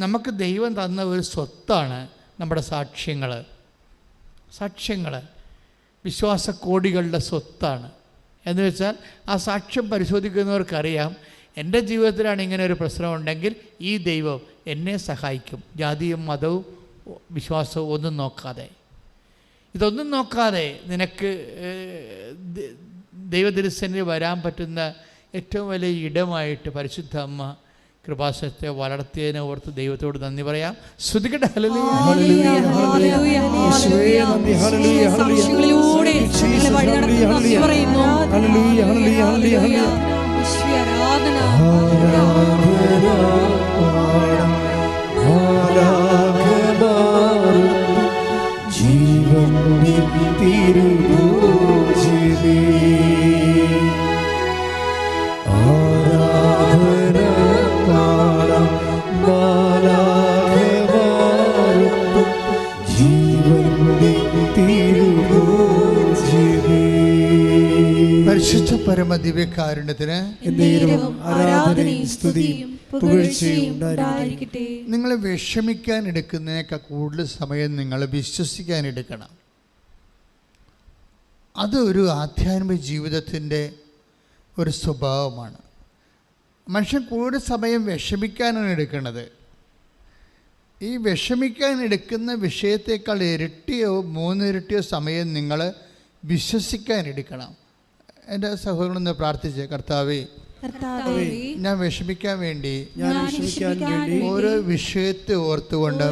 നമുക്ക് ദൈവം തന്ന ഒരു സ്വത്താണ് നമ്മുടെ സാക്ഷ്യങ്ങൾ വിശ്വാസക്കോടികളുടെ സ്വത്താണ്. എന്ന് വെച്ചാൽ ആ സാക്ഷ്യം പരിശോധിക്കുന്നവർക്കറിയാം, എൻ്റെ ജീവിതത്തിലാണ് ഇങ്ങനെ ഒരു പ്രശ്നമുണ്ടെങ്കിൽ ഈ ദൈവം എന്നെ സഹായിക്കും. ജാതിയും മതവും വിശ്വാസവും ഒന്നും നോക്കാതെ, ഇതൊന്നും നോക്കാതെ നിനക്ക് ദൈവദർശനിൽ വരാൻ പറ്റുന്ന ഏറ്റവും വലിയ ഇടമായിട്ട് പരിശുദ്ധ അമ്മ കൃപാസനത്തെ വളർത്തിയതിനെ ഓർത്ത് ദൈവത്തോട് നന്ദി പറയാം. ശ്രുതികട്ടെ. പരിശുദ്ധ പരമദിവ്യകാരുണ്യത്തിന് നിങ്ങൾ വിഷമിക്കാൻ എടുക്കുന്നതിനേക്കാൾ കൂടുതൽ സമയം നിങ്ങൾ വിശ്വസിക്കാൻ എടുക്കണം. അതൊരു ആധ്യാത്മിക ജീവിതത്തിൻ്റെ ഒരു സ്വഭാവമാണ്. മനുഷ്യൻ കൂടുതൽ സമയം വിഷമിക്കാനാണ് എടുക്കുന്നത്. ഈ വിഷമിക്കാൻ എടുക്കുന്ന വിഷയത്തേക്കാൾ ഇരട്ടിയോ 3 ഇരട്ടിയോ സമയം നിങ്ങൾ വിശ്വസിക്കാൻ എടുക്കണം. എൻ്റെ സഹോദരനൊന്ന് പ്രാർത്ഥിച്ച്, കർത്താവേ, ഞാൻ വിഷമിക്കാൻ വേണ്ടി ഓരോ വിഷയത്തെ ഓർത്തുകൊണ്ട്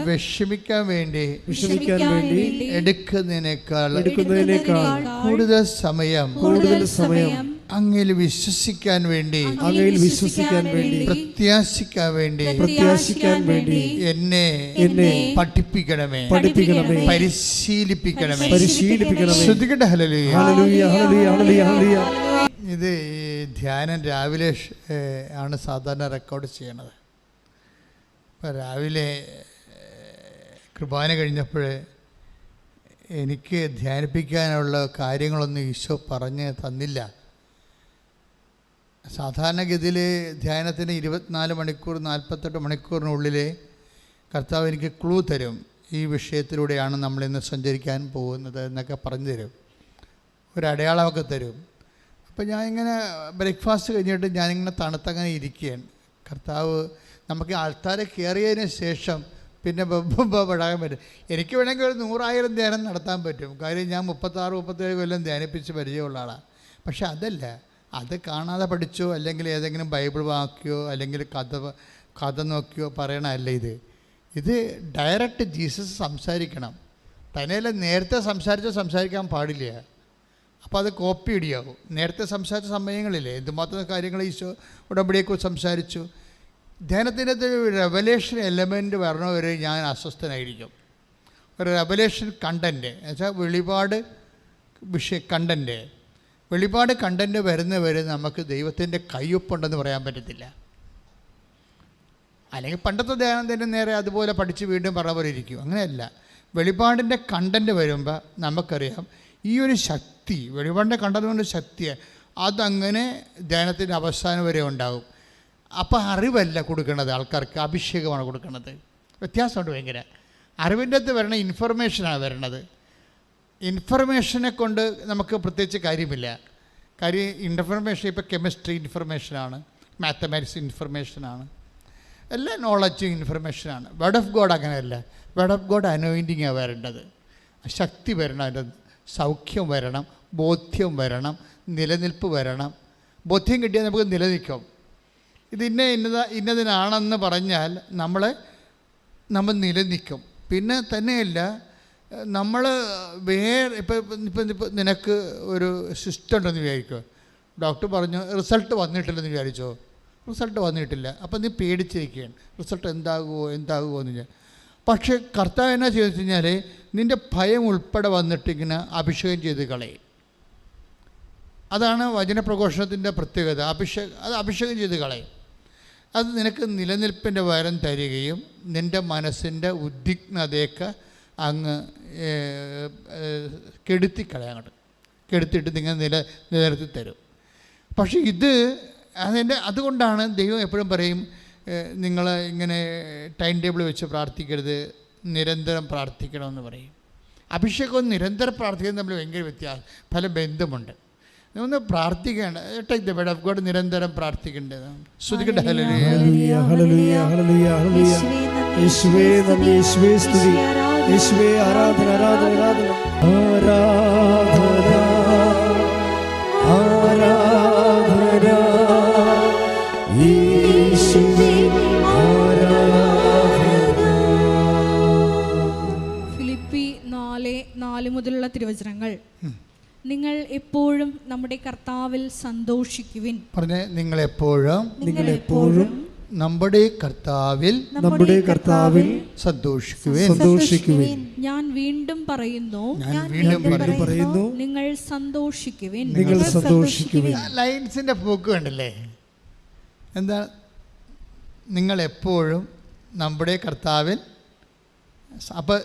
വിഷമിക്കാൻ വേണ്ടി എടുക്കുന്നതിനേക്കാൾ കൂടുതൽ സമയം അങ്ങയിൽ വിശ്വസിക്കാൻ വേണ്ടി പ്രത്യാശിക്കാൻ വേണ്ടി എന്നെ പഠിപ്പിക്കണമേ, പരിശീലിപ്പിക്കണമേ. ശ്രുതികട്ടെ. ഇത് ധ്യാനം രാവിലെ ആണ് സാധാരണ റെക്കോർഡ് ചെയ്യണത്. അപ്പോൾ രാവിലെ കുർബാന കഴിഞ്ഞപ്പോൾ എനിക്ക് ധ്യാനിപ്പിക്കാനുള്ള കാര്യങ്ങളൊന്നും ഈശോ പറഞ്ഞ് തന്നില്ല. സാധാരണഗതിയിൽ ധ്യാനത്തിന് 24 മണിക്കൂർ 48 മണിക്കൂറിനുള്ളിൽ കർത്താവ് എനിക്ക് ക്ലൂ തരും, ഈ വിഷയത്തിലൂടെയാണ് നമ്മളിന്ന് സഞ്ചരിക്കാൻ പോകുന്നത് എന്നൊക്കെ പറഞ്ഞു തരും, ഒരു അടയാളമൊക്കെ തരും. അപ്പോൾ ഞാനിങ്ങനെ ബ്രേക്ക്ഫാസ്റ്റ് കഴിഞ്ഞിട്ട് ഞാനിങ്ങനെ തണുത്തങ്ങനെ ഇരിക്കുകയാണ്. കർത്താവ് നമുക്ക് ആൾക്കാരെ കയറിയതിന് ശേഷം പിന്നെ പെടാൻ പറ്റും. എനിക്ക് വേണമെങ്കിൽ ഒരു 100,000 ധ്യാനം നടത്താൻ പറ്റും. കാര്യം ഞാൻ 36-37 കൊല്ലം ധ്യാനിപ്പിച്ച് പരിചയമുള്ള ആളാണ്. പക്ഷെ അതല്ല, അത് കാണാതെ പഠിച്ചോ അല്ലെങ്കിൽ ഏതെങ്കിലും ബൈബിൾ വാക്കിയോ അല്ലെങ്കിൽ കഥ നോക്കിയോ പറയണമല്ല. ഇത് ഡയറക്റ്റ് ജീസസ് സംസാരിക്കണം. തന്നെയല്ല, നേരത്തെ സംസാരിക്കാൻ പാടില്ല. അപ്പോൾ അത് കോപ്പി ഇടിയാവും. നേരത്തെ സംസാരിച്ച സമയങ്ങളില്ലേ എന്തുമാത്രം കാര്യങ്ങൾ ഈശോ ഉടമ്പടിയെക്കുറിച്ച് സംസാരിച്ചു. ധ്യാനത്തിൻ്റെ റെവലേഷൻ എലമെൻറ്റ് വരണവരെ ഞാൻ അസ്വസ്ഥനായിരിക്കും. ഒരു റെവലേഷൻ കണ്ടൻറ്റ് എന്നുവെച്ചാൽ വെളിപാട് കണ്ടൻറ്റ് വരുന്നവരെ നമുക്ക് ദൈവത്തിൻ്റെ കയ്യൊപ്പുണ്ടെന്ന് പറയാൻ പറ്റത്തില്ല. അല്ലെങ്കിൽ പണ്ടത്തെ ധ്യാനം തന്നെ നേരെ അതുപോലെ പഠിച്ച് വീണ്ടും പറഞ്ഞ പോലെ ഇരിക്കും. അങ്ങനെയല്ല, വെളിപാടിൻ്റെ കണ്ടൻറ്റ് വരുമ്പോൾ നമുക്കറിയാം ഈ ഒരു ശക്തി, വെളിപാടിൻ്റെ കണ്ടതുകൊണ്ട് ശക്തിയാണ്, അതങ്ങനെ ധ്യാനത്തിൻ്റെ അവസാനം വരെ ഉണ്ടാകും. അപ്പോൾ അറിവല്ല കൊടുക്കുന്നത് ആൾക്കാർക്ക്, അഭിഷേകമാണ് കൊടുക്കുന്നത്. വ്യത്യാസമുണ്ട് ഭയങ്കര. അറിവിൻ്റെ അകത്ത് വരണ ഇൻഫർമേഷനാണ് വരണത്. ഇൻഫർമേഷനെ കൊണ്ട് നമുക്ക് പ്രത്യേകിച്ച് കാര്യമില്ല. കാര്യം ഇൻഫർമേഷൻ ഇപ്പോൾ കെമിസ്ട്രി ഇൻഫർമേഷനാണ്, മാത്തമാറ്റിക്സ് ഇൻഫർമേഷനാണ്, എല്ലാ നോളജും ഇൻഫർമേഷനാണ്. വേർഡ് ഓഫ് ഗോഡ് അങ്ങനെയല്ല. വേർഡ് ഓഫ് ഗോഡ് അനോയിൻറ്റിങ്ങാണ് വരേണ്ടത്. ശക്തി വരണം, അതിൻ്റെ സൗഖ്യം വരണം, ബോധ്യം വരണം, നിലനിൽപ്പ് വരണം. ബോധ്യം കിട്ടിയാൽ നമുക്ക് നിലനിൽക്കും. ഇത് ഇന്നതിനാണെന്ന് പറഞ്ഞാൽ നമ്മൾ നിലനിൽക്കും. പിന്നെ തന്നെയല്ല, നമ്മൾ ഇപ്പം നിനക്ക് ഒരു സിസ്റ്റം ഉണ്ടെന്ന് വിചാരിക്കുക. ഡോക്ടർ പറഞ്ഞു റിസൾട്ട് വന്നിട്ടില്ലെന്ന് വിചാരിച്ചോ, റിസൾട്ട് വന്നിട്ടില്ല. അപ്പം നീ പേടിച്ചിരിക്കുകയാണ്, റിസൾട്ട് എന്താകുമോ എന്ന് ഞാൻ. പക്ഷേ കർത്താവ് എന്നാ ചെയ്തെന്ന് വെച്ച് കഴിഞ്ഞാൽ നിൻ്റെ ഭയം ഉൾപ്പെടെ വന്നിട്ടിങ്ങനെ അഭിഷേകം ചെയ്ത് കളയും. അതാണ് വചനപ്രഘോഷണത്തിൻ്റെ പ്രത്യേകത. അഭിഷേകം ചെയ്ത് കളയും. അത് നിനക്ക് നിലനിൽപ്പിൻ്റെ വരം തരികയും നിൻ്റെ മനസ്സിൻ്റെ ഉദ്വിഗ്നതയൊക്കെ അങ്ങ് കെടുത്തിട്ട് നിങ്ങൾ നിലനിർത്തി തരും. പക്ഷേ അതുകൊണ്ടാണ് ദൈവം എപ്പോഴും പറയും, നിങ്ങൾ ഇങ്ങനെ ടൈം ടേബിൾ വെച്ച് പ്രാർത്ഥിക്കരുത്, നിരന്തരം പ്രാർത്ഥിക്കണമെന്ന് പറയും. അഭിഷേകവും നിരന്തരം പ്രാർത്ഥിക്കുന്നത് തമ്മിൽ ഭയങ്കര വ്യത്യാസം, പല ബന്ധമുണ്ട്. ഒന്ന് പ്രാർത്ഥിക്കേണ്ട, take the word of God, നിരന്തരം പ്രാർത്ഥിക്കേണ്ടതാണ്. ശ്രുതിക്കട്ടെ ഹല്ലേലൂയ ഹല്ലേലൂയ ഹല്ലേലൂയ ഹല്ലേലൂയ. യേശുവേ നന്ദി, യേശുവേ സ്തുതി, യേശുവേ ആരാധന ആരാധന ആരാധന ആരാധന ആരാധന യേശുവേ ആരാധന. ഫിലിപ്പി 4:4 മുതലുള്ള തിരുവചനങ്ങൾ. നിങ്ങൾ എപ്പോഴും നമ്മുടെ കർത്താവിൽ സന്തോഷിക്കുവിൻ. പറഞ്ഞേ, നിങ്ങൾ എപ്പോഴും നമ്മുടെ കർത്താവിൽ സന്തോഷിക്കുവിൻ. ഞാൻ വീണ്ടും പറയുന്നു, നിങ്ങൾ സന്തോഷിക്കുവിൻ. ലൈൻസിന്റെ പോക്ക് കണ്ടല്ലേ? എന്താ? നിങ്ങൾ എപ്പോഴും നമ്മുടെ കർത്താവിൽ. അപ്പോൾ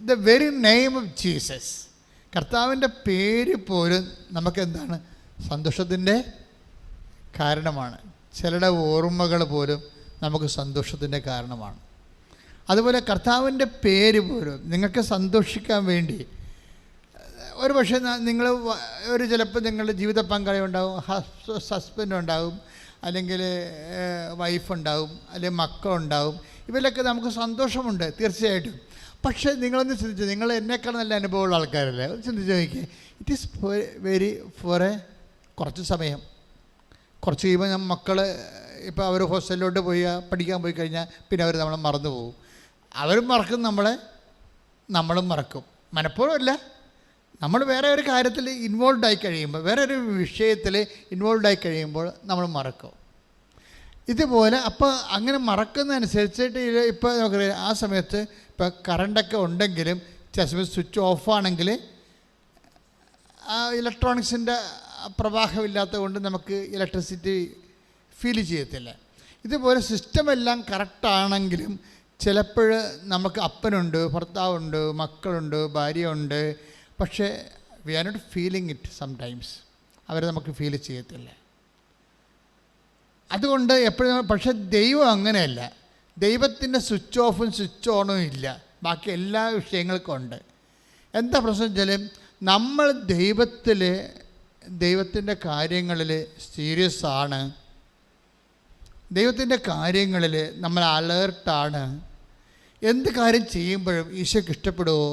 the very name of Jesus, കർത്താവിൻ്റെ പേര് പോലും നമുക്കെന്താണ്? സന്തോഷത്തിൻ്റെ കാരണമാണ്. ചിലരുടെ ഓർമ്മകൾ പോലും നമുക്ക് സന്തോഷത്തിൻ്റെ കാരണമാണ്. അതുപോലെ കർത്താവിൻ്റെ പേര് പോലും നിങ്ങൾക്ക് സന്തോഷിക്കാൻ വേണ്ടി. ഒരു പക്ഷേ നിങ്ങൾ ചിലപ്പോൾ നിങ്ങളുടെ ജീവിത പങ്കാളി ഉണ്ടാവും, ഹസ്ബൻഡ് ഉണ്ടാവും, അല്ലെങ്കിൽ വൈഫുണ്ടാവും, അല്ലെങ്കിൽ മക്കളുണ്ടാവും. ഇവരിലൊക്കെ നമുക്ക് സന്തോഷമുണ്ട് തീർച്ചയായിട്ടും. പക്ഷേ നിങ്ങളൊന്ന് ചിന്തിച്ചു, നിങ്ങൾ എന്നെക്കാൾ നല്ല അനുഭവമുള്ള ആൾക്കാരല്ലേ, ഒന്ന് ചിന്തിച്ച് നോക്കിയേ. ഇറ്റ് ഈസ് ഫോർ കുറച്ച് സമയം. കുറച്ച് കഴിയുമ്പോൾ മക്കൾ ഇപ്പോൾ അവർ ഹോസ്റ്റലിലോട്ട് പഠിക്കാൻ പോയി കഴിഞ്ഞാൽ പിന്നെ അവർ നമ്മളെ മറന്നു പോകും. അവരും മറക്കും നമ്മളെ, നമ്മളും മറക്കും. മനഃപൂർവ്വമല്ല, നമ്മൾ വേറെ ഒരു കാര്യത്തിൽ ഇൻവോൾവ് ആയി കഴിയുമ്പോൾ, വേറെ ഒരു വിഷയത്തിൽ ഇൻവോൾവ് ആയി കഴിയുമ്പോൾ നമ്മൾ മറക്കും. ഇതുപോലെ അപ്പോൾ അങ്ങനെ മറക്കുന്നതനുസരിച്ചിട്ട് ഇപ്പോൾ നമുക്കറിയാം, ആ സമയത്ത് ഇപ്പോൾ കറണ്ടൊക്കെ ഉണ്ടെങ്കിലും ചില സമയത്ത് സ്വിച്ച് ഓഫാണെങ്കിൽ ആ ഇലക്ട്രോണിക്സിൻ്റെ പ്രവാഹമില്ലാത്തത് കൊണ്ട് നമുക്ക് ഇലക്ട്രിസിറ്റി ഫീൽ ചെയ്യത്തില്ല. ഇതുപോലെ സിസ്റ്റമെല്ലാം കറക്റ്റാണെങ്കിലും ചിലപ്പോൾ നമുക്ക് അപ്പനുണ്ട്, ഭർത്താവുണ്ട്, മക്കളുണ്ട്, ഭാര്യയുണ്ട്, പക്ഷേ we are not feeling it sometimes. അവരെ നമുക്ക് ഫീൽ ചെയ്യത്തില്ല. അതുകൊണ്ട് എപ്പോഴും. പക്ഷേ ദൈവം അങ്ങനെയല്ല. ദൈവത്തിൻ്റെ സ്വിച്ച് ഓഫും സ്വിച്ച് ഓണും ഇല്ല, ബാക്കി എല്ലാ വിഷയങ്ങൾക്കും ഉണ്ട്. എന്താ പ്രശ്നം വെച്ചാൽ, നമ്മൾ ദൈവത്തിൻ്റെ കാര്യങ്ങളിൽ സീരിയസ് ആണ്, ദൈവത്തിൻ്റെ കാര്യങ്ങളിൽ നമ്മൾ അലേർട്ടാണ്. എന്ത് കാര്യം ചെയ്യുമ്പോഴും ഈശോയ്ക്ക് ഇഷ്ടപ്പെടുമോ,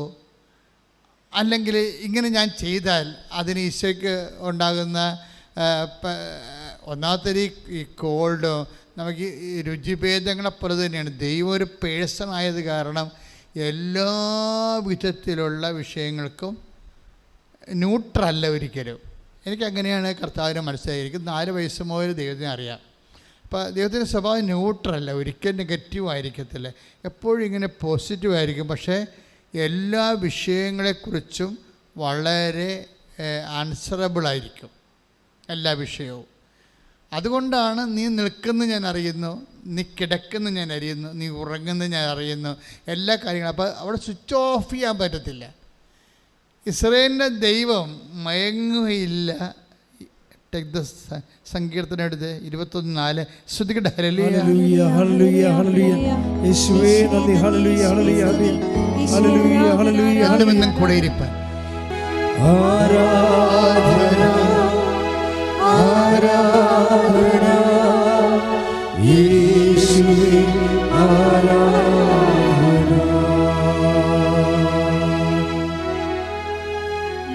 അല്ലെങ്കിൽ ഇങ്ങനെ ഞാൻ ചെയ്താൽ അതിന് ഈശോയ്ക്ക് ഉണ്ടാകുന്ന ഒന്നാമത്തെ ഈ കോൾഡോ നമുക്ക് ഈ രുചിഭേദങ്ങളെപ്പോലെ തന്നെയാണ്. ദൈവം ഒരു പേഴ്സണായത് കാരണം എല്ലാ വിധത്തിലുള്ള വിഷയങ്ങൾക്കും ന്യൂട്രല്ല ഒരിക്കലും. എനിക്കങ്ങനെയാണ് കർത്താവിനെ മനസ്സിലായിരിക്കും. 4 വയസ്സ് മുതൽ ദൈവത്തിനെ അറിയാം. അപ്പോൾ ദൈവത്തിൻ്റെ സ്വഭാവം ന്യൂട്രല്ല, ഒരിക്കലും നെഗറ്റീവ് ആയിരിക്കത്തില്ല, എപ്പോഴും ഇങ്ങനെ പോസിറ്റീവ് ആയിരിക്കും. പക്ഷേ എല്ലാ വിഷയങ്ങളെക്കുറിച്ചും വളരെ ആൻസറബിളായിരിക്കും എല്ലാ വിഷയവും. അതുകൊണ്ടാണ് നീ നിൽക്കുന്നത് ഞാൻ അറിയുന്നു, നീ കിടക്കുന്നത് ഞാൻ അറിയുന്നു, നീ ഉറങ്ങുന്നത് ഞാൻ അറിയുന്നു, എല്ലാ കാര്യങ്ങളും. അപ്പോൾ അവിടെ സ്വിച്ച് ഓഫ് ചെയ്യാൻ പറ്റത്തില്ല. ഇസ്രായേലിൻ്റെ ദൈവം മയങ്ങുകയില്ല. ടേക്ക് ദ സങ്കീർത്തനം എടുത്ത് 21:4 ശ്രുതിക്കട്ടെ. ഹല്ലേലൂയ ഹല്ലേലൂയ ഹല്ലേലൂയ യേശുവേ നന്ദി. ഹല്ലേലൂയ ഹല്ലേലൂയ ഹല്ലേലൂയ ഹല്ലേലൂയ ഹല്ലേലൂയ കൂടെ ഇരിപ്പാൻ. ആരാധന ആരാധന യേശുവേ ആരാധന.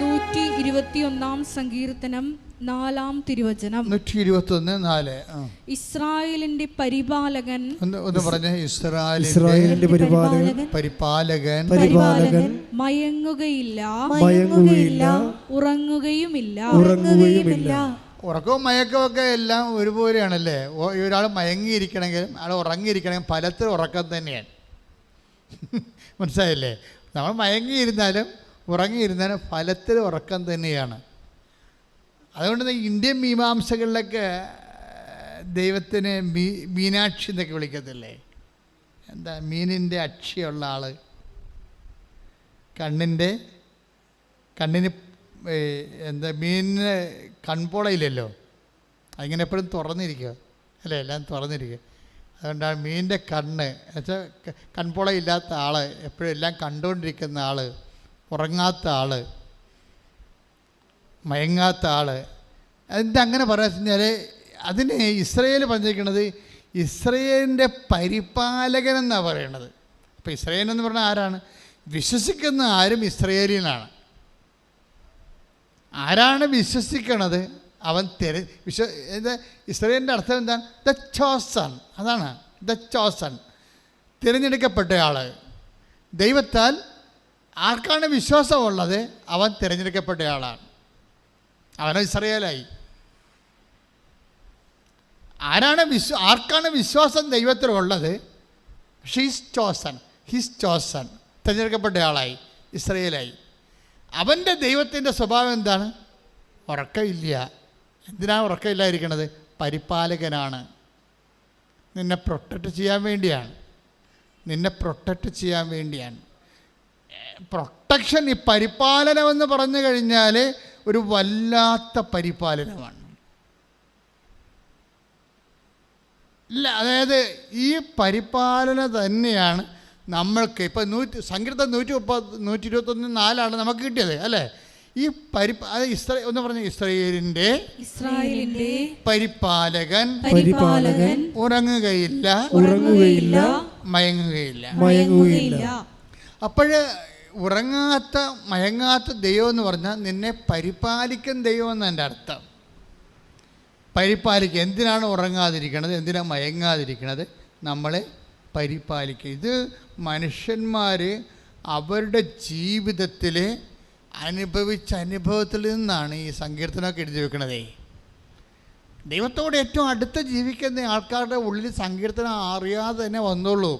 121 സങ്കീർത്തനം 4 തിരുവചനം. 121:4. ഇസ്രായേലിന്റെ പരിപാലകൻ. ഒന്ന് പറഞ്ഞേ. ഇസ്രായേലിന്റെ പരിപാലകൻ മയങ്ങുകയില്ല ഉറങ്ങുകയുമില്ല. ഉറക്കവും മയക്കവും ഒക്കെ എല്ലാം ഒരുപോലെയാണല്ലേ. ഒരാൾ മയങ്ങിയിരിക്കണമെങ്കിലും ആൾ ഉറങ്ങിയിരിക്കണമെങ്കിൽ ഫലത്തിൽ ഉറക്കം തന്നെയാണ്. മനസ്സിലായില്ലേ? നമ്മൾ മയങ്ങിയിരുന്നാലും ഉറങ്ങിയിരുന്നാലും ഫലത്തിൽ ഉറക്കം തന്നെയാണ്. അതുകൊണ്ട് ഇന്ത്യൻ മീമാംസകളിലൊക്കെ ദൈവത്തിന് മീനാക്ഷി എന്നൊക്കെ വിളിക്കത്തില്ലേ? എന്താ മീനിൻ്റെ അക്ഷിയുള്ള ആൾ, കണ്ണിന് എന്താ മീനിന് കൺപോളയില്ലല്ലോ, അതിങ്ങനെ എപ്പോഴും തുറന്നിരിക്കുക അല്ലേ, എല്ലാം തുറന്നിരിക്കുക. അതുകൊണ്ടാണ് മീനിൻ്റെ കണ്ണ് എന്നുവെച്ചാൽ കൺപോളയില്ലാത്ത ആൾ, എപ്പോഴും എല്ലാം കണ്ടുകൊണ്ടിരിക്കുന്ന ആൾ, ഉറങ്ങാത്ത ആൾ, മയങ്ങാത്ത ആൾ. അതിൻ്റെ അങ്ങനെ പറയാന്ന് വെച്ച് കഴിഞ്ഞാൽ അതിന് ഇസ്രയേൽ പറഞ്ഞിരിക്കുന്നത് ഇസ്രയേലിൻ്റെ പരിപാലകൻ എന്നാണ് പറയണത്. അപ്പോൾ ഇസ്രയേൽ എന്ന് പറഞ്ഞാൽ ആരാണ്? വിശ്വസിക്കുന്ന ആരും ഇസ്രയേലിനാണ്. ആരാണ് വിശ്വസിക്കണത് അവൻ ഇസ്രയേലിൻ്റെ അർത്ഥം എന്താണ്? The chosen. അതാണ് ദ ചോസൺ, തിരഞ്ഞെടുക്കപ്പെട്ട ആൾ. ദൈവത്താൽ ആർക്കാണ് വിശ്വാസമുള്ളത് അവൻ തിരഞ്ഞെടുക്കപ്പെട്ട ആളാണ്. അവൻ ഇസ്രയേലായി. ആർക്കാണ് വിശ്വാസം ദൈവത്തിലുള്ളത്? ഹിസ് ചോസൺ, തിരഞ്ഞെടുക്കപ്പെട്ട ആളായി, ഇസ്രയേലായി. അവൻ്റെ ദൈവത്തിൻ്റെ സ്വഭാവം എന്താണ്? ഉറക്കമില്ല. എന്തിനാണ് ഉറക്കമില്ലായിരിക്കണത്? പരിപാലകനാണ്. നിന്നെ പ്രൊട്ടക്റ്റ് ചെയ്യാൻ വേണ്ടിയാണ്. പ്രൊട്ടക്ഷൻ, ഈ പരിപാലനമെന്ന് പറഞ്ഞു കഴിഞ്ഞാൽ ഒരു വല്ലാത്ത പരിപാലനമാണ്. ഇല്ല, അതായത് ഈ പരിപാലന തന്നെയാണ് നമ്മൾക്ക് ഇപ്പം സങ്കീർത്തനം 121:4 നമുക്ക് കിട്ടിയത് അല്ലേ? ഈ ഒന്ന് പറഞ്ഞ ഇസ്രായേലിൻ്റെ പരിപാലകൻ ഉറങ്ങുകയില്ല മയങ്ങുകയില്ല. അപ്പോഴ് മയങ്ങാത്ത ദൈവം എന്ന് പറഞ്ഞാൽ നിന്നെ പരിപാലിക്കുന്ന ദൈവം എന്ന് എൻ്റെ അർത്ഥം. പരിപാലിക്കുക. എന്തിനാണ് ഉറങ്ങാതിരിക്കണത്? എന്തിനാണ് മയങ്ങാതിരിക്കണത്? നമ്മളെ പരിപാലിക്കുക. ഇത് മനുഷ്യന്മാർ അവരുടെ ജീവിതത്തിൽ അനുഭവിച്ച അനുഭവത്തിൽ നിന്നാണ് ഈ സങ്കീർത്തനമൊക്കെ എഴുതി വെക്കണതേ. ദൈവത്തോട് ഏറ്റവും അടുത്ത് ജീവിക്കുന്ന ആൾക്കാരുടെ ഉള്ളിൽ സങ്കീർത്തനം അറിയാതെ തന്നെ വന്നോളൂ.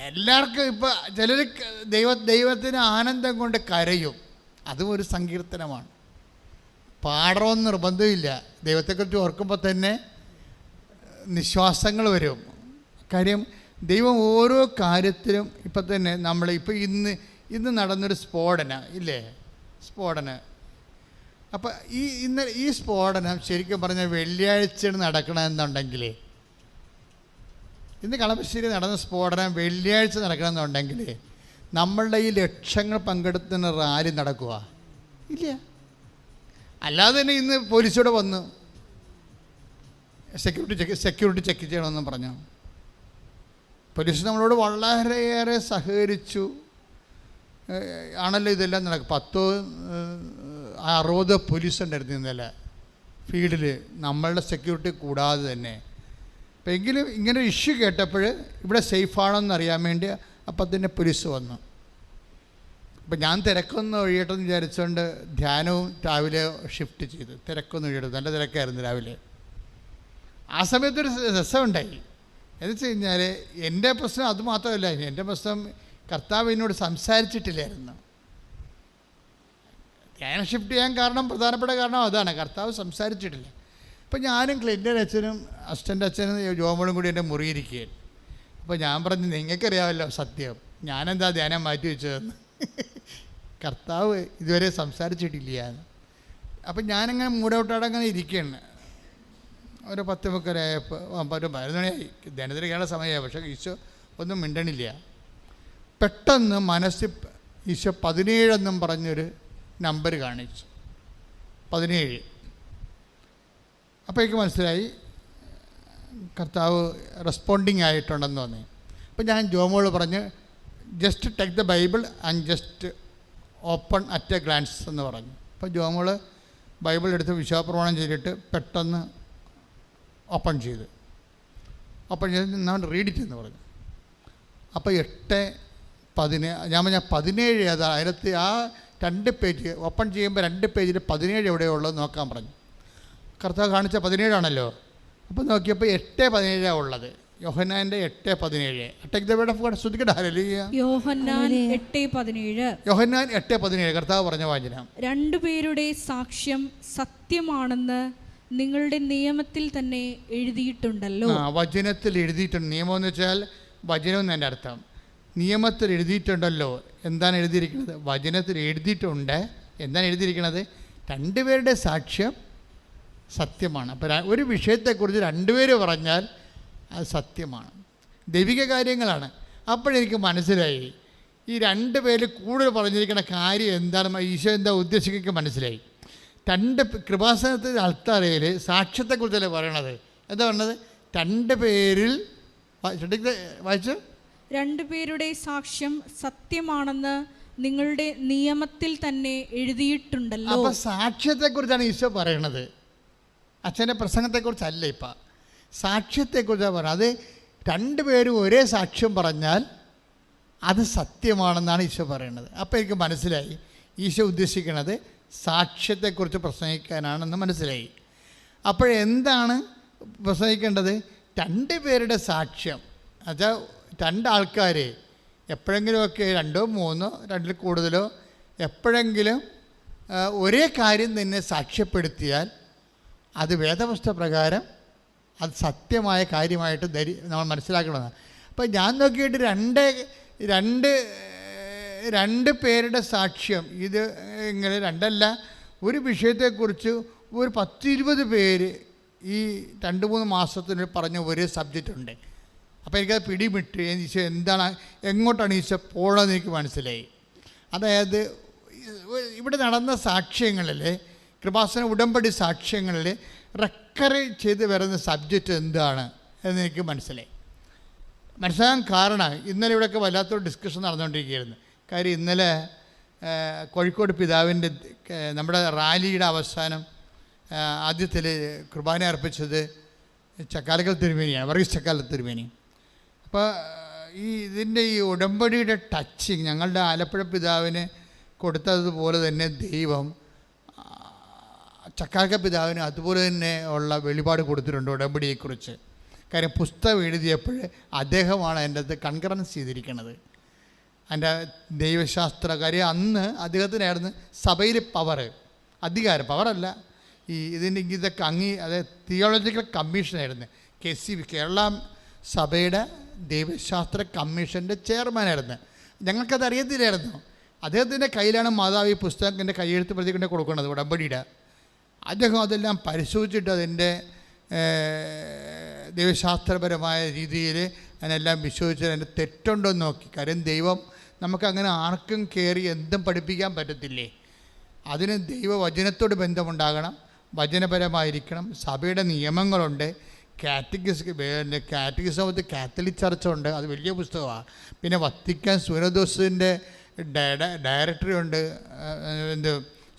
എല്ലാവർക്കും ഇപ്പം ചിലർ ദൈവത്തിന് ആനന്ദം കൊണ്ട് കരയും. അതും ഒരു സങ്കീർത്തനമാണ്. പാടണമെന്ന് നിർബന്ധമില്ല. ദൈവത്തെക്കുറിച്ച് ഓർക്കുമ്പോൾ തന്നെ നിശ്വാസങ്ങൾ വരും. കാര്യം ദൈവം ഓരോ കാര്യത്തിലും ഇപ്പം തന്നെ ഇന്ന് നടന്നൊരു സ്ഫോടനം ഇല്ലേ? അപ്പം ഈ സ്ഫോടനം ശരിക്കും പറഞ്ഞാൽ വെള്ളിയാഴ്ചയാണ് നടക്കണമെന്നുണ്ടെങ്കിൽ, ഇന്ന് കളമശ്ശേരി നടന്ന സ്ഫോടനം വെള്ളിയാഴ്ച നടക്കണമെന്നുണ്ടെങ്കിൽ നമ്മളുടെ ഈ ലക്ഷങ്ങൾ പങ്കെടുത്തുന്ന റാലി നടക്കുക ഇല്ല. അല്ലാതെ തന്നെ ഇന്ന് പോലീസോടെ വന്നു സെക്യൂരിറ്റി ചെക്ക് ചെയ്യണമെന്നും പറഞ്ഞു. പോലീസ് നമ്മളോട് വളരെയേറെ സഹകരിച്ചു. ആണല്ലോ ഇതെല്ലാം നടക്കും. 10-60 പോലീസ് ഉണ്ടായിരുന്നു ഇന്നലെ ഫീൽഡിൽ, നമ്മളുടെ സെക്യൂരിറ്റി കൂടാതെ തന്നെ. അപ്പം എങ്കിലും ഇങ്ങനെ ഇഷ്യൂ കേട്ടപ്പോൾ ഇവിടെ സേഫാണോന്ന് അറിയാൻ വേണ്ടി അപ്പം തന്നെ പോലീസ് വന്നു. അപ്പം ഞാൻ തിരക്കൊന്ന് ഒഴിയട്ടെന്ന് വിചാരിച്ചുകൊണ്ട് ധ്യാനവും രാവിലെ ഷിഫ്റ്റ് ചെയ്തു. തിരക്കൊന്ന് ഒഴിയട്ടെ, നല്ല തിരക്കായിരുന്നു രാവിലെ. ആ സമയത്തൊരു രസമുണ്ടായി. എന്ന് വെച്ച് കഴിഞ്ഞാൽ എൻ്റെ പ്രശ്നം അത് മാത്രമല്ല, എൻ്റെ പ്രശ്നം കർത്താവ് എന്നോട് സംസാരിച്ചിട്ടില്ലായിരുന്നു. ധ്യാനം ഷിഫ്റ്റ് ചെയ്യാൻ പ്രധാനപ്പെട്ട കാരണം അതാണ്, കർത്താവ് സംസാരിച്ചിട്ടില്ല. അപ്പം ഞാനും ക്ലിൻ്റൻ അച്ഛനും അസിസ്റ്റൻ്റ് അച്ഛനും ജോമോളും കൂടി എൻ്റെ മുറിയിരിക്കുകയാണ്. അപ്പോൾ ഞാൻ പറഞ്ഞു, നിങ്ങൾക്കറിയാമല്ലോ സത്യം, ഞാനെന്താ ധ്യാനം മാറ്റി വെച്ചതെന്ന്. കർത്താവ് ഇതുവരെ സംസാരിച്ചിട്ടില്ല. അപ്പം ഞാനങ്ങനെ മൂടൗട്ടാടങ്ങനെ ഇരിക്കുകയാണ്. ഒരു 10:30 11 മണിയായി, ധ്യാനത്തിലേക്കുള്ള സമയമായി. പക്ഷേ ഈശോ ഒന്നും മിണ്ടണില്ല. പെട്ടെന്ന് മനസ്സിൽ ഈശോ 17 എന്നും പറഞ്ഞൊരു നമ്പർ കാണിച്ചു. 17. അപ്പോൾ എനിക്ക് മനസ്സിലായി കർത്താവ് റെസ്പോണ്ടിങ് ആയിട്ടുണ്ടെന്ന് തോന്നി. അപ്പോൾ ഞാൻ ജോമോള് പറഞ്ഞ് just take the Bible and just open at a glance എന്ന് പറഞ്ഞു. അപ്പോൾ ജോമോള് ബൈബിൾ എടുത്ത് വിശ്വാസപ്രമാണം ചെയ്തിട്ട് പെട്ടെന്ന് ഓപ്പൺ ചെയ്ത് റീഡ് ഇറ്റ് എന്ന് പറഞ്ഞു. അപ്പോൾ 8:17 ഞാൻ പറഞ്ഞാൽ 17 ഏതാ അതിനകത്ത് ആ 2 പേജ് ഓപ്പൺ ചെയ്യുമ്പോൾ 2 പേജിൽ 17 എവിടെയുള്ളത് നോക്കാൻ പറഞ്ഞു. കർത്താവ് കാണിച്ച 17 ആണല്ലോ. അപ്പോൾ നോക്കിയപ്പോൾ 8:17 ഉള്ളത്. യോഹന്നാൻ്റെ 8:17. Take the word of God. ശ്രദ്ധിക്കട്ടെ. ഹല്ലേലൂയ. യോഹന്നാൻ 8:17 കർത്താവ് പറഞ്ഞ വാചനം. 2 പേരുടെ സാക്ഷ്യം സത്യമാണെന്ന് നിങ്ങളുടെ നിയമത്തിൽ തന്നെ എഴുതിയിട്ടുണ്ടല്ലോ. വചനത്തിൽ എഴുതിയിട്ടുണ്ട്. നിയമം എന്ന് വെച്ചാൽ വചനം എന്നതിൻ്റെ അർത്ഥം. നിയമത്തിൽ എഴുതിയിട്ടുണ്ടല്ലോ. എന്താണ് എഴുതിയിരിക്കുന്നത്? വചനത്തിൽ എഴുതിയിട്ടുണ്ട്. എന്താണ് എഴുതിയിരിക്കുന്നത്? 2 പേരുടെ സാക്ഷ്യം സത്യമാണ്. അപ്പോൾ ഒരു വിഷയത്തെക്കുറിച്ച് 2 പേര് പറഞ്ഞാൽ അത് സത്യമാണ്, ദൈവിക കാര്യങ്ങളാണ്. അപ്പോഴെനിക്ക് മനസ്സിലായി ഈ രണ്ട് പേരിൽ കൂടുതൽ പറഞ്ഞിരിക്കുന്ന കാര്യം എന്താണ്, ഈശോ എന്താ ഉദ്ദേശിക്കുക മനസ്സിലായി. രണ്ട് കൃപാസനത്തിൽ അൾത്താരയിൽ സാക്ഷ്യത്തെക്കുറിച്ചല്ലേ പറയണത്. എന്താ പറഞ്ഞത്? രണ്ട് പേരിൽ വായിച്ചു, രണ്ടുപേരുടെ സാക്ഷ്യം സത്യമാണെന്ന് നിങ്ങളുടെ നിയമത്തിൽ തന്നെ എഴുതിയിട്ടുണ്ടല്ലോ. അപ്പോൾ സാക്ഷ്യത്തെക്കുറിച്ചാണ് ഈശോ പറയണത്, അച്ഛൻ്റെ പ്രസംഗത്തെക്കുറിച്ചല്ല. ഇപ്പം സാക്ഷ്യത്തെക്കുറിച്ചാണ് പറയുന്നത്. അത് രണ്ടുപേരും ഒരേ സാക്ഷ്യം പറഞ്ഞാൽ അത് സത്യമാണെന്നാണ് ഈശോ പറയുന്നത്. അപ്പോൾ എനിക്ക് മനസ്സിലായി ഈശോ ഉദ്ദേശിക്കുന്നത് സാക്ഷ്യത്തെക്കുറിച്ച് പ്രസംഗിക്കാനാണെന്ന് മനസ്സിലായി. അപ്പോഴെന്താണ് പ്രസംഗിക്കേണ്ടത്? രണ്ട് പേരുടെ സാക്ഷ്യം. എന്നുവെച്ചാൽ രണ്ടാൾക്കാർ എപ്പോഴെങ്കിലുമൊക്കെ രണ്ടോ മൂന്നോ രണ്ടിൽ കൂടുതലോ എപ്പോഴെങ്കിലും ഒരേ കാര്യം തന്നെ സാക്ഷ്യപ്പെടുത്തിയാൽ അത് വേദപുസ്തക പ്രകാരം അത് സത്യമായ കാര്യമായിട്ട് നമ്മൾ മനസ്സിലാക്കണമെന്ന്. അപ്പം ഞാൻ നോക്കിയിട്ട് രണ്ട് പേരുടെ സാക്ഷ്യം, ഇത് ഇങ്ങനെ രണ്ടല്ല, ഒരു വിഷയത്തെക്കുറിച്ച് ഒരു 10-20 പേര് ഈ 2-3 മാസത്തിന് പറഞ്ഞ ഒരു സബ്ജക്റ്റ് ഉണ്ട്. അപ്പോൾ എനിക്കത് പിടിവിട്ട് ഈശോ എന്താണ്, എങ്ങോട്ടാണ് ഈശോ പോകണമെന്ന് എനിക്ക് മനസ്സിലായി. അതായത് ഇവിടെ നടന്ന സാക്ഷ്യങ്ങളിൽ, കൃപാസന ഉടമ്പടി സാക്ഷ്യങ്ങളിൽ റെക്കറി ചെയ്ത് വരുന്ന സബ്ജക്റ്റ് എന്താണ് എന്ന് എനിക്ക് മനസ്സിലാകാൻ കാരണം ഇന്നലെ ഇവിടെയൊക്കെ വല്ലാത്തൊരു ഡിസ്കഷൻ നടന്നുകൊണ്ടിരിക്കുകയായിരുന്നു. കാര്യം ഇന്നലെ കോഴിക്കോട് പിതാവിൻ്റെ നമ്മുടെ റാലിയുടെ അവസാനം ആദ്യത്തിൽ കുർബാന അർപ്പിച്ചത് ചക്കാലക്കൽ തിരുമേനിയാണ്, വർഗീസ് ചക്കാലക്കൽ തിരുമേനി. അപ്പോൾ ഇതിൻ്റെ ഈ ഉടമ്പടിയുടെ ടച്ചിങ് ഞങ്ങളുടെ ആലപ്പുഴ പിതാവിന് കൊടുത്തതുപോലെ തന്നെ ദൈവം ചക്കാലക്കൽ പിതാവിന് അതുപോലെ തന്നെ ഉള്ള വെളിപാട് കൊടുത്തിട്ടുണ്ട് ഉടമ്പടിയെക്കുറിച്ച്. കാര്യം പുസ്തകം എഴുതിയപ്പോൾ അദ്ദേഹമാണ് അതിൻ്റെ അത് കൺകറൻസ് ചെയ്തിരിക്കുന്നത്. അതിൻ്റെ ദൈവശാസ്ത്ര കാര്യം അന്ന് അദ്ദേഹത്തിനായിരുന്നു സഭയിൽ അധികാരം, പവറല്ല, ഇതൊക്കെ അതായത് തിയോളജിക്കൽ കമ്മീഷനായിരുന്നു. KCB കേരള സഭയുടെ ദൈവശാസ്ത്ര കമ്മീഷൻ്റെ ചെയർമാനായിരുന്നു. ഞങ്ങൾക്കത് അറിയത്തില്ലായിരുന്നു. അദ്ദേഹത്തിൻ്റെ കയ്യിലാണ് മാതാവ് ഈ പുസ്തകത്തിൻ്റെ കയ്യെഴുത്ത് പ്രതി കൊണ്ട് കൊടുക്കുന്നത് ഉടമ്പടിയുടെ. അദ്ദേഹം അതെല്ലാം പരിശോധിച്ചിട്ട് അതിൻ്റെ ദൈവശാസ്ത്രപരമായ രീതിയിൽ അതിനെല്ലാം വിശ്വസിച്ച് അതിൻ്റെ തെറ്റുണ്ടോ എന്ന് നോക്കി. കാര്യം ദൈവം നമുക്കങ്ങനെ ആർക്കും കയറി എന്തും പഠിപ്പിക്കാൻ പറ്റത്തില്ലേ. അതിന് ദൈവവചനത്തോട് ബന്ധമുണ്ടാകണം, വചനപരമായിരിക്കണം. സഭയുടെ നിയമങ്ങളുണ്ട്, കാറ്റഗിസമത്ത് കാത്തലിക് ചർച്ചുണ്ട്, അത് വലിയ പുസ്തകമാണ്. പിന്നെ വത്തിക്കാൻ സുനദോസിൻ്റെ ഡയറക്ടറി ഉണ്ട്,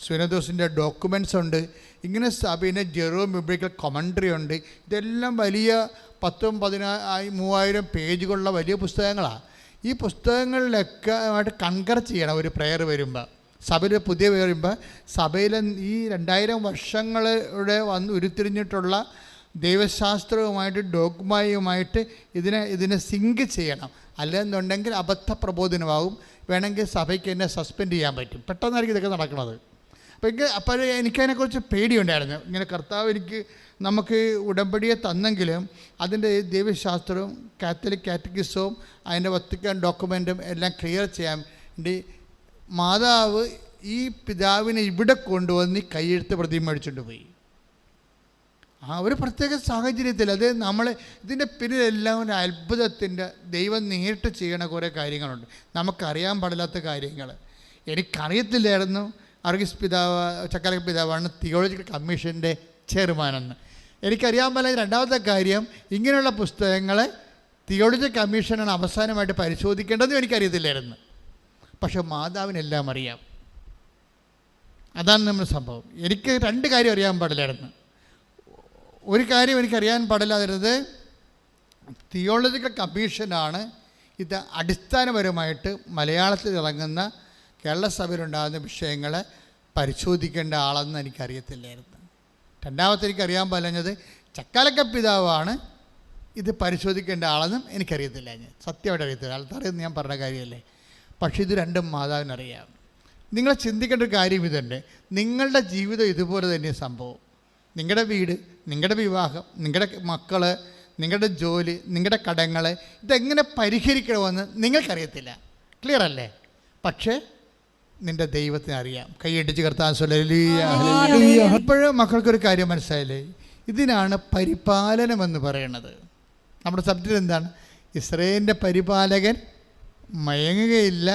സുനദോസിൻ്റെ ഡോക്യുമെൻറ്റ്സ് ഉണ്ട്. ഇങ്ങനെ സഭയിലെ ജെറോം ബിബ്ലിക്കൽ കമൻട്രി ഉണ്ട്. ഇതെല്ലാം വലിയ 10,000-3000 പേജുകളുള്ള വലിയ പുസ്തകങ്ങളാണ്. ഈ പുസ്തകങ്ങളിലൊക്കെ ആയിട്ട് കൺകർ ചെയ്യണം. ഒരു പ്രയർ വരുമ്പോൾ, സഭയിൽ പുതിയ വരുമ്പോൾ, സഭയിലെ ഈ 2000 വർഷങ്ങളുടെ ഉരുത്തിരിഞ്ഞിട്ടുള്ള ദൈവശാസ്ത്രവുമായിട്ട് ഡോഗ്മയുമായിട്ട് ഇതിനെ സിങ്ക് ചെയ്യണം. അല്ലെന്നുണ്ടെങ്കിൽ അബദ്ധ പ്രബോധനമാകും. വേണമെങ്കിൽ സഭയ്ക്ക് എന്നെ സസ്പെൻഡ് ചെയ്യാൻ പറ്റും. പെട്ടെന്നായിരിക്കും ഇതൊക്കെ നടക്കുന്നത്. അപ്പോൾ എനിക്കതിനെക്കുറിച്ച് പേടിയുണ്ടായിരുന്നു. ഇങ്ങനെ കർത്താവ് നമുക്ക് ഉടമ്പടിയെ തന്നെങ്കിലും അതിൻ്റെ ദൈവശാസ്ത്രവും കാത്തലിക് കാറ്റഗിസവും അതിൻ്റെ വത്തിക്കാൻ ഡോക്യുമെൻറ്റും എല്ലാം ക്ലിയർ ചെയ്യാൻ വേണ്ടി മാതാവ് ഈ പിതാവിനെ ഇവിടെ കൊണ്ടുവന്ന് കൈയെഴുത്ത് പ്രതി മേടിച്ചുകൊണ്ട് പോയി. ആ ഒരു പ്രത്യേക സാഹചര്യത്തിൽ അത് ഇതിൻ്റെ പിന്നിലെല്ലാം ഒരു അത്ഭുതത്തിൻ്റെ ദൈവം നേരിട്ട് ചെയ്യണ കുറേ കാര്യങ്ങളുണ്ട്, നമുക്കറിയാൻ പാടില്ലാത്ത കാര്യങ്ങൾ. എനിക്കറിയത്തില്ലായിരുന്നു വർഗീസ് പിതാവ് ചക്കാലക്കൽ പിതാവാണ് തിയോളജിക്കൽ കമ്മീഷൻ്റെ ചെയർമാനെന്ന്. എനിക്കറിയാൻ പാടില്ല. രണ്ടാമത്തെ കാര്യം, ഇങ്ങനെയുള്ള പുസ്തകങ്ങൾ തിയോളജിക്കൽ കമ്മീഷനാണ് അവസാനമായിട്ട് പരിശോധിക്കേണ്ടതെന്നും എനിക്കറിയത്തില്ലായിരുന്നു. പക്ഷെ മാതാവിനെല്ലാം അറിയാം. അതാണ് നമ്മൾ സംഭവം. എനിക്ക് 2 കാര്യം അറിയാൻ പാടില്ലായിരുന്നു. ഒരു കാര്യം എനിക്കറിയാൻ പാടില്ലാതിരുന്നത് തിയോളജിക്കൽ കമ്മീഷനാണ് ഇത് അടിസ്ഥാനപരമായിട്ട് മലയാളത്തിൽ ഇറങ്ങുന്ന കേരള സഭയിലുണ്ടാകുന്ന വിഷയങ്ങളെ പരിശോധിക്കേണ്ട ആളെന്ന് എനിക്കറിയത്തില്ലായിരുന്നു. രണ്ടാമത്തെ എനിക്കറിയാൻ പാടില്ലത് ചക്കാലക്കൽ പിതാവാണ് ഇത് പരിശോധിക്കേണ്ട ആളെന്നും എനിക്കറിയത്തില്ല. സത്യമായിട്ട് അറിയത്തില്ല. ആൾക്കാരെന്ന് ഞാൻ പറഞ്ഞ കാര്യമല്ലേ. പക്ഷേ ഇത് രണ്ടും മാതാവിനറിയാം. നിങ്ങൾ ചിന്തിക്കേണ്ട ഒരു കാര്യം ഇതുണ്ട്. നിങ്ങളുടെ ജീവിതം ഇതുപോലെ തന്നെ സംഭവം. നിങ്ങളുടെ വീട്, നിങ്ങളുടെ വിവാഹം, നിങ്ങളുടെ മക്കൾ, നിങ്ങളുടെ ജോലി, നിങ്ങളുടെ കടങ്ങൾ, ഇതെങ്ങനെ പരിഹരിക്കണമെന്ന് നിങ്ങൾക്കറിയത്തില്ല. ക്ലിയർ അല്ലേ? പക്ഷേ നിൻ്റെ ദൈവത്തിന് അറിയാം. കൈയടിച്ച് കർത്താൻ ഇപ്പോഴും മക്കൾക്കൊരു കാര്യം മനസ്സിലായില്ലേ? ഇതിനാണ് പരിപാലനമെന്ന് പറയുന്നത്. നമ്മുടെ സബ്ജക്റ്റ് എന്താണ്? ഇസ്രായേലിൻ്റെ പരിപാലകൻ മയങ്ങുകയില്ല,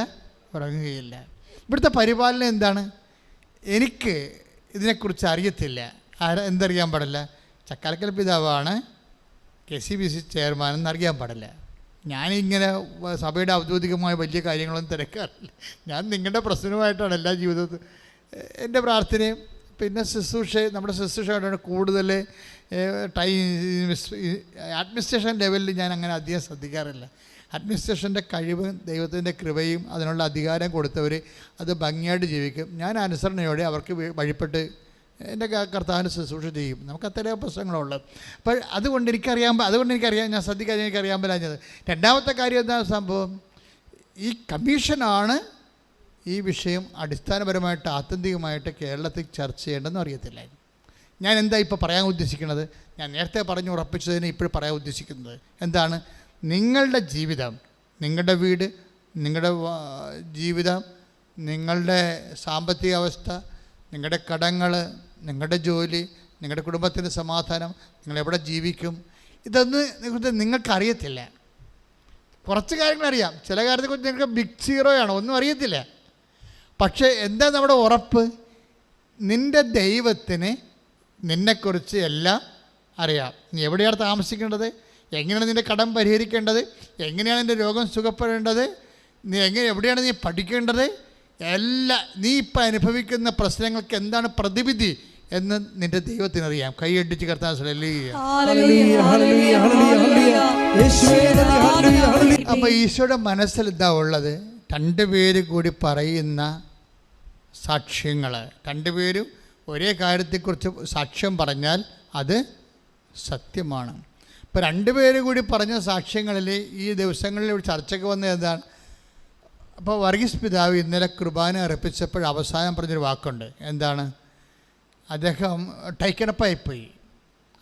ഉറങ്ങുകയില്ല. ഇവിടുത്തെ പരിപാലനം എന്താണ്? എനിക്ക് ഇതിനെക്കുറിച്ച് അറിയത്തില്ല. എന്തറിയാൻ പാടില്ല? ചക്കാലക്കൽ പിതാവാണ് KCBC ചെയർമാൻ എന്നറിയാൻ പാടില്ല. ഞാനിങ്ങനെ സഭയുടെ ഔദ്യോഗികമായ വലിയ കാര്യങ്ങളൊന്നും തിരക്കാറില്ല. ഞാൻ നിങ്ങളുടെ പ്രശ്നവുമായിട്ടാണ് എല്ലാ ജീവിതത്തിൽ എൻ്റെ പ്രാർത്ഥനയും. പിന്നെ നമ്മുടെ ശുശ്രൂഷയായിട്ടാണ് കൂടുതൽ അഡ്മിനിസ്ട്രേഷൻ ലെവലിൽ ഞാൻ അങ്ങനെ അധികം ശ്രദ്ധിക്കാറില്ല. അഡ്മിനിസ്ട്രേഷൻ്റെ കഴിവും ദൈവത്തിൻ്റെ കൃപയും അതിനുള്ള അധികാരം കൊടുത്തവർ അത് ഭംഗിയായിട്ട് ജീവിക്കും. ഞാൻ അനുസരണയോടെ അവർക്ക് വഴിപ്പെട്ട് എൻ്റെ കർത്താവിന് ശുശ്രൂഷ ചെയ്യും. നമുക്ക് അത്രയും പ്രശ്നങ്ങളുള്ളത്. അപ്പോൾ അതുകൊണ്ട് എനിക്കറിയാൻ ഞാൻ ശ്രദ്ധിക്കാൻ എനിക്കറിയാൻ പറ്റാഞ്ഞത്. രണ്ടാമത്തെ കാര്യം എന്താ സംഭവം? ഈ കമ്മീഷനാണ് ഈ വിഷയം അടിസ്ഥാനപരമായിട്ട് ആത്യന്തികമായിട്ട് കേരളത്തിൽ ചർച്ച ചെയ്യേണ്ടതെന്ന് അറിയത്തില്ലായിരുന്നു. ഞാൻ എന്താ ഇപ്പോൾ പറയാൻ ഉദ്ദേശിക്കുന്നത്? ഞാൻ നേരത്തെ പറഞ്ഞു ഉറപ്പിച്ചതിന് ഇപ്പോഴും പറയാൻ ഉദ്ദേശിക്കുന്നത് എന്താണ്? നിങ്ങളുടെ ജീവിതം, നിങ്ങളുടെ വീട്, നിങ്ങളുടെ ജീവിതം, നിങ്ങളുടെ സാമ്പത്തിക അവസ്ഥ, നിങ്ങളുടെ കടങ്ങൾ, നിങ്ങളുടെ ജോലി, നിങ്ങളുടെ കുടുംബത്തിൻ്റെ സമാധാനം, നിങ്ങളെവിടെ ജീവിക്കും, ഇതൊന്നും നിങ്ങൾക്കറിയത്തില്ല. കുറച്ച് കാര്യങ്ങളറിയാം, ചില കാര്യത്തെക്കുറിച്ച് നിങ്ങൾക്ക് ബിഗ് സീറോയാണ്, ഒന്നും അറിയത്തില്ല. പക്ഷേ എന്താ നമ്മുടെ ഉറപ്പ്? നിൻ്റെ ദൈവത്തിന് നിന്നെക്കുറിച്ച് എല്ലാം അറിയാം. നീ എവിടെയാണ് താമസിക്കേണ്ടത്, എങ്ങനെയാണ് നിൻ്റെ കടം പരിഹരിക്കേണ്ടത്, എങ്ങനെയാണ് നിൻ്റെ രോഗം സുഖപ്പെടേണ്ടത്, എവിടെയാണ് നീ പഠിക്കേണ്ടത്, നീ ഇപ്പം അനുഭവിക്കുന്ന പ്രശ്നങ്ങൾക്ക് എന്താണ് പ്രതിവിധി എന്ന് നിൻ്റെ ദൈവത്തിനറിയാം. കൈയടിച്ച് കർത്താവ് അപ്പോൾ ഈശോയുടെ മനസ്സിൽ എന്താ ഉള്ളത്? രണ്ടുപേര് കൂടി പറയുന്ന സാക്ഷ്യങ്ങൾ, രണ്ടുപേരും ഒരേ കാര്യത്തെക്കുറിച്ച് സാക്ഷ്യം പറഞ്ഞാൽ അത് സത്യമാണ്. ഇപ്പോൾ രണ്ടുപേര് കൂടി പറഞ്ഞ സാക്ഷ്യങ്ങളിൽ ഈ ദിവസങ്ങളിൽ ചർച്ചയ്ക്ക് വന്നത് എന്താണ്? അപ്പോൾ വർഗീസ് പിതാവ് ഇന്നലെ കുർബാന അർപ്പിച്ചപ്പോൾ അവസാനം പറഞ്ഞൊരു വാക്കുണ്ട്. എന്താണ്? അദ്ദേഹം ടൈക്കനപ്പായിപ്പോയി,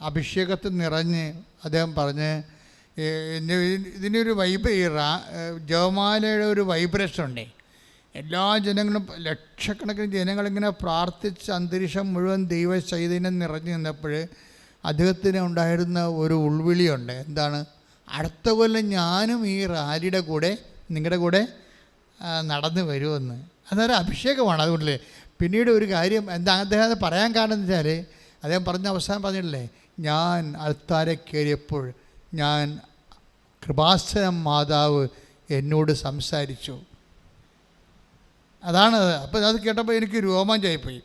അഭിഷേകത്തിൽ നിറഞ്ഞ് അദ്ദേഹം പറഞ്ഞ് ഇതിനൊരു ജപമാലയുടെ ഒരു വൈബ്രേഷൻ ഉണ്ട്. എല്ലാ ജനങ്ങളും, ലക്ഷക്കണക്കിന് ജനങ്ങളിങ്ങനെ പ്രാർത്ഥിച്ച് അന്തരീക്ഷം മുഴുവൻ ദൈവ ചൈതന്യം നിറഞ്ഞു നിന്നപ്പോൾ അദ്ദേഹത്തിന് ഉണ്ടായിരുന്ന ഒരു ഉൾവിളിയുണ്ട്. എന്താണ്? അടുത്ത കൊല്ലം ഞാനും ഈ റാലിയുടെ കൂടെ നിങ്ങളുടെ കൂടെ നടന്നു വരുമെന്ന്. അതൊരു അഭിഷേകമാണ്. അതുകൊണ്ടല്ലേ പിന്നീട് ഒരു കാര്യം എന്താ അദ്ദേഹം അത് പറയാൻ കാരണം എന്ന് വെച്ചാൽ, അദ്ദേഹം പറഞ്ഞ അവസാനം പറഞ്ഞിട്ടില്ലേ, ഞാൻ അൾത്താരെ കയറിയപ്പോൾ ഞാൻ കൃപാസനം മാതാവ് എന്നോട് സംസാരിച്ചു. അതാണ്. അപ്പോൾ അത് കേട്ടപ്പോൾ എനിക്ക് രോമാഞ്ചായിപ്പോയി.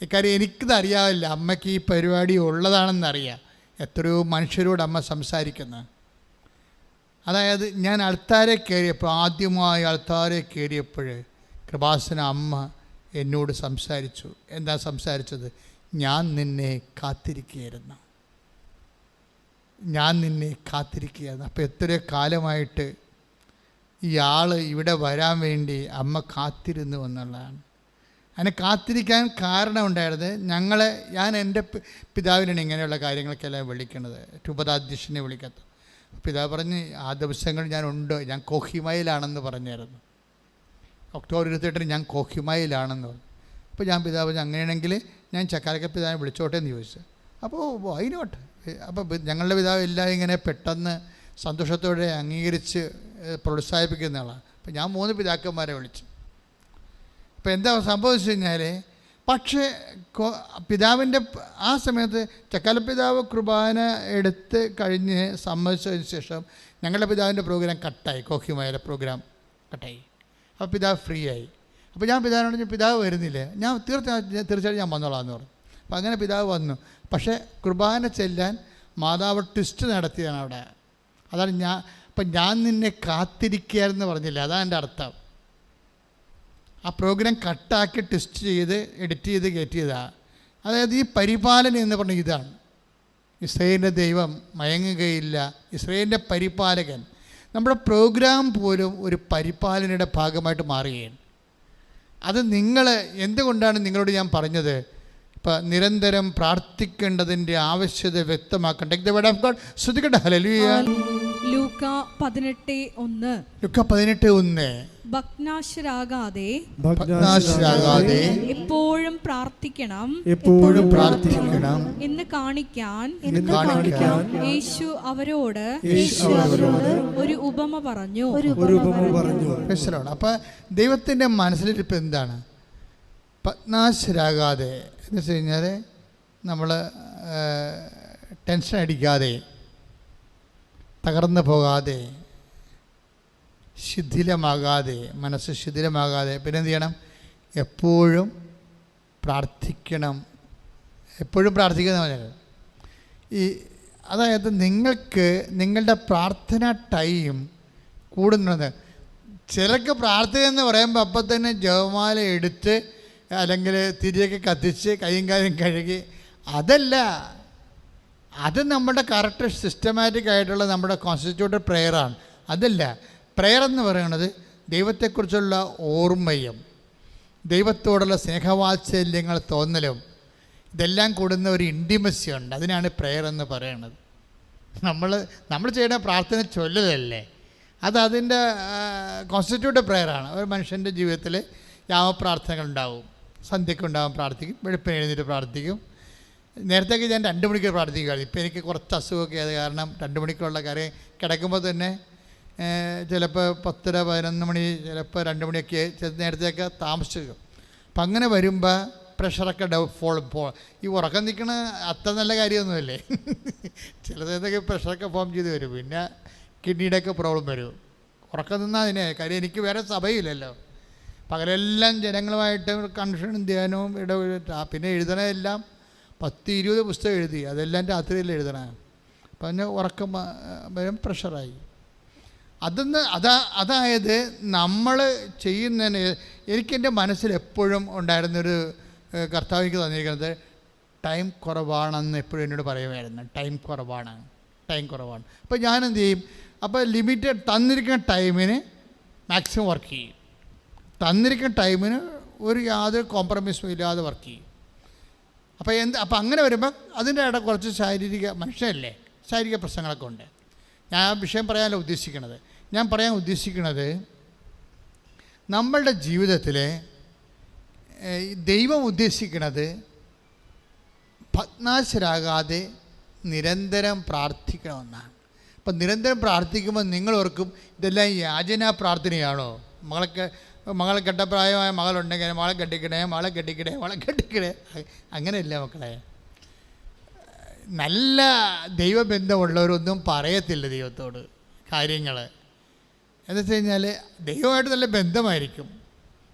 ഇക്കാര്യം എനിക്കിത് അറിയാവില്ല, അമ്മയ്ക്ക് ഈ പരിപാടി ഉള്ളതാണെന്നറിയാം. എത്രയോ മനുഷ്യരോട് അമ്മ സംസാരിക്കുന്നത്. അതായത് ഞാൻ അൾത്താരെ കയറിയപ്പോൾ, ആദ്യമായി അൾത്താരെ കയറിയപ്പോൾ കൃപാസന അമ്മ എന്നോട് സംസാരിച്ചു. എന്താ സംസാരിച്ചത്? ഞാൻ നിന്നെ കാത്തിരിക്കുകയായിരുന്നു, ഞാൻ നിന്നെ കാത്തിരിക്കുകയായിരുന്നു. അപ്പോൾ എത്രയോ കാലമായിട്ട് ഇയാൾ ഇവിടെ വരാൻ വേണ്ടി അമ്മ കാത്തിരുന്നു എന്നുള്ളതാണ്. അതിനെ കാത്തിരിക്കാൻ കാരണം ഉണ്ടായത് ഞാൻ എൻ്റെ പിതാവിനാണ് ഇങ്ങനെയുള്ള കാര്യങ്ങൾക്കെല്ലാം വിളിക്കുന്നത്, രൂപതാധ്യക്ഷനെ വിളിക്കത്തു. പിതാവ് പറഞ്ഞ് ആ ദിവസങ്ങൾ ഞാൻ കോഹിമയിലാണെന്ന് പറഞ്ഞായിരുന്നു. ഒക്ടോബർ 28 ഞാൻ കോഹിമയിലാണെന്ന് പറഞ്ഞു. അപ്പോൾ ഞാൻ പിതാവ് പറഞ്ഞു അങ്ങനെയാണെങ്കിൽ ഞാൻ ചക്കാലക്കൽ പിതാവിനെ വിളിച്ചോട്ടെ എന്ന് ചോദിച്ചു. അപ്പോൾ അതിനോട്ട് അപ്പോൾ ഞങ്ങളുടെ പിതാവ് എല്ലാം ഇങ്ങനെ പെട്ടെന്ന് സന്തോഷത്തോടെ അംഗീകരിച്ച് പ്രോത്സാഹിപ്പിക്കുന്ന ആളാണ്. അപ്പോൾ ഞാൻ 3 പിതാക്കന്മാരെ വിളിച്ചു. അപ്പോൾ എന്താ സംഭവിച്ചു കഴിഞ്ഞാൽ, പക്ഷേ പിതാവിൻ്റെ ആ സമയത്ത് ചക്കാലപ്പിതാവ് കുർബാന എടുത്ത് കഴിഞ്ഞ് സമ്മതിച്ചതിന് ശേഷം ഞങ്ങളുടെ പിതാവിൻ്റെ പ്രോഗ്രാം കട്ടായി, കോഹിമയിലെ പ്രോഗ്രാം കട്ടായി. അപ്പോൾ പിതാവ് ഫ്രീ ആയി. അപ്പോൾ ഞാൻ പിതാവിനോട് പിതാവ് വരുന്നില്ലേ, ഞാൻ തീർച്ചയായിട്ടും ഞാൻ വന്നോളാം എന്ന് പറഞ്ഞു. അപ്പോൾ അങ്ങനെ പിതാവ് വന്നു. പക്ഷേ കുർബാന ചെല്ലാൻ മാതാവ് ട്വിസ്റ്റ് നടത്തിയാണ് അവിടെ. അതാണ് ഞാൻ നിന്നെ കാത്തിരിക്കുകയായിരുന്നു പറഞ്ഞില്ല, അതാണ് എൻ്റെ അർത്ഥം. ആ പ്രോഗ്രാം കട്ടാക്കി ട്വിസ്റ്റ് ചെയ്ത് എഡിറ്റ് ചെയ്ത് കയറ്റിയതാണ്. അതായത് ഈ പരിപാലനം എന്ന് പറഞ്ഞ ഇതാണ്. ഇസ്രായേലിൻ്റെ ദൈവം മയങ്ങുകയില്ല, ഇസ്രായേലിൻ്റെ പരിപാലകൻ. നമ്മുടെ പ്രോഗ്രാം പോലും ഒരു പരിപാലനയുടെ ഭാഗമായിട്ട് മാറുകയാണ്. അത് എന്തുകൊണ്ടാണ് നിങ്ങളോട് ഞാൻ പറഞ്ഞത്? ഇപ്പം നിരന്തരം പ്രാർത്ഥിക്കേണ്ടതിൻ്റെ ആവശ്യത വ്യക്തമാക്കണം. Take the word of God. ശ്രദ്ധിക്കട്ടെ. ഹല്ലേലൂയ. ലൂക്ക 18:1. ലൂക്ക 18:1. ഭഗ്നാശരാകാതെ ഭഗ്നാശരാകാതെ എപ്പോഴും പ്രാർത്ഥിക്കണം എപ്പോഴും പ്രാർത്ഥിക്കണം എന്ന് കാണിക്കാൻ യേശു അവരോട് ഒരു ഉപമ പറഞ്ഞു. അപ്പം ദൈവത്തിൻ്റെ മനസ്സിലിരിപ്പ് എന്താണ്? ഭഗ്നാശരാകാതെ എന്ന് വെച്ച് കഴിഞ്ഞാൽ നമ്മൾ ടെൻഷൻ അടിക്കാതെ, തകർന്നു പോകാതെ, ശിഥിലമാകാതെ, മനസ്സ് ശിഥിലമാകാതെ പിന്നെ എന്ത് ചെയ്യണം? എപ്പോഴും പ്രാർത്ഥിക്കണം. എപ്പോഴും പ്രാർത്ഥിക്കുന്ന അതായത് നിങ്ങൾക്ക് നിങ്ങളുടെ പ്രാർത്ഥന ടൈം കൂടുന്നത്. ചിലർക്ക് പ്രാർത്ഥന എന്ന് പറയുമ്പോൾ അപ്പം തന്നെ ജപമാല എടുത്ത് അല്ലെങ്കിൽ തിരിയൊക്കെ കത്തിച്ച് കൈയും കാലും കഴുകി, അതല്ല. അത് നമ്മുടെ കറക്റ്റ് സിസ്റ്റമാറ്റിക് ആയിട്ടുള്ള നമ്മുടെ കോൺസ്റ്റിറ്റ്യൂട്ടഡ് പ്രെയറാണ്. അതല്ല. പ്രെയർ എന്ന് പറയുന്നത് ദൈവത്തെക്കുറിച്ചുള്ള ഓർമ്മയും ദൈവത്തോടുള്ള സ്നേഹവാത്സല്യങ്ങൾ തോന്നലും ഇതെല്ലാം കൂടുന്ന ഒരു ഇൻറ്റിമസി ഉണ്ട്. അതിനാണ് പ്രെയർ എന്ന് പറയുന്നത്. നമ്മൾ ചെയ്യുന്ന പ്രാർത്ഥന ചൊല്ലലല്ലേ, അത് അതിൻ്റെ കോൺസ്റ്റിറ്റ്യൂട്ടഡ് പ്രെയറാണ്. ഒരു മനുഷ്യൻ്റെ ജീവിതത്തിൽ യാമപ്രാർത്ഥനകളുണ്ടാവും. സന്ധ്യക്കുണ്ടാവും പ്രാർത്ഥിക്കും, വെളുപ്പിന് എഴുന്നേറ്റ് പ്രാർത്ഥിക്കും. നേരത്തേക്ക് ഞാൻ 2 മണിക്ക് പ്രാർത്ഥിക്കുമായിരുന്നു. ഇപ്പോൾ എനിക്ക് കുറച്ച് അസുഖമൊക്കെ ആയത് കാരണം 2 മണിക്കുള്ള കാര്യം കിടക്കുമ്പോൾ തന്നെ ചിലപ്പോൾ 10-11 മണി, ചിലപ്പോൾ 2 മണിയൊക്കെ നേരത്തെയൊക്കെ താമസിക്കും. അപ്പം അങ്ങനെ വരുമ്പോൾ പ്രഷറൊക്കെ ഈ ഉറക്കം നിൽക്കണ അത്ര നല്ല കാര്യമൊന്നുമല്ലേ. ചിലതൊക്കെ പ്രഷറൊക്കെ ഫോം ചെയ്ത് വരും. പിന്നെ കിഡ്നിയുടെയൊക്കെ പ്രോബ്ലം വരും. ഉറക്കം നിന്നാൽ അതിനെ കാര്യം എനിക്ക് വേറെ സഭയില്ലല്ലോ. പകലെല്ലാം ജനങ്ങളുമായിട്ട് കൺഫ്യൂഷനും ധ്യാനവും പിന്നെ എഴുതണതെല്ലാം 10-20 പുസ്തകം എഴുതി, അതെല്ലാം രാത്രിയിൽ എഴുതണം. അപ്പം അതിന് ഉറക്കം വരും, പ്രഷറായി. അതായത് നമ്മൾ ചെയ്യുന്നതിന് എനിക്കെൻ്റെ മനസ്സിൽ എപ്പോഴും ഉണ്ടായിരുന്നൊരു കർത്താവ് എനിക്ക് തന്നിരിക്കുന്നത് ടൈം കുറവാണെന്ന് എപ്പോഴും എന്നോട് പറയുമായിരുന്നു. ടൈം കുറവാണ്. അപ്പോൾ ഞാനെന്ത് ചെയ്യും? അപ്പോൾ ലിമിറ്റഡ് തന്നിരിക്കുന്ന ടൈമിന് മാക്സിമം വർക്ക് ചെയ്യും. തന്നിരിക്കുന്ന ടൈമിന് യാതൊരു കോംപ്രമൈസും ഇല്ലാതെ വർക്ക് ചെയ്യും. അപ്പോൾ അങ്ങനെ വരുമ്പോൾ അതിൻ്റെ ഇടയിൽ കുറച്ച് മനുഷ്യനല്ലേ, ശാരീരിക പ്രശ്നങ്ങളൊക്കെ ഉണ്ട്. ഞാൻ ആ വിഷയം പറയാനല്ല ഉദ്ദേശിക്കുന്നത്. ഞാൻ പറയാൻ ഉദ്ദേശിക്കുന്നത് നമ്മളുടെ ജീവിതത്തിൽ ദൈവം ഉദ്ദേശിക്കുന്നത് ഭഗ്നാശരാകാതെ നിരന്തരം പ്രാർത്ഥിക്കണമെന്നാണ്. അപ്പം നിരന്തരം പ്രാർത്ഥിക്കുമ്പോൾ നിങ്ങൾ ഓർക്കും ഇതെല്ലാം യാചനാ പ്രാർത്ഥനയാണോ? മകളെ കെട്ടപ്രായമായ മകളുണ്ടെങ്കിൽ മകളെ കെട്ടിക്കണേ. അങ്ങനെയല്ല മക്കളെ. നല്ല ദൈവബന്ധമുള്ളവരൊന്നും പറയത്തില്ല ദൈവത്തോട് കാര്യങ്ങൾ. എന്ന് വെച്ച് കഴിഞ്ഞാൽ ദൈവമായിട്ട് നല്ല ബന്ധമായിരിക്കും,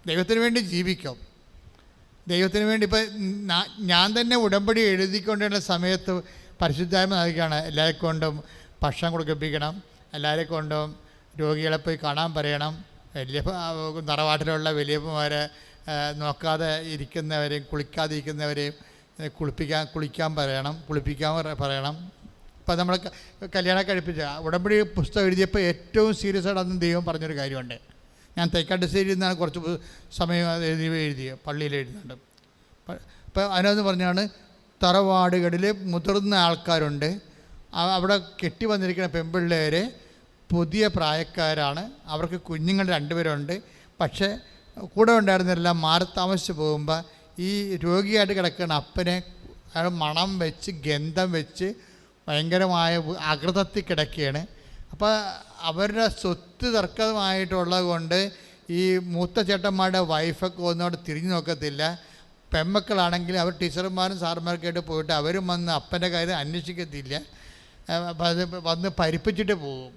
ദൈവത്തിന് വേണ്ടി ജീവിക്കും, ദൈവത്തിന് വേണ്ടി. ഇപ്പം ഞാൻ തന്നെ ഉടമ്പടി എഴുതിക്കൊണ്ടിരുന്ന സമയത്ത് പരിശുദ്ധാത്മ നൽകുകയാണ്. എല്ലാവരെ കൊണ്ടും ഭക്ഷണം കൊടുപ്പിക്കണം, എല്ലാവരെ കൊണ്ടും രോഗികളെ പോയി കാണാൻ പറയണം, തറവാട്ടിലുള്ള വലിയപ്പന്മാരെ നോക്കാതെ ഇരിക്കുന്നവരെയും കുളിക്കാതിരിക്കുന്നവരെയും കുളിക്കാൻ പറയണം. ഇപ്പം നമ്മൾ കല്യാണം കഴിപ്പിച്ച ഉടമ്പടി പുസ്തകം എഴുതിയപ്പോൾ ഏറ്റവും സീരിയസ് ആയിട്ട് അന്ന് ദൈവം പറഞ്ഞൊരു കാര്യമുണ്ട്. ഞാൻ തൈക്കാട്ടുശ്ശേരിയിൽ നിന്നാണ് കുറച്ച് സമയം എഴുതിയ പള്ളിയിൽ എഴുതുന്നുണ്ട്. അപ്പോൾ അതിനകത്ത് പറഞ്ഞാണ് തറവാടുകളിൽ മുതിർന്ന ആൾക്കാരുണ്ട്, അവിടെ കെട്ടി വന്നിരിക്കുന്ന പെൺപിള്ളേർ പുതിയ പ്രായക്കാരാണ്, അവർക്ക് കുഞ്ഞുങ്ങൾ 2 പേരുണ്ട്. പക്ഷേ കൂടെ ഉണ്ടായിരുന്നെല്ലാം മാറി താമസിച്ച് പോകുമ്പോൾ ഈ രോഗിയായിട്ട് കിടക്കുന്ന അപ്പനെ മണം വെച്ച് ഗന്ധം വെച്ച് ഭയങ്കരമായ അകൃതത്തിൽ കിടക്കുകയാണ്. അപ്പോൾ അവരുടെ സ്വത്ത് തർക്കമായിട്ടുള്ളത് കൊണ്ട് ഈ മൂത്ത ചേട്ടന്മാരുടെ വൈഫൊക്കെ ഒന്നോട് തിരിഞ്ഞു നോക്കത്തില്ല. പെൺമക്കളാണെങ്കിൽ അവർ ടീച്ചർമാരും സാറുമാർക്കായിട്ട് പോയിട്ട് അവരും വന്ന് അപ്പൻ്റെ കാര്യം അന്വേഷിക്കത്തില്ല. അപ്പം അത് വന്ന് പരിപ്പിച്ചിട്ട് പോകും.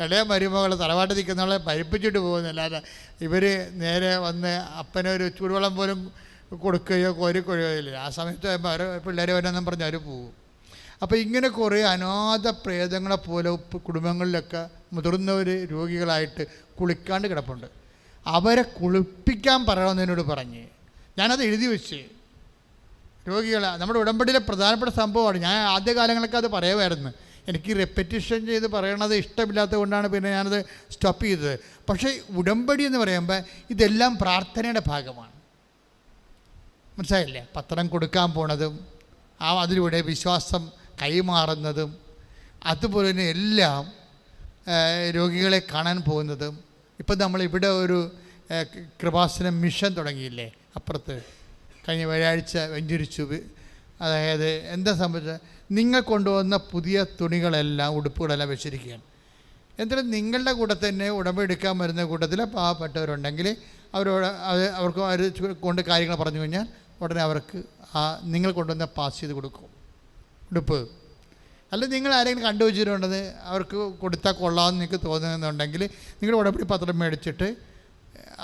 ഇളയ മരുമകൾ തറവാട്ട് നിൽക്കുന്നവളെ പരിപ്പിച്ചിട്ട് പോകുന്നല്ലാതെ ഇവർ നേരെ വന്ന് അപ്പനൊരു ചൂടുവെള്ളം പോലും കൊടുക്കുകയോ കോരിക്കൊഴിയോ ഇല്ല. ആ സമയത്ത് അവർ പിള്ളേരെ വരാമെന്നും പറഞ്ഞ് അവർ പോകും. അപ്പോൾ ഇങ്ങനെ കുറേ അനാഥ പ്രേതങ്ങളെ പോലെ കുടുംബങ്ങളിലൊക്കെ മുതിർന്നവർ രോഗികളായിട്ട് കുളിക്കാണ്ട് കിടപ്പുണ്ട്. അവരെ കുളിപ്പിക്കാൻ പറയണമെന്നതിനോട് പറഞ്ഞ് ഞാനത് എഴുതി വെച്ച്. രോഗികളെ നമ്മുടെ ഉടമ്പടിയിലെ പ്രധാനപ്പെട്ട സംഭവമാണ്. ഞാൻ ആദ്യകാലങ്ങളൊക്കെ അത് പറയുമായിരുന്നു. എനിക്ക് റെപ്പറ്റീഷൻ ചെയ്ത് പറയണത് ഇഷ്ടമില്ലാത്തത് കൊണ്ടാണ് പിന്നെ ഞാനത് സ്റ്റോപ്പ് ചെയ്തത്. പക്ഷേ ഉടമ്പടി എന്ന് പറയുമ്പോൾ ഇതെല്ലാം പ്രാർത്ഥനയുടെ ഭാഗമാണ്. മനസ്സിലായില്ലേ? പത്രം കൊടുക്കാൻ പോണതും അതിലൂടെ വിശ്വാസം കൈമാറുന്നതും അതുപോലെ തന്നെ എല്ലാം രോഗികളെ കാണാൻ പോകുന്നതും ഇപ്പം നമ്മളിവിടെ ഒരു കൃപാസനം മിഷൻ തുടങ്ങിയില്ലേ അപ്പുറത്ത്, കഴിഞ്ഞ വ്യാഴാഴ്ച വെഞ്ചരിച്ചു. അതായത് എന്താ സംഭവിച്ചത്, നിങ്ങൾ കൊണ്ടുവന്ന പുതിയ തുണികളെല്ലാം, ഉടുപ്പുകളെല്ലാം വെച്ചിരിക്കുകയാണ്. എന്നിട്ട് നിങ്ങളുടെ കൂടെ തന്നെ ഉടമ്പടി എടുക്കാൻ വരുന്ന കൂട്ടത്തിൽ പാവപ്പെട്ടവരുണ്ടെങ്കിൽ അവർക്ക് അവർ കൊണ്ട് കാര്യങ്ങൾ പറഞ്ഞു കഴിഞ്ഞാൽ ഉടനെ അവർക്ക് നിങ്ങൾ കൊണ്ടുവന്ന പാസ് ചെയ്ത് കൊടുക്കും ഉടുപ്പ്. അല്ല നിങ്ങൾ ആരെങ്കിലും കണ്ടുവച്ചിട്ടുണ്ടെന്ന് അവർക്ക് കൊടുത്താൽ കൊള്ളാമെന്ന് നിങ്ങൾക്ക് തോന്നുന്നുണ്ടെങ്കിൽ നിങ്ങളുടെ ഉടമ്പടി പത്രം മേടിച്ചിട്ട്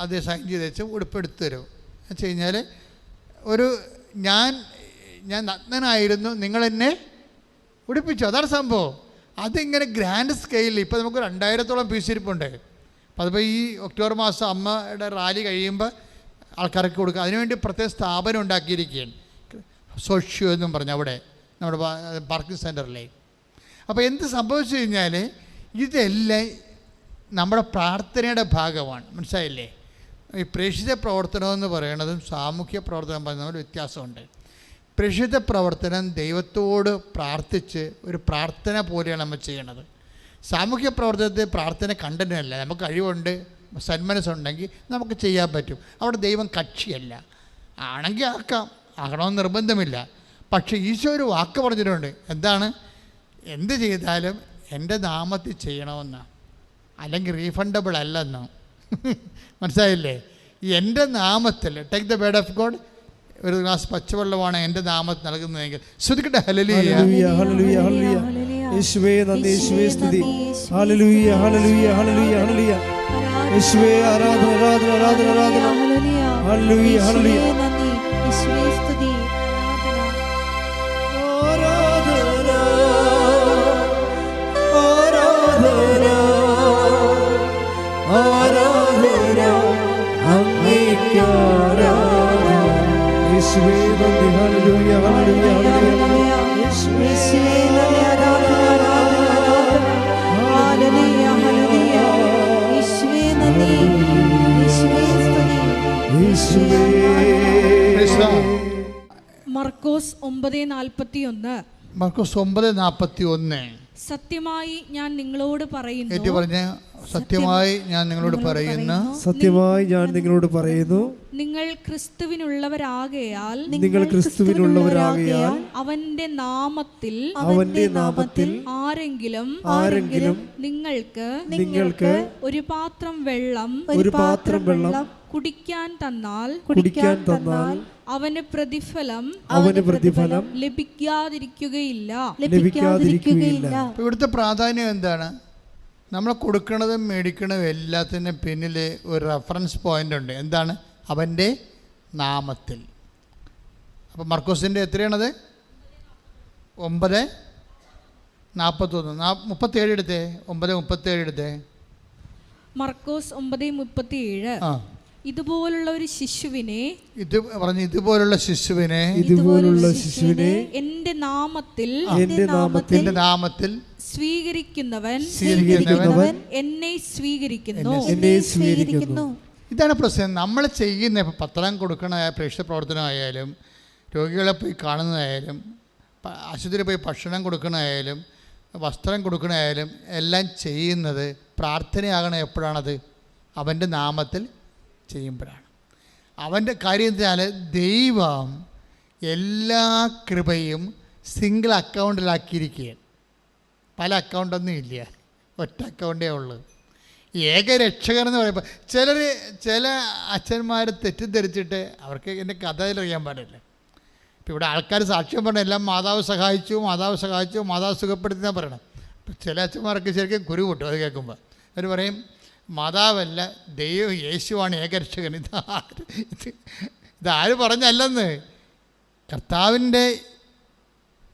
അത് സൈൻ ചെയ്ത് വെച്ച് ഉടുപ്പ് എടുത്തു തരും. എന്ന് വെച്ച് കഴിഞ്ഞാൽ ഞാൻ നഗ്നനായിരുന്നു, നിങ്ങളെന്നെ ഉടുപ്പിച്ചു. അതാണ് സംഭവം. അതിങ്ങനെ ഗ്രാൻഡ് സ്കെയിലിൽ ഇപ്പോൾ നമുക്ക് 2000-ഓളം പീസ് ഇരിപ്പുണ്ട്. അപ്പോൾ അതിപ്പോൾ ഈ ഒക്ടോബർ മാസം അമ്മയുടെ റാലി കഴിയുമ്പോൾ ആൾക്കാർക്ക് കൊടുക്കുക. അതിനുവേണ്ടി പ്രത്യേക സ്ഥാപനം ഉണ്ടാക്കിയിരിക്കുകയാണ്, സോഷ്യോ എന്നും പറഞ്ഞ്, അവിടെ നമ്മുടെ പാർക്കിംഗ് സെൻറ്ററിലെ. അപ്പോൾ എന്ത് സംഭവിച്ചു കഴിഞ്ഞാൽ ഇതെല്ലാം നമ്മുടെ പ്രാർത്ഥനയുടെ ഭാഗമാണ്. മനസ്സിലായില്ലേ? ഈ പ്രേക്ഷിത പ്രവർത്തനം എന്ന് പറയുന്നതും സാമൂഹ്യ പ്രവർത്തനം പറയുന്നതും വ്യത്യാസമുണ്ട്. പ്രേക്ഷിത പ്രവർത്തനം ദൈവത്തോട് പ്രാർത്ഥിച്ച് ഒരു പ്രാർത്ഥന പോലെയാണ് നമ്മൾ ചെയ്യണത്. സാമൂഹ്യ പ്രവർത്തനത്തിൽ പ്രാർത്ഥന കണ്ടനല്ല. നമുക്ക് കഴിവുണ്ട്, സന്മനസ്സുണ്ടെങ്കിൽ നമുക്ക് ചെയ്യാൻ പറ്റും. അവിടെ ദൈവം കക്ഷിയല്ല. ആണെങ്കിൽ ആകണമെന്ന് നിർബന്ധമില്ല. പക്ഷേ ഈശോ ഒരു വാക്ക് പറഞ്ഞിട്ടുണ്ട്. എന്താണ്? എന്ത് ചെയ്താലും എൻ്റെ നാമത്തിൽ ചെയ്യണമെന്നാണ്, അല്ലെങ്കിൽ റീഫണ്ടബിൾ അല്ലെന്നോ. മനസ്സിലായില്ലേ? എൻ്റെ നാമത്തിൽ, take the word of God, ഒരു ഗ്ലാസ് പച്ചവെള്ളമാണ് എൻ്റെ നാമത്തിൽ നൽകുന്നതെങ്കിൽ ശ്രദ്ധിക്കട്ടെ. ഹല്ലേലൂയ, ഹല്ലേലൂയ, ഹല്ലേലൂയ. യേശുവേ നന്ദി, യേശുവേ സ്തുതി. ഹല്ലേലൂയ, ഹല്ലേലൂയ, ഹല്ലേലൂയ, ഹല്ലേലൂയ. യേശുവേ ആരാധന, ആരാധന, ആരാധന, ആരാധന. ഹല്ലേലൂയ, ഹല്ലേലൂയ. യേശുവേ സ്തുതി. ആരാധന, ആരാധന, ആരാധന അങ്ങേയ്ക്ക് ആരാധന. യേശുവേ നന്ദി, ഹല്ലേലൂയ, ഹല്ലേലൂയ, ഹല്ലേലൂയ. യേശുവേ നന്ദി, ആരാധന, ആരാധന. ഹല്ലേലൂയ, ഹല്ലേലൂയ. യേശുവേ നന്ദി, യേശുവേ സ്തുതി. യേശുവേ. മർക്കോസ് 9:41. മർക്കോസ് 9:41. സത്യമായി ഞാൻ നിങ്ങളോട് പറയുന്നു, ഏറ്റു പറഞ്ഞ സത്യമായി ഞാൻ നിങ്ങളോട് പറയുന്നു, സത്യമായി ഞാൻ നിങ്ങളോട് പറയുന്നു, നിങ്ങൾ ക്രിസ്തുവിനുള്ളവരാകയാൽ അവന്റെ നാമത്തിൽ ആരെങ്കിലും നിങ്ങൾക്ക് ഒരു പാത്രം വെള്ളം കുടിക്കാൻ തന്നാൽ അവന് പ്രതിഫലം ലഭിക്കാതിരിക്കുകയില്ല. ഇവിടുത്തെ പ്രാധാന്യം എന്താണ്? നമ്മൾ കൊടുക്കണതും മേടിക്കണതും എല്ലാത്തിനും പിന്നിൽ ഒരു റെഫറൻസ് പോയിന്റ് ഉണ്ട്. എന്താണ്? അവൻ്റെ നാമത്തിൽ. അപ്പോൾ മർക്കോസിൻ്റെ എത്രയാണത്? 9:41. 37 എടുത്തേ. 9:37 എടുത്തേ. മർക്കോസ് 9:37. ഇതുപോലുള്ള ഒരു ശിശുവിനെ എന്റെ നാമത്തിൽ സ്വീകരിക്കുന്നവൻ എന്നെ സ്വീകരിക്കുന്നു. ഇതാണ് പ്രശ്നം. നമ്മൾ ചെയ്യുന്ന ഇപ്പോൾ പത്രം കൊടുക്കണ പ്രേക്ഷിത പ്രവർത്തനമായാലും, രോഗികളെ പോയി കാണുന്നതായാലും, ആശുപത്രിയിൽ പോയി ഭക്ഷണം കൊടുക്കണമായാലും, വസ്ത്രം കൊടുക്കണമായാലും എല്ലാം ചെയ്യുന്നത് പ്രാർത്ഥനയാകണം. എപ്പോഴാണത്? അവൻ്റെ നാമത്തിൽ ചെയ്യുമ്പോഴാണ്. അവൻ്റെ കാര്യം വെച്ചാൽ ദൈവം എല്ലാ കൃപയും സിംഗിൾ അക്കൗണ്ടിലാക്കിയിരിക്കുകയാണ്. പല അക്കൗണ്ടൊന്നും ഇല്ല, ഒറ്റ അക്കൗണ്ടേ ഉള്ളൂ. ഏകരക്ഷകൻ എന്ന് പറയുമ്പോൾ ചില അച്ഛന്മാർ തെറ്റിദ്ധരിച്ചിട്ട് അവർക്ക് എൻ്റെ കഥയിലറിയാൻ പാടില്ല. ഇപ്പം ഇവിടെ ആൾക്കാർ സാക്ഷ്യം പറഞ്ഞ എല്ലാം മാതാവ് സഹായിച്ചു, മാതാവ് സുഖപ്പെടുത്തി എന്നാണ് പറയണം. ചില അച്ഛന്മാർക്ക് ശരിക്കും കുരു കിട്ടും അത് കേൾക്കുമ്പോൾ. അവർ പറയും മാതാവല്ല, യേശുവാണ് ഏകരക്ഷകൻ. ഇതാര് പറഞ്ഞല്ലെന്ന്. കർത്താവിൻ്റെ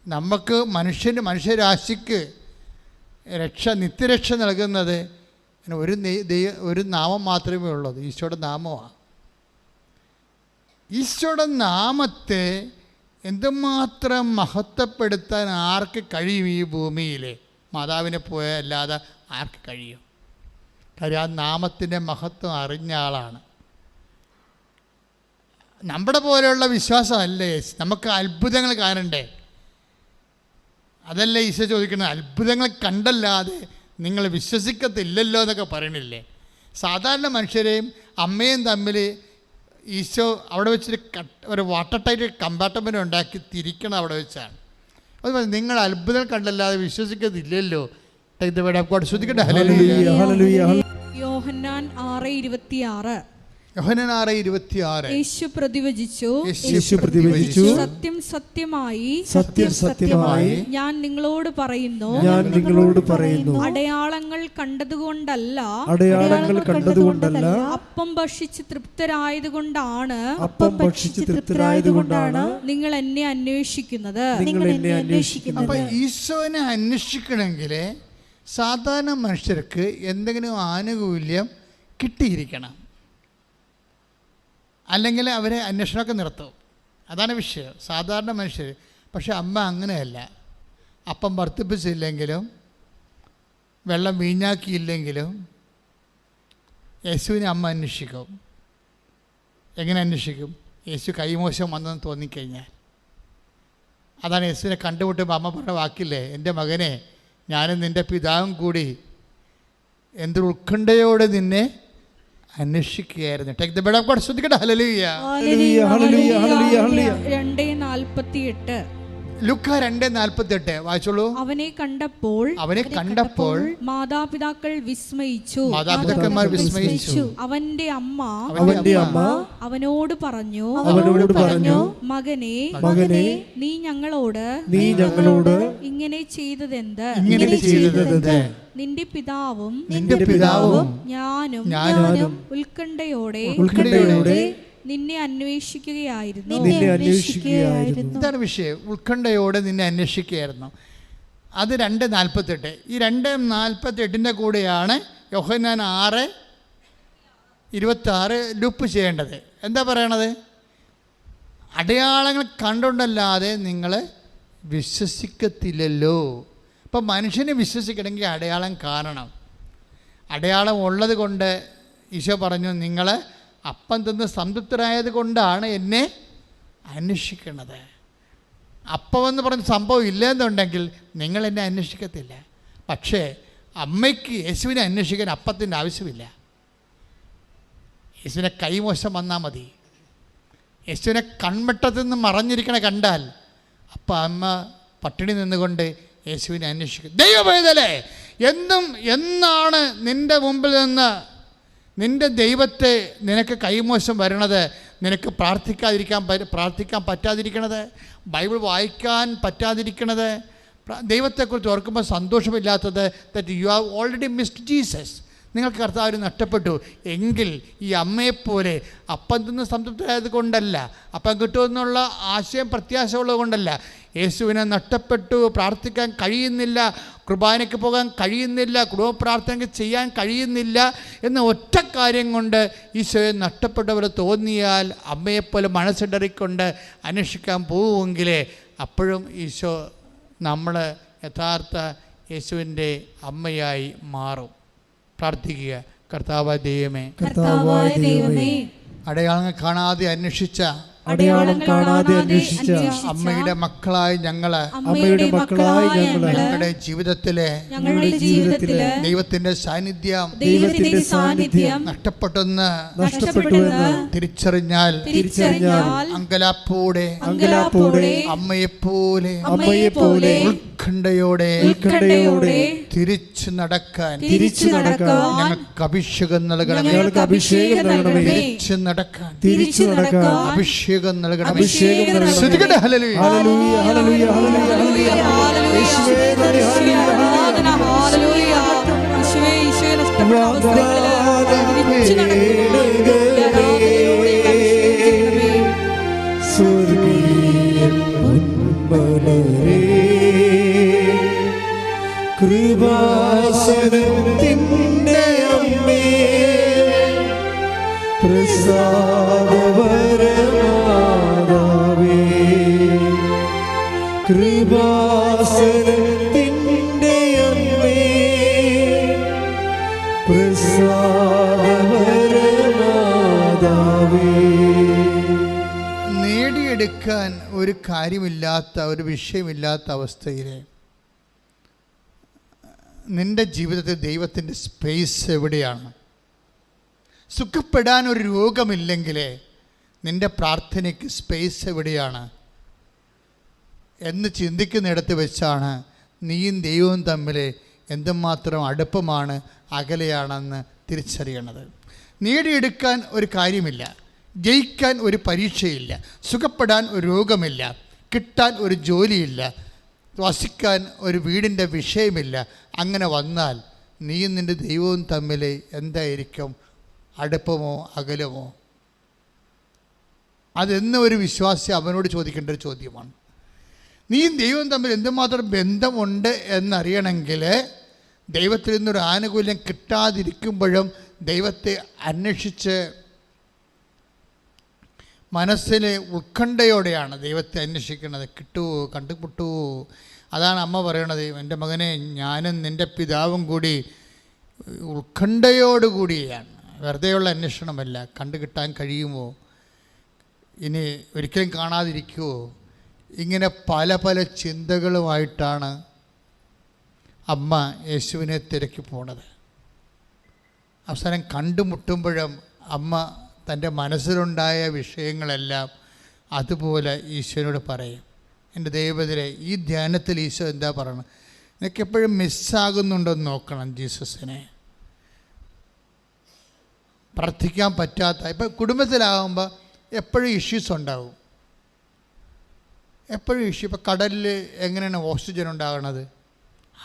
നമുക്ക് മനുഷ്യരാശിക്ക് നിത്യരക്ഷ നൽകുന്നത് ഒരു നാമം മാത്രമേ ഉള്ളൂ. ഈശോയുടെ നാമമാണ്. ഈശോയുടെ നാമത്തെ എന്തുമാത്രം മഹത്വപ്പെടുത്താൻ ആർക്ക് കഴിയും? ഈ ഭൂമിയിൽ മാതാവിനെ പോയാൽ അല്ലാതെ ആർക്ക് കഴിയും? കാര്യം ആ നാമത്തിൻ്റെ മഹത്വം അറിഞ്ഞ ആളാണ്. നമ്മുടെ പോലെയുള്ള വിശ്വാസമല്ലേ, നമുക്ക് അത്ഭുതങ്ങൾ കാണണ്ടേ? അതല്ലേ ഈശോ ചോദിക്കുന്നത്. അത്ഭുതങ്ങൾ കണ്ടല്ലാതെ നിങ്ങൾ വിശ്വസിക്കത്തില്ലല്ലോ എന്നൊക്കെ പറയണില്ലേ? സാധാരണ മനുഷ്യരെയും അമ്മയും തമ്മിൽ ഈശോ അവിടെ വെച്ചൊരു ഒരു വാട്ടർ ടൈറ്റ് കമ്പാർട്ട്മെൻറ്റ് ഉണ്ടാക്കി തിരിക്കണം അവിടെ വെച്ചാണ്. അതുപോലെ നിങ്ങൾ അത്ഭുതം കണ്ടല്ലാതെ വിശ്വസിക്കത്തില്ലല്ലോ. ശ്രദ്ധിക്കട്ടെ. യോഹന്നാൻ 6:26. യോഹന്നാൻ 6:26. യേശു പ്രതിവചിച്ചു, സത്യം സത്യമായി ഞാൻ നിങ്ങളോട് പറയുന്നു, അടയാളങ്ങൾ കണ്ടതുകൊണ്ടല്ല അപ്പം ഭക്ഷിച്ച് തൃപ്തരായതുകൊണ്ടാണ് നിങ്ങൾ എന്നെ അന്വേഷിക്കുന്നത്. അപ്പൊ ഈശോനെ അന്വേഷിക്കണമെങ്കിൽ സാധാരണ മനുഷ്യർക്ക് എന്തെങ്കിലും ആനുകൂല്യം കിട്ടിയിരിക്കണം, അല്ലെങ്കിൽ അവരെ അന്വേഷണമൊക്കെ നിർത്തും. അതാണ് വിഷയം, സാധാരണ മനുഷ്യർ. പക്ഷെ അമ്മ അങ്ങനെയല്ല. അപ്പം വർദ്ധിപ്പിച്ചില്ലെങ്കിലും വെള്ളം വീഞ്ഞാക്കിയില്ലെങ്കിലും യേശുവിനെ അമ്മ അന്വേഷിക്കും. എങ്ങനെ അന്വേഷിക്കും? യേശു കൈമോശം വന്നെന്ന് തോന്നിക്കഴിഞ്ഞാൽ. അതാണ് യേശുവിനെ കണ്ടുമുട്ടുമ്പോൾ അമ്മ പറഞ്ഞ വാക്കില്ലേ, എൻ്റെ മകനെ, ഞാനും നിൻ്റെ പിതാവും കൂടി എന്തൊരു ഉത്കണ്ഠയോടെ നിന്നെ അന്വേഷിക്കുകയായിരുന്നു. Take the word of God. ശ്രദ്ധിക്കട്ടെ. ഹല്ലേലൂയ. 2:48. ലൂക്കാ 2:48 വായിച്ചോളൂ. അവനെ കണ്ടപ്പോൾ മാതാപിതാക്കൾ വിസ്മയിച്ചു. മാതാപിതാക്കന്മാർ വിസ്മയിച്ചു. അവന്റെ അമ്മ അവനോട് പറഞ്ഞു, മകനെ, നീ ഞങ്ങളോട് ഇങ്ങനെ ചെയ്തതെന്ത്? നിന്റെ പിതാവും ഞാനും ഉത്കണ്ഠയോടെ നിന്നെ അന്വേഷിക്കുകയായിരുന്നു. ഇതാണ് വിഷയം. ഉത്കണ്ഠയോടെ നിന്നെ അന്വേഷിക്കുകയായിരുന്നു. അത് 2:48. ഈ 2:48 കൂടെയാണ് യോഹന്നാൻ 6:26 ലൂപ്പ് ചെയ്യേണ്ടത്. എന്താ പറയണത്? അടയാളങ്ങൾ കണ്ടുകൊണ്ടല്ലാതെ നിങ്ങൾ വിശ്വസിക്കത്തില്ലല്ലോ. ഇപ്പം മനുഷ്യനെ വിശ്വസിക്കണമെങ്കിൽ അടയാളം കാണണം. അടയാളം ഉള്ളത് കൊണ്ട് ഈശോ പറഞ്ഞു, നിങ്ങൾ അപ്പം തിന്ന് സംതൃപ്തരായത് കൊണ്ടാണ് എന്നെ അന്വേഷിക്കുന്നത്. അപ്പമെന്ന് പറഞ്ഞ സംഭവം ഇല്ലെന്നുണ്ടെങ്കിൽ നിങ്ങൾ എന്നെ അന്വേഷിക്കത്തില്ല. പക്ഷേ അമ്മയ്ക്ക് യേശുവിനെ അന്വേഷിക്കാൻ അപ്പത്തിൻ്റെ ആവശ്യമില്ല. യേശുവിനെ കൈമോശം വന്നാൽ മതി. യേശുവിനെ കൺവെട്ടത്തിൽ നിന്ന് മറഞ്ഞിരിക്കണ കണ്ടാൽ അപ്പം അമ്മ പട്ടിണി നിന്നുകൊണ്ട് യേശുവിനെ അന്വേഷിക്കും. ദൈവവേദലേ, എന്നാണ് നിൻ്റെ മുമ്പിൽ നിന്ന് നിൻ്റെ ദൈവത്തെ നിനക്ക് കൈമോശം വരണത്? നിനക്ക് പ്രാർത്ഥിക്കാൻ പറ്റാതിരിക്കണത്? ബൈബിൾ വായിക്കാൻ പറ്റാതിരിക്കണത്? ദൈവത്തെക്കുറിച്ച് ഓർക്കുമ്പോൾ സന്തോഷമില്ലാത്തത്? That you have already missed Jesus. നിങ്ങൾക്ക് കർത്താവിന് നഷ്ടപ്പെട്ടു എങ്കിൽ ഈ അമ്മയെപ്പോലെ അപ്പം തിന്ന് സംതൃപ്തരായത് കൊണ്ടല്ല, അപ്പം കിട്ടുമെന്നുള്ള ആശയം പ്രത്യാശ ഉള്ളത് കൊണ്ടല്ല. യേശുവിനെ നഷ്ടപ്പെട്ടു, പ്രാർത്ഥിക്കാൻ കഴിയുന്നില്ല, കുർബാനയ്ക്ക് പോകാൻ കഴിയുന്നില്ല, കുടുംബ പ്രാർത്ഥനയ്ക്ക് ചെയ്യാൻ കഴിയുന്നില്ല എന്ന ഒറ്റ കാര്യം കൊണ്ട് ഈശോയെ നഷ്ടപ്പെട്ടവരെ തോന്നിയാൽ അമ്മയെപ്പോലെ മനസ്സിടറിക്കൊണ്ട് അന്വേഷിക്കാൻ പോവുമെങ്കിൽ അപ്പോഴും ഈശോ നമ്മൾ യഥാർത്ഥ യേശുവിൻ്റെ അമ്മയായി മാറും. പ്രാർത്ഥിക്കുക. കർത്താവായ ദൈവമേ, അടയാളങ്ങൾ കാണാതെ അന്വേഷിച്ച അമ്മയുടെ മക്കളായി ഞങ്ങളുടെ ജീവിതത്തിലെ ദൈവത്തിന്റെ സാന്നിധ്യം നഷ്ടപ്പെട്ടെന്ന് തിരിച്ചറിഞ്ഞാൽ അങ്കലാപ്പോടെ അമ്മയെപ്പോലെ ഉത്കണ്ഠയോടെ തിരിച്ചു നടക്കാൻ ഞങ്ങൾക്ക് അഭിഷേകം നൽകണമേ. തിരിച്ചു നടക്കാൻ അഭിഷേകം നൽകണമേ. ശ്രദ്ധിക്കട്ടെ. ഹല്ലേലൂയ, ഹല്ലേലൂയ, ഹല്ലേലൂയ, ഹല്ലേലൂയ. യേശുവേ നന്ദി. ഹല്ലേലൂയ, ഹല്ലേലൂയ. യേശുവേ, ഈശോയെ നഷ്ടപ്പെട്ട അവസ്ഥകളിൽ തിരിച്ചു നടക്കണമേ. സ്വർഗീയ പൊൻമലരേ, കൃപാസനത്തിൻ്റെ അമ്മേ, പ്രസാദവരമാതാവേ, കൃപാസനത്തിൻ്റെ അമ്മേ, പ്രസാദവരമാതാവേ. നേടിയെടുക്കാൻ ഒരു കാര്യമില്ലാത്ത, ഒരു വിഷയമില്ലാത്ത അവസ്ഥയിൽ നിൻ്റെ ജീവിതത്തിൽ ദൈവത്തിൻ്റെ സ്പേസ് എവിടെയാണ്? സുഖപ്പെടാൻ ഒരു രോഗമില്ലെങ്കിൽ നിൻ്റെ പ്രാർത്ഥനയ്ക്ക് സ്പേസ് എവിടെയാണ് എന്ന് ചിന്തിക്കുന്നിടത്ത് വെച്ചാണ് നീയും ദൈവവും തമ്മിൽ എന്തുമാത്രം അടുപ്പമാണ്, അകലെയാണെന്ന് തിരിച്ചറിയണത്. നേടിയെടുക്കാൻ ഒരു കാര്യമില്ല, ജയിക്കാൻ ഒരു പരീക്ഷയില്ല, സുഖപ്പെടാൻ ഒരു രോഗമില്ല, കിട്ടാൻ ഒരു ജോലിയില്ല, വസിക്കാൻ ഒരു വീടിൻ്റെ വിഷയമില്ല. അങ്ങനെ വന്നാൽ നീയും നിൻ്റെ ദൈവവും തമ്മിൽ എന്തായിരിക്കും? അടുപ്പമോ അകലമോ? അതെന്നും ഒരു വിശ്വാസി അവനോട് ചോദിക്കേണ്ട ഒരു ചോദ്യമാണ്. നീയും ദൈവവും തമ്മിൽ എന്തുമാത്രം ബന്ധമുണ്ട് എന്നറിയണമെങ്കിൽ ദൈവത്തിൽ നിന്നൊരു ആനുകൂല്യം കിട്ടാതിരിക്കുമ്പോഴും ദൈവത്തെ അന്വേഷിച്ച് മനസ്സിലെ ഉത്കണ്ഠയോടെയാണ് ദൈവത്തെ അന്വേഷിക്കുന്നത്. കിട്ടുമോ, കണ്ടുമുട്ടുമോ? അതാണ് അമ്മ പറയണത്, എൻ്റെ മകനെ ഞാനും നിൻ്റെ പിതാവും കൂടി ഉത്കണ്ഠയോടുകൂടിയാണ്. വെറുതെയുള്ള അന്വേഷണമല്ല, കണ്ടു കിട്ടാൻ കഴിയുമോ, ഇനി ഒരിക്കലും കാണാതിരിക്കുമോ, ഇങ്ങനെ പല പല ചിന്തകളുമായിട്ടാണ് അമ്മ യേശുവിനെ തിരക്കി പോണത്. അവസാനം കണ്ടുമുട്ടുമ്പോഴും അമ്മ തൻ്റെ മനസ്സിലുണ്ടായ വിഷയങ്ങളെല്ലാം അതുപോലെ ഈശോനോട് പറയും. എൻ്റെ ദൈവത്തിലെ ഈ ധ്യാനത്തിൽ ഈശോ എന്താ പറയണം? നിനക്കെപ്പോഴും മിസ്സാകുന്നുണ്ടോയെന്ന് നോക്കണം ജീസസിനെ. പ്രാർത്ഥിക്കാൻ പറ്റാത്ത, ഇപ്പം കുടുംബത്തിലാകുമ്പോൾ എപ്പോഴും ഇഷ്യൂസ് ഉണ്ടാവും, എപ്പോഴും ഇഷ്യൂ. ഇപ്പോൾ കടലിൽ എങ്ങനെയാണ് ഓക്സിജൻ ഉണ്ടാകണത്?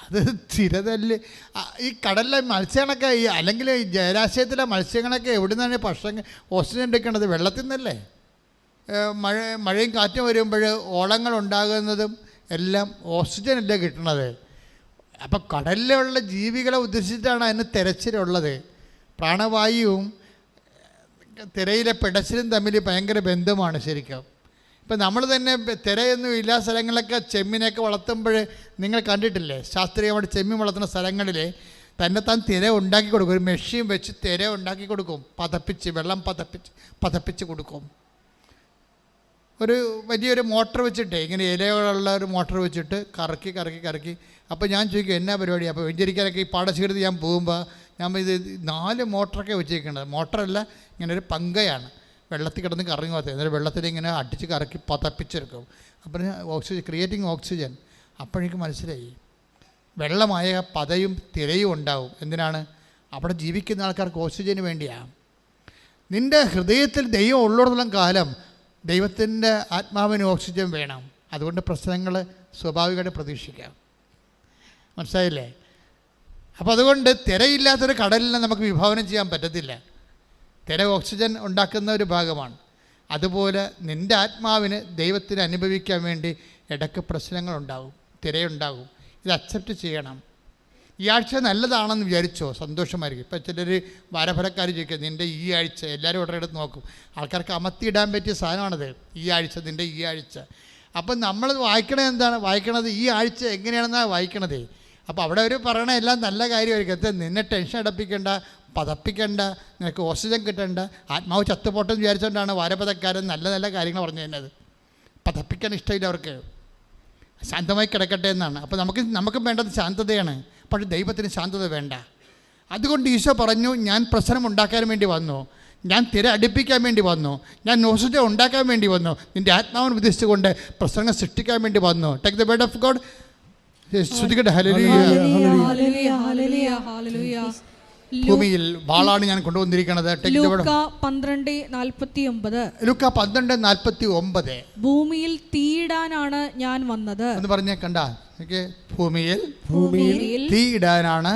അത് സ്ഥിരതല്ല്. ഈ കടലിലെ മത്സ്യങ്ങളൊക്കെ അല്ലെങ്കിൽ ഈ ജലാശയത്തിലെ മത്സ്യങ്ങളൊക്കെ എവിടെ നിന്നാണ് ഭക്ഷണം ഓക്സിജൻ എടുക്കേണ്ടത്? വെള്ളത്തിൽ നിന്നല്ലേ. മഴയും കാറ്റും വരുമ്പോൾ ഓളങ്ങൾ ഉണ്ടാകുന്നതും എല്ലാം ഓക്സിജൻ അല്ലേ കിട്ടണത്. അപ്പം കടലിലുള്ള ജീവികളെ ഉദ്ദേശിച്ചിട്ടാണ് അതിന് തിരച്ചിലുള്ളത്. പ്രാണവായുവും തിരയിലെ പിടച്ചിലും തമ്മിൽ ഭയങ്കര ബന്ധമാണ് ശരിക്കും. ഇപ്പം നമ്മൾ തന്നെ തിരയൊന്നും ഇല്ലാ സ്ഥലങ്ങളിലൊക്കെ ചെമ്മീനൊക്കെ വളർത്തുമ്പോൾ നിങ്ങൾ കണ്ടിട്ടില്ലേ? ശാസ്ത്രീയമായിട്ട് ചെമ്മീൻ വളർത്തുന്ന സ്ഥലങ്ങളിൽ തന്നെത്താൻ തിര ഉണ്ടാക്കി കൊടുക്കും. ഒരു മെഷീൻ വെച്ച് തിര ഉണ്ടാക്കി കൊടുക്കും, പതപ്പിച്ച്, വെള്ളം പതപ്പിച്ച് കൊടുക്കും. ഒരു വലിയൊരു മോട്ടർ വെച്ചിട്ട്, ഇങ്ങനെ ഇലകളുള്ള ഒരു മോട്ടർ വെച്ചിട്ട് കറക്കി. അപ്പോൾ ഞാൻ ചോദിക്കും എന്നാ പരിപാടി? അപ്പോൾ വെഞ്ചരിക്കാനൊക്കെ ഈ പാടശീലത്ത് ഞാൻ പോകുമ്പോൾ ഞാൻ ഇത് 4 മോട്ടറൊക്കെ വെച്ചിരിക്കുന്നത്. മോട്ടറല്ല, ഇങ്ങനെ ഒരു പങ്കയാണ്, വെള്ളത്തിൽ കിടന്ന് കറങ്ങി പോകത്തെ. എന്നിട്ട് വെള്ളത്തിൽ ഇങ്ങനെ അടിച്ച് കറക്കി പതപ്പിച്ചെടുക്കും. അപ്പം ഓക്സിജൻ, ക്രിയേറ്റിംഗ് ഓക്സിജൻ. അപ്പോഴേക്ക് മനസ്സിലായി വെള്ളമായ പതയും തിരയും ഉണ്ടാവും. എന്തിനാണ്? അവിടെ ജീവിക്കുന്ന ആൾക്കാർക്ക് ഓക്സിജന് വേണ്ടിയാണ്. നിൻ്റെ ഹൃദയത്തിൽ ദൈവം ഉള്ളിടത്തോളം കാലം ദൈവത്തിൻ്റെ ആത്മാവിന് ഓക്സിജൻ വേണം. അതുകൊണ്ട് പ്രശ്നങ്ങൾ സ്വാഭാവികമായിട്ട് പ്രതീക്ഷിക്കാം. മനസ്സിലായില്ലേ? അപ്പോൾ അതുകൊണ്ട് തിരയില്ലാത്തൊരു കടലിനെ നമുക്ക് വിഭാവനം ചെയ്യാൻ പറ്റത്തില്ല. തിര ഓക്സിജൻ ഉണ്ടാക്കുന്ന ഒരു ഭാഗമാണ്. അതുപോലെ നിൻ്റെ ആത്മാവിന് ദൈവത്തിന് അനുഭവിക്കാൻ വേണ്ടി ഇടയ്ക്ക് പ്രശ്നങ്ങളുണ്ടാകും, തിരയുണ്ടാകും. ഇത് അക്സെപ്റ്റ് ചെയ്യണം. ഈ ആഴ്ച നല്ലതാണെന്ന് വിചാരിച്ചോ, സന്തോഷമായിരിക്കും. ഇപ്പം ചിലർ വാരഫലക്കാർ ചോദിക്കുക, നിൻ്റെ ഈ ആഴ്ച, എല്ലാവരും ഉടനെ എടുത്ത് നോക്കും, ആൾക്കാർക്ക് അമർത്തിയിടാൻ പറ്റിയ സാധനമാണത്. ഈ ആഴ്ച, നിൻ്റെ ഈ ആഴ്ച. അപ്പം നമ്മൾ വായിക്കണത് ഈ ആഴ്ച എങ്ങനെയാണെന്നാണ് വായിക്കണത്. അപ്പോൾ അവിടെ അവർ പറയണ എല്ലാം നല്ല കാര്യമായിരിക്കും. നിന്നെ ടെൻഷൻ അടപ്പിക്കേണ്ട, പതപ്പിക്കേണ്ട, നിനക്ക് ഓക്സിജൻ കിട്ടേണ്ട, ആത്മാവ് ചത്തുപോട്ടെന്ന് വിചാരിച്ചുകൊണ്ടാണ് വാരപഥക്കാരൻ നല്ല നല്ല കാര്യങ്ങൾ പറഞ്ഞു തരുന്നത്. പതപ്പിക്കാൻ ഇഷ്ടമില്ല അവർക്ക്, ശാന്തമായി കിടക്കട്ടെ എന്നാണ്. അപ്പോൾ നമുക്കും വേണ്ടത് ശാന്തതയാണ്. പക്ഷേ ദൈവത്തിന് ശാന്തത വേണ്ട. അതുകൊണ്ട് ഈശോ പറഞ്ഞു, ഞാൻ പ്രശ്നം ഉണ്ടാക്കാൻ വേണ്ടി വന്നു, ഞാൻ തിര അടുപ്പിക്കാൻ വേണ്ടി വന്നു, ഞാൻ ഓക്സിജൻ ഉണ്ടാക്കാൻ വേണ്ടി വന്നു, നിൻ്റെ ആത്മാവിനെ ഉദ്ദേശിച്ചുകൊണ്ട് പ്രശ്നങ്ങൾ സൃഷ്ടിക്കാൻ വേണ്ടി വന്നു. Take the word of God. ഭൂമിയിൽ വാളാണ് ഞാൻ കൊണ്ടുവന്നിരിക്കുന്നത്. ലൂക്കാ 12:49. ഭൂമിയിൽ തീയിടാനാണ് ഞാൻ വന്നത് എന്ന് പറഞ്ഞേ. കണ്ട, ഭൂമിയിൽ തീയിടാനാണ്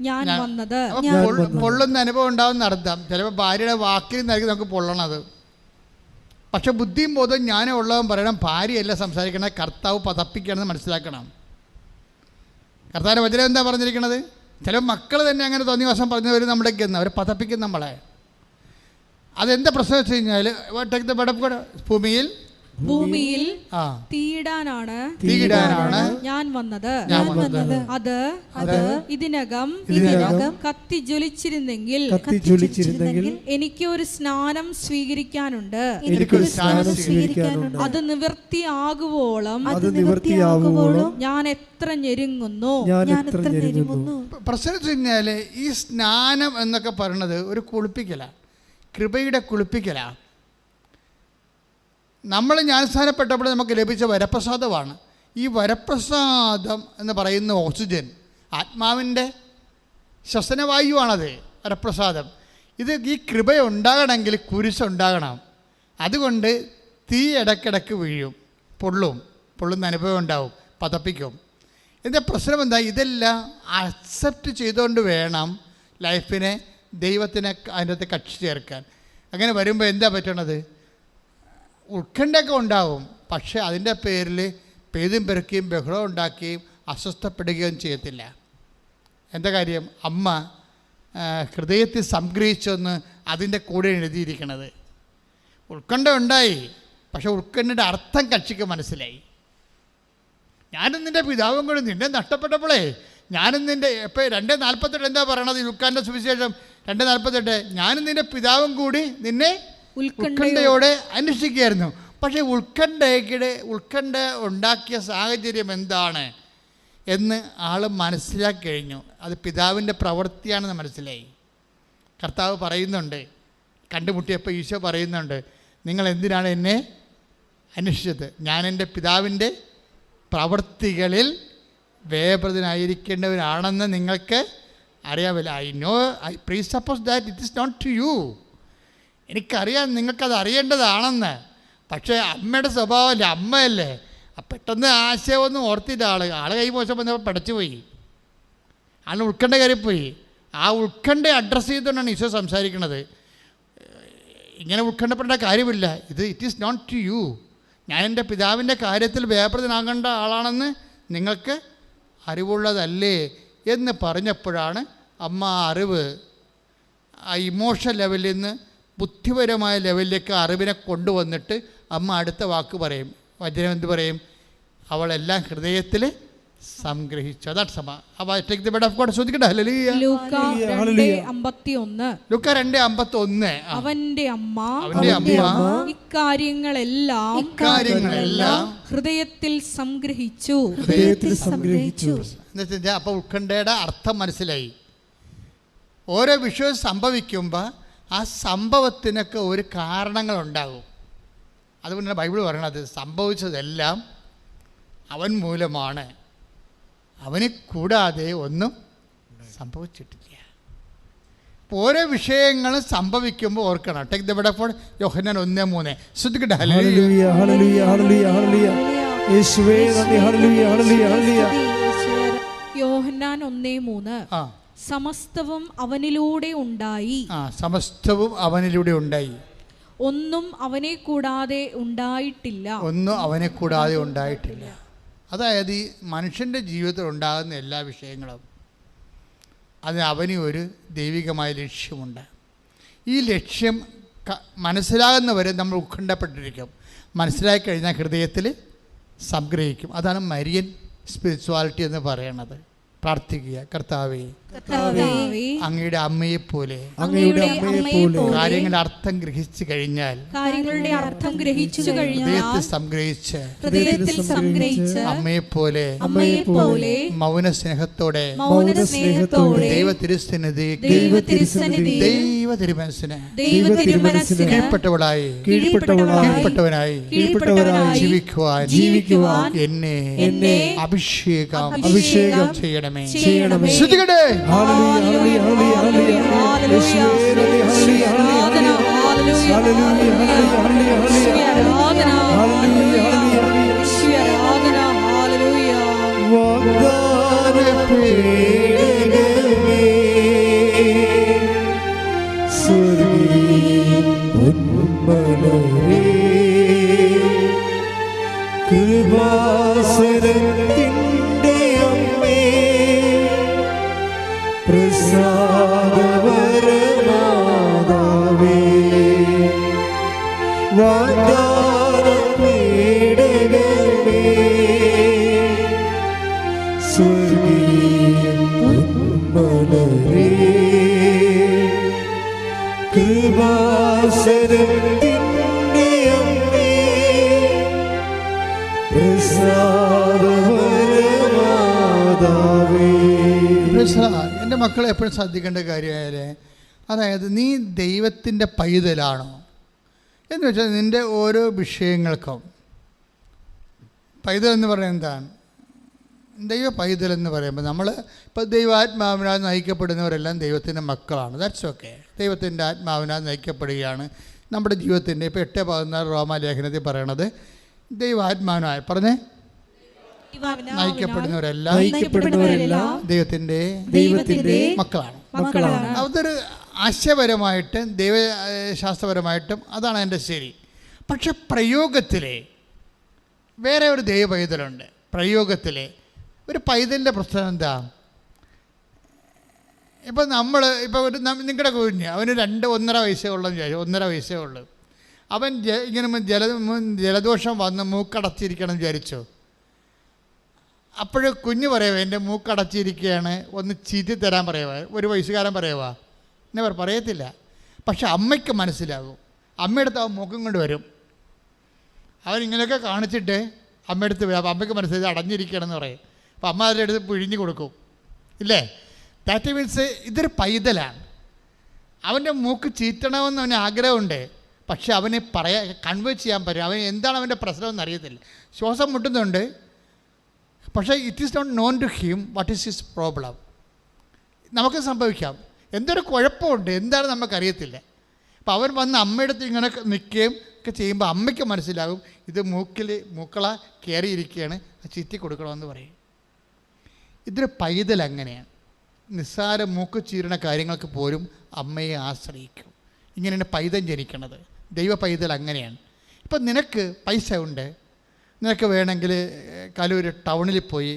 ഞാൻ വന്നത്. പൊള്ളുന്ന അനുഭവം ഉണ്ടാവുന്ന അർത്ഥം. ചിലപ്പോൾ ഭാര്യയുടെ വാക്കിൽ നിന്നായിരിക്കും നമുക്ക് പൊള്ളണത്. പക്ഷെ ബുദ്ധിയും ബോധവും ജ്ഞാനം ഉള്ളവൻ പറയണം, ഭാര്യയല്ല സംസാരിക്കണത്, കർത്താവ് പതപ്പിക്കണമെന്ന് മനസ്സിലാക്കണം. കർത്താവിൻ്റെ വചനം എന്താ പറഞ്ഞിരിക്കണത്? ചില മക്കൾ തന്നെ അങ്ങനെ തോന്നിവാസം പറഞ്ഞവർ നമ്മുടെയൊക്കെ എന്ന് അവർ പതപ്പിക്കും നമ്മളെ. അതെന്താ പ്രശ്നം വെച്ച് കഴിഞ്ഞാൽ, ഭൂമിയിൽ ഭൂമിയിൽ ആ തീയിടാനാണ് ഞാൻ വന്നത്. അത് ഇതിനകം കത്തി ജ്വലിച്ചിരുന്നെങ്കിൽ എനിക്ക് ഒരു സ്നാനം സ്വീകരിക്കാനുണ്ട്. അത് നിവൃത്തിയാകുവോളം ഞാൻ എത്ര ഞെരുങ്ങുന്നു. പ്രശ്നം വെച്ചാല് ഈ സ്നാനം എന്നൊക്കെ പറയുന്നത് ഒരു കുളിപ്പിക്കലാണ്, കൃപയുടെ കുളിപ്പിക്കലാണ്. നമ്മൾ ജ്ഞാനസ്നാനപ്പെട്ടപ്പോൾ നമുക്ക് ലഭിച്ച വരപ്രസാദമാണ്. ഈ വരപ്രസാദം എന്ന് പറയുന്ന ഓക്സിജൻ, ആത്മാവിൻ്റെ ശ്വസനവായുവാണത് വരപ്രസാദം. ഇത് ഈ കൃപ ഉണ്ടാകണമെങ്കിൽ കുരിശുണ്ടാകണം. അതുകൊണ്ട് തീ ഇടയ്ക്കിടയ്ക്ക് വീഴും, പൊള്ളുന്ന അനുഭവം ഉണ്ടാവും, പതപ്പിക്കും. ഇതിൻ്റെ പ്രശ്നം എന്താ? ഇതെല്ലാം അക്സെപ്റ്റ് ചെയ്തുകൊണ്ട് വേണം ലൈഫിനെ ദൈവത്തിനെ അതിനകത്ത് കക്ഷി ചേർക്കാൻ. അങ്ങനെ വരുമ്പോൾ എന്താ പറ്റണത്? ഉത്കണ്ഠയൊക്കെ ഉണ്ടാവും, പക്ഷേ അതിൻ്റെ പേരിൽ പെയ്തും പെരുക്കുകയും ബഹളം ഉണ്ടാക്കുകയും അസ്വസ്ഥപ്പെടുകയും ചെയ്യത്തില്ല. എന്താ കാര്യം? അമ്മ ഹൃദയത്തിൽ സംഗ്രഹിച്ചെന്ന് അതിൻ്റെ കൂടെ എഴുതിയിരിക്കണത്. ഉത്കണ്ഠ ഉണ്ടായി, പക്ഷെ ഉത്കണ്ഠയുടെ അർത്ഥം കക്ഷിക്ക് മനസ്സിലായി. ഞാനും നിൻ്റെ പിതാവും കൂടി നിന്നെ നഷ്ടപ്പെട്ടപ്പോഴേ ഞാനും നിൻ്റെ ഇപ്പോൾ 2:48 എന്താ പറയണത്? ലുക്കാൻ്റെ സുവിശേഷം 2:48 ഞാനും നിൻ്റെ പിതാവും കൂടി നിന്നെ ഉത്കണ്ഠയോടെ അന്വേഷിക്കുകയായിരുന്നു. പക്ഷേ ഉത്കണ്ഠ ഉണ്ടാക്കിയ സാഹചര്യം എന്താണ് എന്ന് ആൾ മനസ്സിലാക്കി കഴിഞ്ഞു. അത് പിതാവിൻ്റെ പ്രവൃത്തിയാണെന്ന് മനസ്സിലായി. കർത്താവ് പറയുന്നുണ്ട്, കണ്ടുമുട്ടിയപ്പോൾ ഈശോ പറയുന്നുണ്ട്, നിങ്ങൾ എന്തിനാണ് എന്നെ അന്വേഷിച്ചത്? ഞാൻ എൻ്റെ പിതാവിൻ്റെ പ്രവൃത്തികളിൽ വേപൃതനായിരിക്കേണ്ടവരാണെന്ന് നിങ്ങൾക്ക് അറിയാമല്ലോ. I presuppose that it is not to you. എനിക്കറിയാം നിങ്ങൾക്കത് അറിയേണ്ടതാണെന്ന്. പക്ഷേ അമ്മയുടെ സ്വഭാവമല്ലേ, അമ്മയല്ലേ, പെട്ടെന്ന് ആശയമൊന്നും ഓർത്തില്ല. ആൾ കൈമോശം വന്നപ്പോൾ പടച്ചുപോയി, ആൾ ഉത്കണ്ഠ കയറിപ്പോയി. ആ ഉത്കണ്ഠ അഡ്രസ്സ് ചെയ്തുകൊണ്ടാണ് ഈശോ സംസാരിക്കുന്നത്. ഇങ്ങനെ ഉത്കണ്ഠപ്പെടേണ്ട കാര്യമില്ല, it is not to you. ഞാൻ എൻ്റെ പിതാവിൻ്റെ കാര്യത്തിൽ വ്യാപൃതനാകേണ്ട ആളാണെന്ന് നിങ്ങൾക്ക് അറിവുള്ളതല്ലേ എന്ന് പറഞ്ഞപ്പോഴാണ് അമ്മ അറിവ് ആ ഇമോഷൻ ലെവലിൽ നിന്ന് ബുദ്ധിപരമായ ലെവലിലേക്ക് അറിവിനെ കൊണ്ടുവന്നിട്ട് അമ്മ അടുത്ത വാക്ക് പറയും. വചനം എന്ത് പറയും? അവളെല്ലാം ഹൃദയത്തിൽ സംഗ്രഹിച്ചു. അതാണ് സഭ. ശ്രദ്ധിക്കട്ടെ. ലൂക്ക 2:51 അവന്റെ അമ്മ ഇക്കാര്യങ്ങളെല്ലാം ഹൃദയത്തിൽ സംഗ്രഹിച്ചു. അപ്പോൾ ഉത്കണ്ഠയുടെ അർത്ഥം മനസ്സിലായി. ഓരോ വിഷയം സംഭവിക്കുമ്പോൾ ആ സംഭവത്തിനൊക്കെ ഒരു കാരണങ്ങളുണ്ടാകും. അതുകൊണ്ടാണ് ബൈബിൾ പറയണത് സംഭവിച്ചതെല്ലാം അവൻ മൂലമാണ്, അവനെ കൂടാതെ ഒന്നും സംഭവിച്ചിട്ടില്ല. അപ്പോൾ ഓരോ വിഷയങ്ങളും സംഭവിക്കുമ്പോൾ ഓർക്കണം. Take the word of God. യോഹന്നാൻ 1:3 ശ്രദ്ധിക്കട്ടെ. ഹല്ലേലൂയ ഹല്ലേലൂയ ഹല്ലേലൂയ ഹല്ലേലൂയ യേശുവേ നന്ദി. ഹല്ലേലൂയ ഹല്ലേലൂയ ഹല്ലേലൂയ. യോഹന്നാൻ 1:3 സമസ്തവും അവനിലൂടെ ഉണ്ടായി. സമസ്തവും അവനിലൂടെ ഉണ്ടായി, ഒന്നും അവനെ കൂടാതെ ഉണ്ടായിട്ടില്ല. അതായത് ഈ മനുഷ്യൻ്റെ ജീവിതത്തിൽ ഉണ്ടാകുന്ന എല്ലാ വിഷയങ്ങളും അതിന് അവന് ഒരു ദൈവികമായ ലക്ഷ്യമുണ്ട്. ഈ ലക്ഷ്യം മനസ്സിലാകുന്നവരെ നമ്മൾ ഉത്കണ്ഠപ്പെട്ടിരിക്കും. മനസ്സിലാക്കി കഴിഞ്ഞാൽ ഹൃദയത്തിൽ സംഗ്രഹിക്കും. അതാണ് മരിയൻ സ്പിരിച്വാലിറ്റി എന്ന് പറയണത്. പ്രാർത്ഥിക്കുക, കർത്താവേ അങ്ങയുടെ അമ്മയെപ്പോലെ കാര്യങ്ങളുടെ അർത്ഥം ഗ്രഹിച്ചു കഴിഞ്ഞാൽ ഹൃദയത്തിൽ സംഗ്രഹിച്ച് അമ്മയെപ്പോലെ മൗന സ്നേഹത്തോടെ ദൈവ തിരുസന്നിധി ദൈവ തിരുമനസ്സിന് കീഴ്പ്പെട്ടവളായി കീഴ്പ്പെട്ടവനായി ജീവിക്കുവാൻ എന്നെ അഭിഷേകം ചെയ്യണമേ. ശ്രദ്ധിക്കട്ടെ. ഹല്ലേലൂയ ഹല്ലേലൂയ ഹല്ലേലൂയ യേശുവേ നന്ദി. ഹല്ലേലൂയ ഹല്ലേലൂയ ഹല്ലേലൂയ ഹല്ലേലൂയ വാഗ്ദാന പേടകമേ സ്വർഗീയ ഉന്മലരേ കൃപാസനത്തിൻ്റെ അമ്മേ പ്രസാദവരമാതാവേ വാഗ്ദാന എൻ്റെ മക്കൾ എപ്പോഴും ശ്രദ്ധിക്കേണ്ട കാര്യമായാലേ, അതായത് നീ ദൈവത്തിൻ്റെ പൈതലാണോ എന്ന് വെച്ചാൽ നിൻ്റെ ഓരോ വിഷയങ്ങൾക്കും പൈതൽ എന്ന് പറയുന്നത് എന്താണ്? ദൈവ പൈതൽ എന്ന് പറയുമ്പോൾ നമ്മൾ ഇപ്പോൾ ദൈവാത്മാവിനാൽ നയിക്കപ്പെടുന്നവരെല്ലാം ദൈവത്തിൻ്റെ മക്കളാണ്. That's okay. ദൈവത്തിൻ്റെ ആത്മാവിനാൽ നയിക്കപ്പെടുകയാണ് നമ്മുടെ ജീവിതത്തിൻ്റെ. ഇപ്പോൾ 8:16 റോമാലേഖനത്തിൽ പറയണത് ദൈവാത്മാവിനാൽ പറഞ്ഞേ നയിക്കപ്പെടുന്നവരെല്ലാം ദൈവത്തിൻ്റെ മക്കളാണ്. അതൊരു ആശയപരമായിട്ട് ദൈവശാസ്ത്രപരമായിട്ടും അതാണ് എൻ്റെ ശരി. പക്ഷെ പ്രയോഗത്തിലെ വേറെ ഒരു ദൈവ പൈതലുണ്ട്. പ്രയോഗത്തിലെ ഒരു പൈതലിൻ്റെ പ്രശ്നം എന്താ? ഇപ്പം ഒരു നിങ്ങളുടെ കുഞ്ഞ് അവന് 1.5 വയസ്സേ ഉള്ളെന്ന് വിചാരിച്ചു. 1.5 വയസ്സേ ഉള്ളൂ. അവൻ ഇങ്ങനെ ജലദോഷം വന്ന് മൂക്കടച്ചിരിക്കണം വിചാരിച്ചു. അപ്പോൾ കുഞ്ഞ് പറയുക എൻ്റെ മൂക്കടച്ചിരിക്കുകയാണ്, ഒന്ന് ചീറ്റി തരാൻ പറയുക. ഒരു വയസ്സുകാരൻ പറയുക എന്നെ പറയത്തില്ല. പക്ഷെ അമ്മയ്ക്ക് മനസ്സിലാകും. അമ്മയെടുത്ത് അവൻ മൂക്കും കൊണ്ട് വരും. അവൻ ഇങ്ങനെയൊക്കെ കാണിച്ചിട്ട് അമ്മയെടുത്ത് വരും. അപ്പോൾ അമ്മയ്ക്ക് മനസ്സിലായി അടഞ്ഞിരിക്കുകയാണെന്ന് പറയും. അപ്പോൾ അമ്മ അതിൻ്റെ അടുത്ത് പിഴിഞ്ഞ് കൊടുക്കും, ഇല്ലേ? ദാറ്റ് മീൻസ് ഇതൊരു പൈതലാണ്. അവൻ്റെ മൂക്ക് ചീറ്റണമെന്ന് അവന് ആഗ്രഹമുണ്ട്. പക്ഷെ അവന് കൺവേ ചെയ്യാൻ പറ്റും. അവൻ എന്താണ് അവൻ്റെ പ്രശ്നമെന്ന് അറിയത്തില്ല. ശ്വാസം മുട്ടുന്നുണ്ട്, പക്ഷേ it is not known to him what is his problem. നമുക്ക് സംഭവിക്കാം, എന്തൊരു കുഴപ്പമുണ്ട്, എന്താണ് നമുക്കറിയത്തില്ല. അപ്പോൾ അവൻ വന്ന് അമ്മയെടുത്ത് ഇങ്ങനെ നിൽക്കുകയും ഒക്കെ ചെയ്യുമ്പോൾ അമ്മയ്ക്ക് മനസ്സിലാകും ഇത് മൂക്കള കയറിയിരിക്കുകയാണ്, ചീറ്റി കൊടുക്കണമെന്ന് പറയും. ഇതൊരു പൈതൽ അങ്ങനെയാണ്. നിസ്സാര മൂക്ക് ചീരണ കാര്യങ്ങൾക്ക് പോലും അമ്മയെ ആശ്രയിക്കും. ഇങ്ങനെയാണ് പൈതൽ ജനിക്കണത്. ദൈവ പൈതൽ അങ്ങനെയാണ്. ഇപ്പം നിനക്ക് പൈസ ഉണ്ട്, നിനക്ക് വേണമെങ്കിൽ കലൂർ ടൗണിൽ പോയി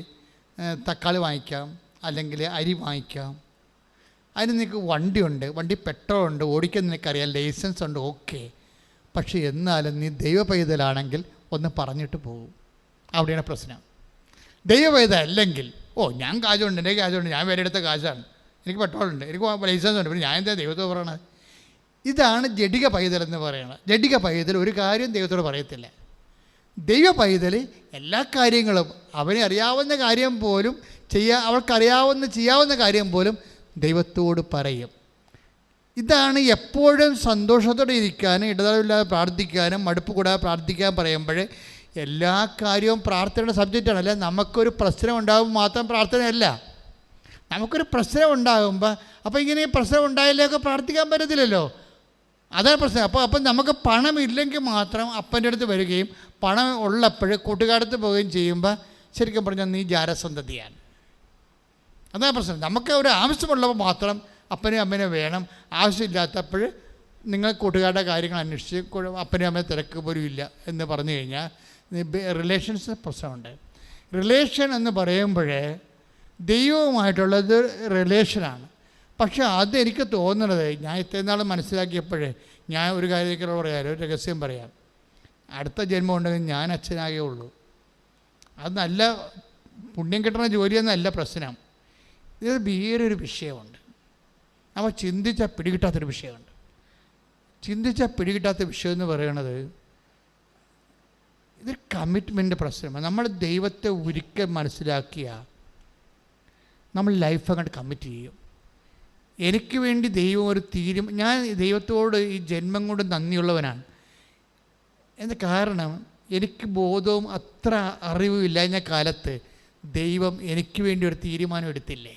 തക്കാളി വാങ്ങിക്കാം, അല്ലെങ്കിൽ അരി വാങ്ങിക്കാം. അതിന് നിനക്ക് വണ്ടിയുണ്ട്, വണ്ടി പെട്രോളുണ്ട്, ഓടിക്കാൻ നിനക്കറിയാം, ലൈസൻസ് ഉണ്ട്, ഓക്കെ. പക്ഷേ എന്നാലും നീ ദൈവ പൈതലാണെങ്കിൽ ഒന്ന് പറഞ്ഞിട്ട് പോകും. അവിടെയാണ് പ്രശ്നം. ദൈവ പൈതൽ അല്ലെങ്കിൽ ഞാൻ കാശുണ്ട്, എൻ്റെ കാശുണ്ട്, ഞാൻ വേറെ എടുത്ത കാശാണ്, എനിക്ക് പെട്രോളുണ്ട്, എനിക്ക് ലൈസൻസ് ഉണ്ട്, പിന്നെ ഞാൻ എന്താ ദൈവത്തോട് പറയണത്? ഇതാണ് ജഡിക പൈതൽ എന്ന് പറയുന്നത്. ജഡിക പൈതൽ ഒരു കാര്യം ദൈവത്തോട് പറയത്തില്ല. ദൈവ പൈതൽ എല്ലാ കാര്യങ്ങളും അവനെ അറിയാവുന്ന കാര്യം പോലും ചെയ്യാവുന്ന കാര്യം പോലും ദൈവത്തോട് പറയും. ഇതാണ് എപ്പോഴും സന്തോഷത്തോടെ ഇരിക്കാനും ഇടതടവില്ലാതെ പ്രാർത്ഥിക്കാനും മടുപ്പ് കൂടാതെ പ്രാർത്ഥിക്കാൻ പറയുമ്പോൾ എല്ലാ കാര്യവും പ്രാർത്ഥനയുടെ സബ്ജക്റ്റാണ്. അല്ല നമുക്കൊരു പ്രശ്നം ഉണ്ടാകുമ്പോൾ മാത്രം പ്രാർത്ഥനയല്ല. നമുക്കൊരു പ്രശ്നം ഉണ്ടാകുമ്പോൾ അപ്പോൾ ഇങ്ങനെ പ്രശ്നം ഉണ്ടായാലൊക്കെ പ്രാർത്ഥിക്കാൻ പറ്റത്തില്ലല്ലോ. അതാണ് പ്രശ്നം. അപ്പം നമുക്ക് പണമില്ലെങ്കിൽ മാത്രം അപ്പൻ്റെ അടുത്ത് വരികയും പണം ഉള്ളപ്പോൾ കൂട്ടുകാരത്ത് പോവുകയും ചെയ്യുമ്പോൾ ശരിക്കും പറഞ്ഞാൽ നീ ജാരസന്തതിയാണ്. അതാണ് പ്രശ്നം. നമുക്ക് ഒരു ആവശ്യമുള്ളപ്പോൾ മാത്രം അപ്പനെയും അമ്മേനെ വേണം, ആവശ്യമില്ലാത്തപ്പോൾ നിങ്ങൾ കൂട്ടുകാരുടെ കാര്യങ്ങൾ അന്വേഷിച്ച് അപ്പനെയും അമ്മയെ തിരക്ക് പോലും ഇല്ല എന്ന് പറഞ്ഞു കഴിഞ്ഞാൽ റിലേഷൻസ് പ്രശ്നമുണ്ട്. റിലേഷൻ എന്ന് പറയുമ്പോൾ ദൈവവുമായിട്ടുള്ളത് റിലേഷനാണ്. പക്ഷേ അതെനിക്ക് തോന്നുന്നത്, ഞാൻ ഇത്രയും നാൾ മനസ്സിലാക്കിയപ്പോഴേ ഞാൻ ഒരു കാര്യത്തിൽ പറയാം, ഒരു രഹസ്യം പറയാം. അടുത്ത ജന്മം ഉണ്ടെങ്കിൽ ഞാൻ അച്ഛനാകേ ഉള്ളൂ. അത് നല്ല പുണ്യം കിട്ടുന്ന ജോലിയൊന്നല്ല പ്രശ്നം. ഇത് വേറൊരു വിഷയമുണ്ട്. അപ്പോൾ ചിന്തിച്ചാൽ പിടികിട്ടാത്തൊരു വിഷയമുണ്ട്. ചിന്തിച്ചാൽ പിടികിട്ടാത്ത വിഷയം എന്ന് പറയണത് ഇതൊരു കമ്മിറ്റ്മെൻ്റ് പ്രശ്നമാണ്. നമ്മൾ ദൈവത്തെ ഒരിക്കൽ മനസ്സിലാക്കിയ നമ്മൾ ലൈഫ് അങ്ങോട്ട് കമ്മിറ്റ് ചെയ്യും. എനിക്ക് വേണ്ടി ദൈവം ഒരു ഞാൻ ദൈവത്തോട് ഈ ജന്മം കൊണ്ട് നന്ദിയുള്ളവനാണ്. എന്ന കാരണം എനിക്ക് ബോധവും അത്ര അറിവും ഇല്ലാഞ്ഞ കാലത്ത് ദൈവം എനിക്ക് വേണ്ടി ഒരു തീരുമാനം എടുത്തില്ലേ.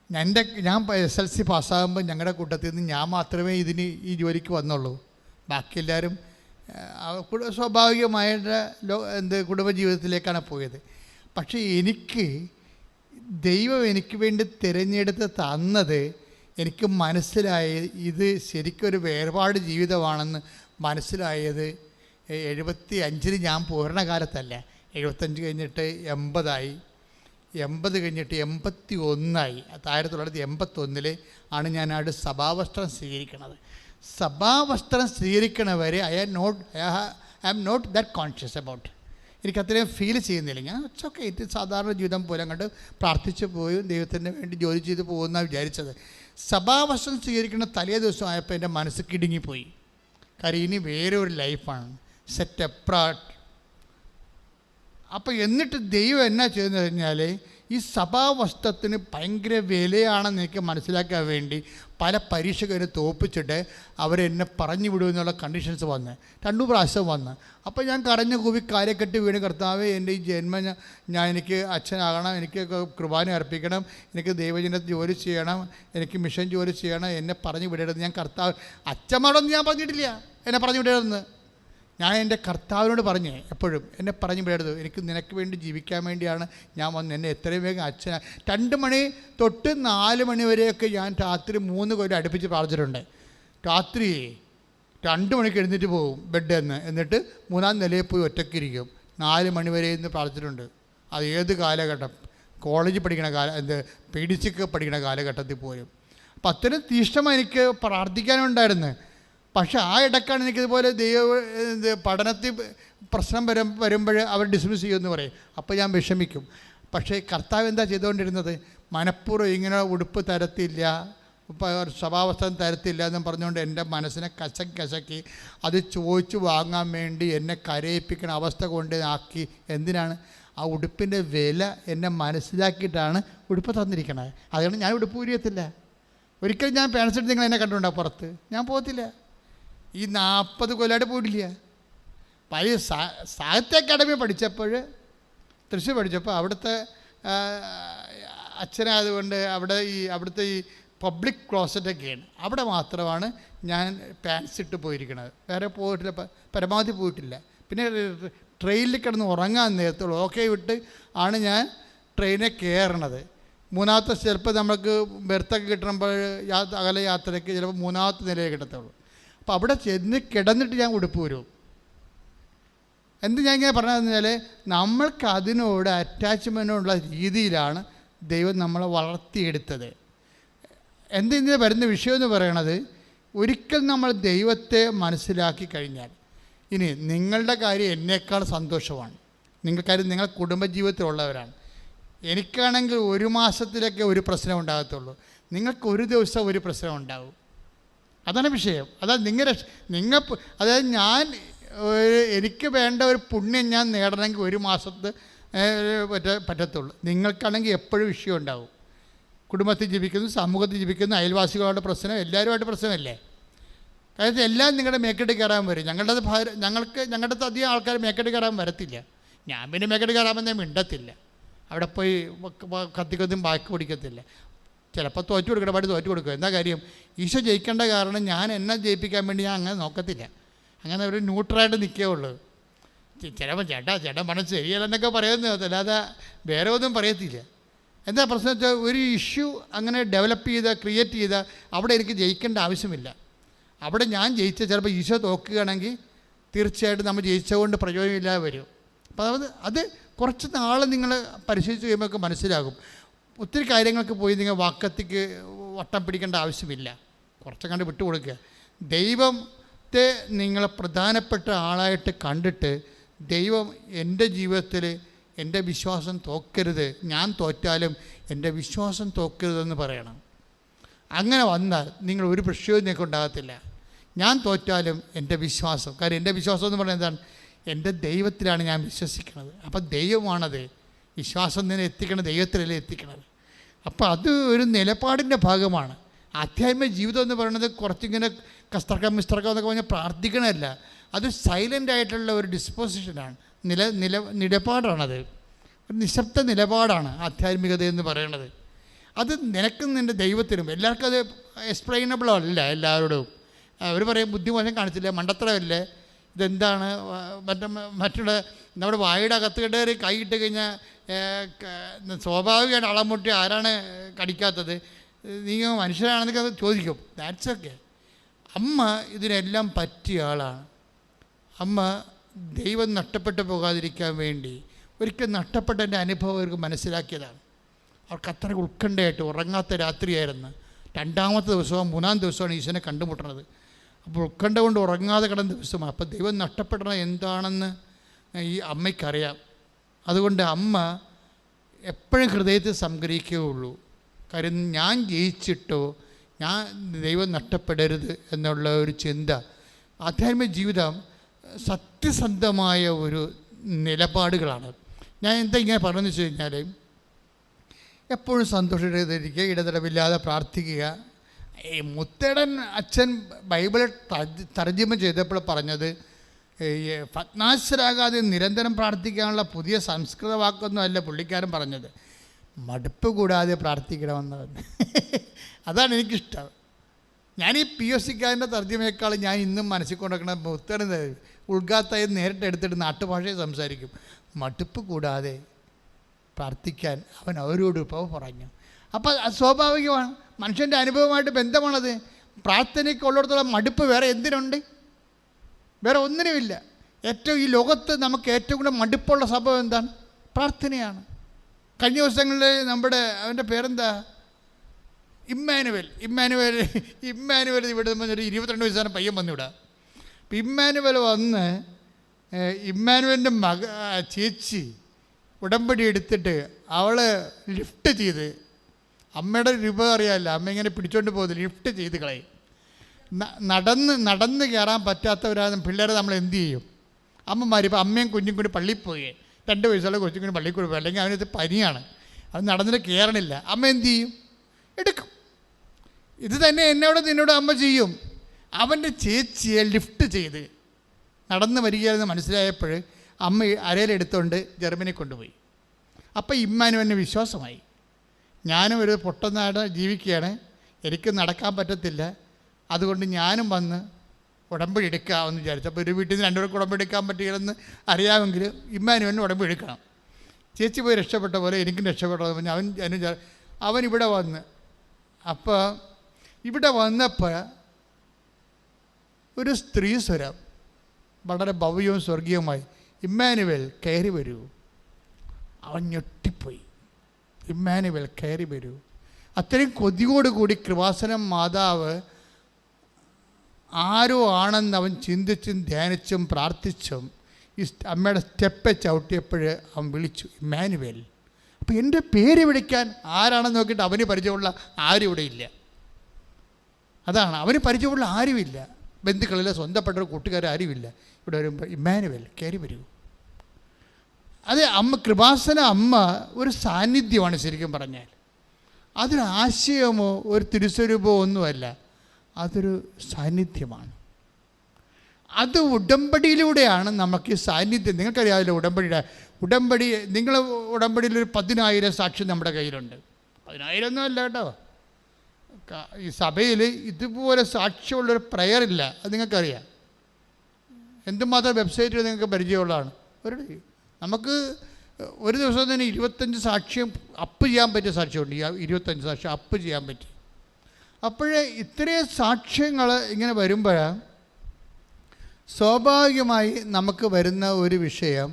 ഞാൻ SLC പാസ്സാകുമ്പോൾ ഞങ്ങളുടെ കൂട്ടത്തിൽ നിന്ന് ഞാൻ മാത്രമേ ഈ ജോലിക്ക് വന്നുള്ളൂ. ബാക്കി എല്ലാവരും സ്വാഭാവികമായിട്ട് കുടുംബജീവിതത്തിലേക്കാണ് പോയത്. പക്ഷേ ദൈവം എനിക്ക് വേണ്ടി തിരഞ്ഞെടുത്ത് തന്നത് എനിക്ക് മനസ്സിലായത് ഇത് ശരിക്കൊരു വേർപാട് ജീവിതമാണെന്ന് മനസ്സിലായത് 75 ഞാൻ പൂർണ്ണ കാലത്തല്ല. 75 കഴിഞ്ഞിട്ട് 80 കഴിഞ്ഞിട്ട് 81 1981 ആണ് ഞാൻ അവിടെ സഭാവസ്ത്രം സ്വീകരിക്കുന്നത്. സഭാവസ്ത്രം സ്വീകരിക്കണവരെ I am not that conscious about. എനിക്കത്രയും ഫീൽ ചെയ്യുന്നില്ല. ഞാൻ ഒക്കെ ഇത് സാധാരണ ജീവിതം പോലെ അങ്ങോട്ട് പ്രാർത്ഥിച്ചു പോയി ദൈവത്തിന് വേണ്ടി ജോലി ചെയ്ത് പോകുമെന്നാണ് വിചാരിച്ചത്. സഭാവസ്ത്രം സ്വീകരിക്കുന്ന തലേ ദിവസം ആയപ്പോൾ എൻ്റെ മനസ്സ് കിടുങ്ങിപ്പോയി. കാര്യം ഇനി വേറെ ഒരു ലൈഫാണ്, സെറ്റ് അപ്രാട്ട്. അപ്പോൾ എന്നിട്ട് ദൈവം എന്നാ ചെയ്തെന്ന് കഴിഞ്ഞാൽ ഈ സഭാവസ്ത്രത്തിന് ഭയങ്കര വിലയാണെന്ന് എനിക്ക് മനസ്സിലാക്കാൻ വേണ്ടി പല പരീക്ഷകരെ തോപ്പിച്ചിട്ട് അവരെന്നെ പറഞ്ഞു വിടുമെന്നുള്ള കണ്ടീഷൻസ് വന്ന് 2 പ്രാവശ്യം വന്ന്. അപ്പോൾ ഞാൻ കരഞ്ഞു കൂവി കാലക്കെട്ട് വീണ്, കർത്താവേ, എൻ്റെ ഈ ജന്മം ഞാൻ എനിക്ക് അച്ഛനാകണം, എനിക്ക് കുർബാന അർപ്പിക്കണം, എനിക്ക് ദൈവജനത്തിൽ ജോലി ചെയ്യണം, എനിക്ക് മിഷൻ ജോലി ചെയ്യണം, എന്നെ പറഞ്ഞു വിടരുത്. ഞാൻ കർത്താവ് അച്ഛന്മാരോടൊന്നും ഞാൻ പറഞ്ഞിട്ടില്ല എന്നെ പറഞ്ഞു വിടരുതെന്ന്. ഞാൻ എൻ്റെ കർത്താവിനോട് പറഞ്ഞേ എപ്പോഴും എന്നെ പറഞ്ഞു വിടരുത്, എനിക്ക് നിനക്ക് വേണ്ടി ജീവിക്കാൻ വേണ്ടിയാണ് ഞാൻ വന്ന്, എന്നെ എത്രയും വേഗം അച്ഛന 2 മണി തൊട്ട് 4 മണി വരെയൊക്കെ ഞാൻ രാത്രി 3 കൊല്ലം അടുപ്പിച്ച് പ്രാർത്ഥിച്ചിട്ടുണ്ട്. രാത്രി 2 മണിക്ക് എഴുന്നേറ്റ് പോകും ബെഡ് എന്നിട്ട് 3-ാം നിലയിൽ പോയി ഒറ്റയ്ക്കിരിക്കും. 4 മണി വരെ ഇന്ന് പ്രാർത്ഥിച്ചിട്ടുണ്ട്. അത് ഏത് കാലഘട്ടം, കോളേജിൽ പഠിക്കണ PDC പഠിക്കണ കാലഘട്ടത്തിൽ പോലും. അപ്പം അത്രയും തീഷ്ണമായി എനിക്ക് പ്രാർത്ഥിക്കാനുണ്ടായിരുന്നു. പക്ഷേ ആ ഇടക്കാണ് എനിക്കിതുപോലെ പഠനത്തിൽ പ്രശ്നം വരുമ്പോൾ അവർ ഡിസ്മിസ് ചെയ്യുമെന്ന് പറയും. അപ്പോൾ ഞാൻ വിഷമിക്കും. പക്ഷേ കർത്താവ് എന്താ ചെയ്തുകൊണ്ടിരുന്നത്? മനഃപൂർവ്വം ഇങ്ങനെ ഉടുപ്പ് തരത്തില്ല, സ്വഭാവസ്ഥം തരത്തില്ല എന്നും പറഞ്ഞുകൊണ്ട് എൻ്റെ മനസ്സിനെ കശക്കി അത് ചോദിച്ചു വാങ്ങാൻ വേണ്ടി എന്നെ കരയിപ്പിക്കുന്ന അവസ്ഥ കൊണ്ട് ആക്കി. എന്തിനാണ്? ആ ഉടുപ്പിൻ്റെ വില എന്നെ മനസ്സിലാക്കിയിട്ടാണ് ഉടുപ്പ് തന്നിരിക്കണത്. അതുകൊണ്ട് ഞാൻ ഉടുപ്പ് ഊരിയത്തില്ല. ഒരിക്കലും ഞാൻ പാൻസ് എടുത്ത് നിങ്ങൾ എന്നെ കണ്ടുകൊണ്ടാണ് പുറത്ത് ഞാൻ പോകത്തില്ല. ഈ 40 കൊല്ലമായിട്ട് പോയിട്ടില്ല. പഴയ സാഹിത്യ അക്കാദമി പഠിച്ചപ്പോൾ, തൃശ്ശൂർ പഠിച്ചപ്പോൾ അവിടുത്തെ അച്ഛനായതുകൊണ്ട് അവിടുത്തെ ഈ പബ്ലിക് ക്ലോസറ്റൊക്കെയാണ്. അവിടെ മാത്രമാണ് ഞാൻ പാൻസ് ഇട്ട് പോയിരിക്കുന്നത്. വേറെ പോയിട്ടില്ല, പരമാവധി പോയിട്ടില്ല. പിന്നെ ട്രെയിനിൽ കിടന്ന് ഉറങ്ങാൻ നേരത്തുള്ളൂ ഓക്കെ വിട്ട് ആണ് ഞാൻ ട്രെയിനിൽ കയറണത്. 3-ാമത്തെ ചിലപ്പോൾ നമുക്ക് ബെർത്തൊക്കെ കിട്ടുമ്പോൾ അകല യാത്രയ്ക്ക് ചിലപ്പോൾ 3-ാമത്തെ നിലയിൽ കിട്ടത്തുള്ളൂ. അപ്പോൾ അവിടെ ചെന്ന് കിടന്നിട്ട് ഞാൻ ഉടുപ്പ് വരും. ഞാൻ ഇങ്ങനെ പറഞ്ഞതെന്ന് വെച്ചാൽ നമ്മൾക്ക് അതിനോട് അറ്റാച്ച്മെൻറ്റുള്ള രീതിയിലാണ് ദൈവം നമ്മളെ വളർത്തിയെടുത്തത്. ഇതിന് വരുന്ന വിഷയം എന്ന് പറയണത്, ഒരിക്കൽ നമ്മൾ ദൈവത്തെ മനസ്സിലാക്കി കഴിഞ്ഞാൽ, ഇനി നിങ്ങളുടെ കാര്യം എന്നേക്കാൾ സന്തോഷമാണ്. നിങ്ങൾക്കാര്യം നിങ്ങൾ കുടുംബജീവിതത്തിലുള്ളവരാണ്. എനിക്കാണെങ്കിൽ 1 മാസത്തിലൊക്കെ ഒരു പ്രശ്നം ഉണ്ടാകത്തുള്ളൂ. നിങ്ങൾക്ക് 1 ദിവസം ഒരു പ്രശ്നം ഉണ്ടാകും. അതാണ് വിഷയം. അതായത് എനിക്ക് വേണ്ട ഒരു പുണ്യം ഞാൻ നേടണമെങ്കിൽ 1 മാസത്തെ പറ്റത്തുള്ളൂ. നിങ്ങൾക്കാണെങ്കിൽ എപ്പോഴും വിഷയം ഉണ്ടാവും. കുടുംബത്തിൽ ജീവിക്കുന്നു, സമൂഹത്തിൽ ജീവിക്കുന്നു, അയൽവാസികളുടെ പ്രശ്നം, എല്ലാവരുമായിട്ട് പ്രശ്നമല്ലേ. അതായത് എല്ലാം നിങ്ങളുടെ മേക്കെട്ട് കയറാൻ വരും. ഞങ്ങളുടെ അധികം ആൾക്കാർ മേക്കെട്ട് കയറാൻ വരത്തില്ല. ഞാൻ പിന്നെ മേക്കെട്ട് കയറാമെന്നേ മിണ്ടത്തില്ല. അവിടെ പോയി കത്തിക്കൊന്നും ബാക്കി പിടിക്കത്തില്ല. ചിലപ്പോൾ തോറ്റു കൊടുക്കണം, പാടി തോറ്റു കൊടുക്കുക. എന്താ കാര്യം? ഈശോ ജയിക്കേണ്ട കാരണം ഞാൻ എന്നെ ജയിപ്പിക്കാൻ വേണ്ടി ഞാൻ അങ്ങനെ നോക്കത്തില്ല. അങ്ങനെ ഒരു ന്യൂട്രലായിട്ട് നിൽക്കുകയുള്ളൂ. ചിലപ്പോൾ ചേട്ടാ മനസ്സ് ശരിയല്ലെന്നൊക്കെ പറയുന്നത്, അല്ലാതെ വേറെ ഒന്നും പറയത്തില്ല. എന്താ പ്രശ്നം വെച്ചാൽ, ഒരു ഇഷ്യൂ അങ്ങനെ ഡെവലപ്പ് ക്രിയേറ്റ് ചെയ്ത അവിടെ എനിക്ക് ജയിക്കേണ്ട ആവശ്യമില്ല. അവിടെ ഞാൻ ജയിച്ച ചിലപ്പോൾ ഈശോ തോക്കുകയാണെങ്കിൽ തീർച്ചയായിട്ടും നമ്മൾ ജയിച്ചതുകൊണ്ട് പ്രയോജനമില്ലാതെ വരും. അപ്പോൾ അത് കുറച്ച് നാൾ നിങ്ങൾ പരിശോധിച്ച് കഴിയുമ്പോൾ മനസ്സിലാകും. ഒത്തിരി കാര്യങ്ങൾക്ക് പോയി നിങ്ങൾ വാക്കത്തിക്ക് വട്ടം പിടിക്കേണ്ട ആവശ്യമില്ല. കുറച്ചങ്ങാണ്ട് വിട്ടുകൊടുക്കുക. ദൈവത്തെ നിങ്ങൾ പ്രധാനപ്പെട്ട ആളായിട്ട് കണ്ടിട്ട്, ദൈവം എൻ്റെ ജീവിതത്തിൽ എൻ്റെ വിശ്വാസം തോക്കരുത്, ഞാൻ തോറ്റാലും എൻ്റെ വിശ്വാസം തോക്കരുതെന്ന് പറയണം. അങ്ങനെ വന്നാൽ നിങ്ങൾ ഒരു പ്രശ്നവും നിങ്ങൾക്ക് ഉണ്ടാകത്തില്ല. ഞാൻ തോറ്റാലും എൻ്റെ വിശ്വാസം, കാര്യം എൻ്റെ വിശ്വാസം എന്ന് പറയുന്നത് എന്താണ്? എൻ്റെ ദൈവത്തിലാണ് ഞാൻ വിശ്വസിക്കുന്നത്. അപ്പം ദൈവമാണത്. വിശ്വാസം തന്നെ എത്തിക്കണം, ദൈവത്തിലല്ലേ എത്തിക്കണത്. അപ്പോൾ അത് ഒരു നിലപാടിൻ്റെ ഭാഗമാണ്. ആധ്യാത്മിക ജീവിതം എന്ന് പറയുന്നത് കുറച്ചിങ്ങനെ കസ്തർക്കം എന്നൊക്കെ പറഞ്ഞാൽ പ്രാർത്ഥിക്കണമല്ല. അത് സൈലൻ്റ് ആയിട്ടുള്ള ഒരു ഡിസ്പോസിഷനാണ്, നിലപാടാണത്. ഒരു നിശബ്ദ നിലപാടാണ് ആധ്യാത്മികത എന്ന് പറയുന്നത്. അത് നിനക്കും നിൻ്റെ ദൈവത്തിനും എല്ലാവർക്കും അത് എക്സ്പ്ലെയിനബിൾ അല്ല. എല്ലാവരോടും അവർ പറയും ബുദ്ധിമോശം കാണിച്ചില്ല, മണ്ടത്തരമല്ലേ, ഇതെന്താണ് മറ്റുള്ള നമ്മുടെ വായുടെ അകത്ത് കയറി കൈ ഇട്ട് കഴിഞ്ഞാൽ സ്വാഭാവികമായിട്ട് അളം മുട്ടി ആരാണ് കടിക്കാത്തത്, നീ മനുഷ്യരാണെന്നൊക്കെ ചോദിക്കും. That's okay. അമ്മ ഇതിനെല്ലാം പറ്റിയ ആളാണ്. അമ്മ ദൈവം നഷ്ടപ്പെട്ടു പോകാതിരിക്കാൻ വേണ്ടി ഒരിക്കൽ നഷ്ടപ്പെട്ട എൻ്റെ അനുഭവം അവർക്ക് മനസ്സിലാക്കിയതാണ്. അവർക്ക് അത്ര ഉത്കണ്ഠയായിട്ട് ഉറങ്ങാത്ത രാത്രിയായിരുന്നു. 2-ാമത്തെ ദിവസവും 3-ാം ദിവസമാണ് ഈശോനെ കണ്ടുമുട്ടുന്നത്. അപ്പോൾ ഉത്കണ്ഠ കൊണ്ട് ഉറങ്ങാതെ കിടന്ന ദിവസമാണ്. അപ്പോൾ ദൈവം നഷ്ടപ്പെടുന്നത് എന്താണെന്ന് ഈ അമ്മയ്ക്കറിയാം. അതുകൊണ്ട് അമ്മ എപ്പോഴും ഹൃദയത്തിൽ സംഗ്രഹിക്കുകയുള്ളൂ. കാര്യം ഞാൻ ജയിച്ചിട്ടോ ഞാൻ ദൈവം നഷ്ടപ്പെടരുത് എന്നുള്ള ഒരു ചിന്ത. ആധ്യാത്മിക ജീവിതം സത്യസന്ധമായ ഒരു നിലപാടുകളാണ്. ഞാൻ എന്താ ഇങ്ങനെ പറഞ്ഞതെന്ന് വെച്ച് കഴിഞ്ഞാൽ, എപ്പോഴും സന്തോഷത്തിരിക്കുക, ഇടതടവില്ലാതെ പ്രാർത്ഥിക്കുക. ഈ മുത്തേടൻ അച്ഛൻ ബൈബിൾ തർജ്ജിമ ചെയ്തപ്പോൾ പറഞ്ഞത് ഭഗ്നാശരാകാതെ നിരന്തരം പ്രാർത്ഥിക്കാനുള്ള പുതിയ സംസ്കൃത വാക്കൊന്നും അല്ല പുള്ളിക്കാരൻ പറഞ്ഞത്, മടുപ്പ് കൂടാതെ പ്രാർത്ഥിക്കണമെന്ന്. അതാണ് എനിക്കിഷ്ടം. ഞാൻ ഈ POC-കാരൻ്റെ തർജ്ജിമയേക്കാൾ ഞാൻ ഇന്നും മനസ്സിൽ കൊണ്ടുവയ്ക്കണ മുത്തേടൻ ഉൾഗാത്തായി നേരിട്ട് എടുത്തിട്ട് നാട്ടുഭാഷയെ സംസാരിക്കും. മടുപ്പ് കൂടാതെ പ്രാർത്ഥിക്കാൻ അവൻ അവരോട് ഇപ്പോൾ പറഞ്ഞു. അപ്പോൾ അത് സ്വാഭാവികമാണ്, മനുഷ്യൻ്റെ അനുഭവമായിട്ട് ബന്ധമാണത്. പ്രാർത്ഥനയ്ക്ക് ഉള്ളിടത്തോളം മടുപ്പ് വേറെ എന്തിനുണ്ട്? വേറെ ഒന്നിനുമില്ല. ഈ ലോകത്ത് നമുക്ക് ഏറ്റവും കൂടുതൽ മടുപ്പുള്ള സംഭവം എന്താണ്? പ്രാർത്ഥനയാണ്. കഴിഞ്ഞ ദിവസങ്ങളിൽ അവൻ്റെ പേരെന്താ, ഇമ്മാനുവൽ ഇവിടെ ഒരു 22 വയസ്സാണ് പയ്യൻ വന്നിവിടെ. അപ്പം ഇമ്മാനുവൽ വന്ന് ഇമ്മാനുവലിൻ്റെ ചേച്ചി ഉടമ്പടി എടുത്തിട്ട് അവൾ ലിഫ്റ്റ് ചെയ്ത്, അമ്മയുടെ രൂപ അറിയാമല്ലോ, അമ്മ ഇങ്ങനെ പിടിച്ചോണ്ട് പോകുന്നത് ലിഫ്റ്റ് ചെയ്ത് കളയും. നടന്ന് കയറാൻ പറ്റാത്തവരാണ് പിള്ളേരെ നമ്മൾ എന്ത് ചെയ്യും? അമ്മമാർ ഇപ്പോൾ അമ്മയും കുഞ്ഞും കൂടി പള്ളിയിൽ പോയി, 2 വയസ്സുള്ള കൊച്ചും കൂടി പള്ളിയിൽ കൂടി പോയി, അല്ലെങ്കിൽ അവനത് പനിയാണ്, അത് നടന്നിട്ട് കയറണില്ല, അമ്മ എന്ത് ചെയ്യും? എടുക്കും. ഇത് തന്നെ നിന്നോട് അമ്മ ചെയ്യും. അവൻ്റെ ചേച്ചിയെ ലിഫ്റ്റ് ചെയ്ത് നടന്ന് വരികയെന്ന് മനസ്സിലായപ്പോൾ അമ്മ അരയിലെടുത്തുകൊണ്ട് ജർമ്മനി കൊണ്ടുപോയി. അപ്പോൾ ഇമ്മാനുവലിന് വിശ്വാസമായി, ഞാനും ഒരു പൊട്ടനാട് ജീവിക്കുകയാണ്, എനിക്ക് നടക്കാൻ പറ്റത്തില്ല, അതുകൊണ്ട് ഞാനും വന്ന് ഉടമ്പടി എടുക്കാമെന്ന് വിചാരിച്ചു. അപ്പോൾ ഒരു വീട്ടിൽ നിന്ന് 2 പേർക്ക് ഉടമ്പടി എടുക്കാൻ പറ്റുകയെന്ന് അറിയാമെങ്കിൽ ഇമ്മാനുവലിന് ഉടമ്പടി എടുക്കണം. ചേച്ചി പോയി രക്ഷപ്പെട്ട പോലെ എനിക്കും രക്ഷപ്പെട്ടത് പറഞ്ഞ് അവൻ ഇവിടെ വന്ന്, അപ്പോൾ ഇവിടെ വന്നപ്പോൾ ഒരു സ്ത്രീ സ്വരം വളരെ ഭവ്യവും സ്വർഗീയവുമായി, ഇമ്മാനുവൽ കയറി വരൂ. അവൻ ഞെട്ടിപ്പോയി, ഇമ്മാനുവൽ കയറി വരൂ. അത്രയും കൊതിയോടുകൂടി കൃപാസനം മാതാവ് ആരോ ആണെന്ന് അവൻ ചിന്തിച്ചും ധ്യാനിച്ചും പ്രാർത്ഥിച്ചും ഈ അമ്മയുടെ സ്റ്റെപ്പ് ചവിട്ടിയപ്പോൾ അവൻ വിളിച്ചു, ഇമ്മാനുവൽ. അപ്പോൾ എൻ്റെ പേര് വിളിക്കാൻ ആരാണെന്ന് നോക്കിയിട്ട് അവന് പരിചയമുള്ള ആരും ഇവിടെ ഇല്ല. അതാണ്, അവന് പരിചയമുള്ള ആരുമില്ല, ബന്ധുക്കളിലെ സ്വന്തപ്പെട്ട കൂട്ടുകാർ ആരുമില്ല. ഇവിടെ വരുമ്പോൾ ഇമ്മാനുവൽ കയറി വരൂ. അത് കൃപാസന അമ്മ ഒരു സാന്നിധ്യമാണ് ശരിക്കും പറഞ്ഞാൽ. അതൊരു ആശയമോ ഒരു തിരുസ്വരൂപമോ ഒന്നുമല്ല, അതൊരു സാന്നിധ്യമാണ്. അത് ഉടമ്പടിയിലൂടെയാണ് നമുക്ക് ഈ സാന്നിധ്യം. നിങ്ങൾക്കറിയാമല്ലോ ഉടമ്പടി നിങ്ങൾ ഉടമ്പടിയിൽ ഒരു 10,000 സാക്ഷ്യം നമ്മുടെ കയ്യിലുണ്ട്. 10,000 ഒന്നും അല്ല കേട്ടോ. ഈ സഭയിൽ ഇതുപോലെ സാക്ഷ്യമുള്ളൊരു പ്രയറില്ല, അത് നിങ്ങൾക്കറിയാം. എന്തുമാത്രം വെബ്സൈറ്റിൽ നിങ്ങൾക്ക് പരിചയമുള്ളതാണ്. നമുക്ക് ഒരു ദിവസം തന്നെ 25 സാക്ഷ്യം അപ്പ് ചെയ്യാൻ പറ്റിയ സാക്ഷ്യമുണ്ട്. 25 സാക്ഷ്യം അപ്പ് ചെയ്യാൻ പറ്റി. അപ്പോഴേ ഇത്രയും സാക്ഷ്യങ്ങൾ ഇങ്ങനെ വരുമ്പോഴാണ് സ്വാഭാവികമായി നമുക്ക് വരുന്ന ഒരു വിഷയം,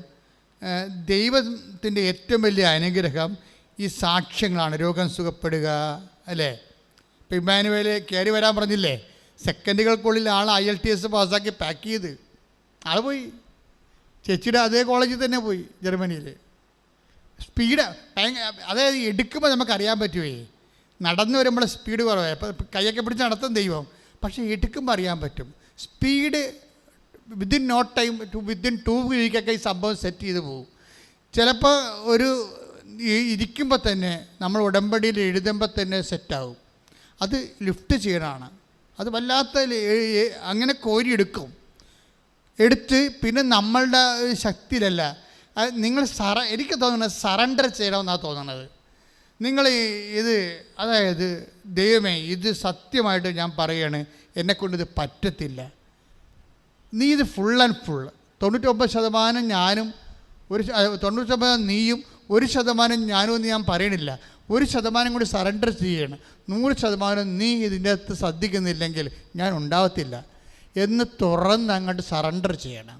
ദൈവത്തിൻ്റെ ഏറ്റവും വലിയ അനുഗ്രഹം ഈ സാക്ഷ്യങ്ങളാണ്. രോഗം സുഖപ്പെടുക, അല്ലേ? ഇപ്പം ഇമ്മാനുവൽ കയറി വരാൻ പറഞ്ഞില്ലേ, സെക്കൻഡുകൾക്കുള്ളിൽ ആൾ IELTS പാസ്സാക്കി പാക്ക് ചെയ്ത് ആൾ പോയി. ചേച്ചിയുടെ അതേ കോളേജിൽ തന്നെ പോയി, ജർമ്മനിയിൽ. സ്പീഡ് അതായത് എടുക്കുമ്പോൾ നമുക്കറിയാൻ പറ്റുമേ, നടന്നു വരുമ്പോൾ സ്പീഡ് കുറവായി. അപ്പോൾ കൈയൊക്കെ പിടിച്ച് നടത്തും ദൈവം, പക്ഷേ എടുക്കുമ്പോൾ അറിയാൻ പറ്റും. Speed within no time within 2 വീക്കൊക്കെ ഈ സംഭവം സെറ്റ് ചെയ്ത് പോകും. ചിലപ്പോൾ ഇരിക്കുമ്പോൾ തന്നെ നമ്മൾ ഉടമ്പടിയിൽ എഴുതുമ്പോൾ തന്നെ സെറ്റാവും. അത് ലിഫ്റ്റ് ചെയ്യണമാണ്. അത് വല്ലാത്ത അങ്ങനെ കോരിയെടുക്കും. എടുത്ത് പിന്നെ നമ്മളുടെ ശക്തിയിലല്ല, നിങ്ങൾ എനിക്ക് തോന്നുന്നത് സറണ്ടർ ചെയ്യണമെന്നാണ് തോന്നുന്നത്. നിങ്ങൾ അതായത് ദൈവമേ, ഇത് സത്യമായിട്ട് ഞാൻ പറയാണ്, എന്നെക്കൊണ്ടിത് പറ്റത്തില്ല, നീ ഇത് ഫുൾ ആൻഡ് ഫുൾ 99% ഞാനും 99% നീയും 1% ഞാനും എന്ന് ഞാൻ പറയണില്ല. 1% കൂടി സറണ്ടർ ചെയ്യണം. 100% നീ ഇതിൻ്റെ അകത്ത് ശ്രദ്ധിക്കുന്നില്ലെങ്കിൽ ഞാൻ ഉണ്ടാവത്തില്ല എന്ന് തുറന്ന് അങ്ങോട്ട് സറണ്ടർ ചെയ്യണം.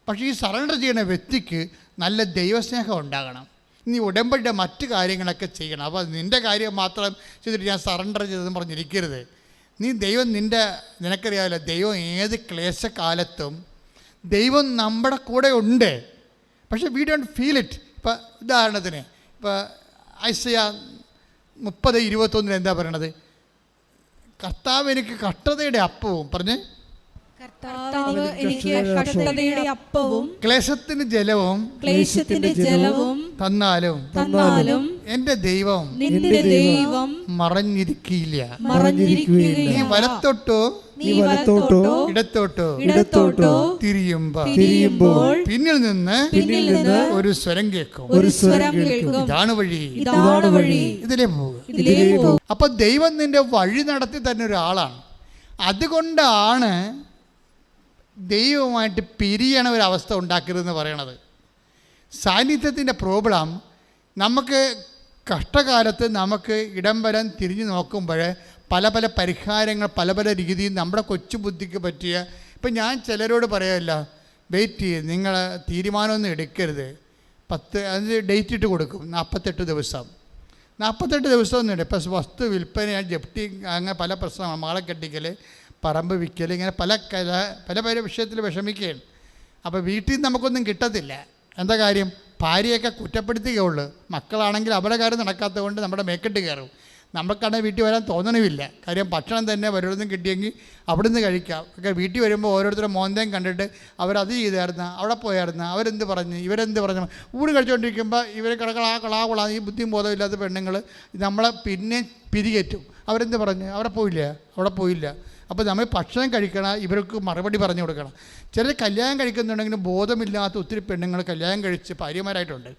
പക്ഷേ ഈ സറണ്ടർ ചെയ്യുന്ന വ്യക്തിക്ക് നല്ല ദൈവസ്നേഹം ഉണ്ടാകണം. നീ ഉടമ്പടിയുടെ മറ്റു കാര്യങ്ങളൊക്കെ ചെയ്യണം. അപ്പോൾ നിൻ്റെ കാര്യം മാത്രം ചെയ്തിട്ട് ഞാൻ സറണ്ടർ ചെയ്തെന്ന് പറഞ്ഞിരിക്കരുത്. ദൈവം നിനക്കറിയാമല്ലോ, ദൈവം ഏത് ക്ലേശകാലത്തും ദൈവം നമ്മുടെ കൂടെ ഉണ്ട്. പക്ഷേ വി ഡോണ്ട് ഫീൽ ഇറ്റ്. ഇപ്പോൾ ഉദാഹരണത്തിന് ഇപ്പോൾ ഐസയ 30:21 എന്താ പറയണത്? കർത്താവ് എനിക്ക് കഷ്ടതയുടെ അപ്പവും പറഞ്ഞ് കർത്താവ് എനിക്ക് കഷ്ടതയുടെ അപ്പവും ക്ലേശത്തിന് ജലവും ക്ലേശത്തിന്റെ ജലവും തന്നാലും എന്റെ ദൈവം നിന്റെ ദൈവം മറഞ്ഞിരിക്കില്ല. മറഞ്ഞിരിക്കുകയില്ല. നീ വലത്തോട്ടോ ഇടത്തോട്ടോ തിരിയുമ്പോൾ പിന്നിൽ നിന്ന് ഒരു സ്വരം കേൾക്കും. ഇതാണ് വഴി, ഇതിലേ പോകും. അപ്പൊ ദൈവം നിന്റെ വഴി നടത്തി തന്നെ ഒരാളാണ്. അതുകൊണ്ടാണ് ദൈവവുമായിട്ട് പിരിയണ ഒരവസ്ഥ ഉണ്ടാക്കരുതെന്ന് പറയണത്. സാന്നിധ്യത്തിൻ്റെ പ്രോബ്ലം നമുക്ക് കഷ്ടകാലത്ത് നമുക്ക് ഇടം വരം തിരിഞ്ഞു നോക്കുമ്പോൾ പല പല പരിഹാരങ്ങൾ പല പല രീതിയിൽ നമ്മുടെ കൊച്ചു ബുദ്ധിക്ക് പറ്റിയ. ഇപ്പം ഞാൻ ചിലരോട് പറയല്ല, വെയിറ്റ് ചെയ്ത് നിങ്ങൾ തീരുമാനമൊന്നും എടുക്കരുത്. 10 ഡേറ്റ് ഇട്ട് കൊടുക്കും, 48 ദിവസം. 48 ദിവസമൊന്നും ഇപ്പം വസ്തു വിൽപ്പന, ജപ്തി, അങ്ങനെ പല പ്രശ്നമാണ്. മാളെ കെട്ടിക്കൽ, പറമ്പ് വിൽക്കൽ, ഇങ്ങനെ പല പല വിഷയത്തിൽ വിഷമിക്കുകയാണ്. അപ്പോൾ വീട്ടിൽ നിന്ന് നമുക്കൊന്നും കിട്ടത്തില്ല. എന്താ കാര്യം? ഭാര്യയൊക്കെ കുറ്റപ്പെടുത്തുകയുള്ളൂ. മക്കളാണെങ്കിൽ അവരുടെ കാര്യം നടക്കാത്തത് കൊണ്ട് നമ്മുടെ മേക്കെട്ട് കയറും. നമുക്കാണെങ്കിൽ വീട്ടിൽ വരാൻ തോന്നണമില്ല. കാര്യം ഭക്ഷണം തന്നെ വല്ലയിടത്തും കിട്ടിയെങ്കിൽ അവിടെ നിന്ന് കഴിക്കാം. ഒക്കെ വീട്ടിൽ വരുമ്പോൾ ഓരോരുത്തരും മോന്തയും കണ്ടിട്ട് അവരത് ചെയ്തായിരുന്ന, അവിടെ പോയായിരുന്ന, അവരെന്ത് പറഞ്ഞ്, ഇവരെന്ത് പറഞ്ഞു. ഊട് കഴിച്ചുകൊണ്ടിരിക്കുമ്പോൾ ഇവർ കളാ ഈ ബുദ്ധിയും ബോധമില്ലാത്ത പെണ്ണുങ്ങൾ നമ്മളെ പിന്നെ പിരികേറ്റും. അവരെന്ത് പറഞ്ഞ്, അവിടെ പോയില്ല. അപ്പോൾ നമ്മൾ ഭക്ഷണം കഴിക്കണം, ഇവർക്ക് മറുപടി പറഞ്ഞു കൊടുക്കണം. ചിലർ കല്യാണം കഴിക്കുന്നുണ്ടെങ്കിലും ബോധമില്ലാത്ത ഒത്തിരി പെണ്ണുങ്ങൾ കല്യാണം കഴിച്ച് ഭാര്യമാരായിട്ടുണ്ട്.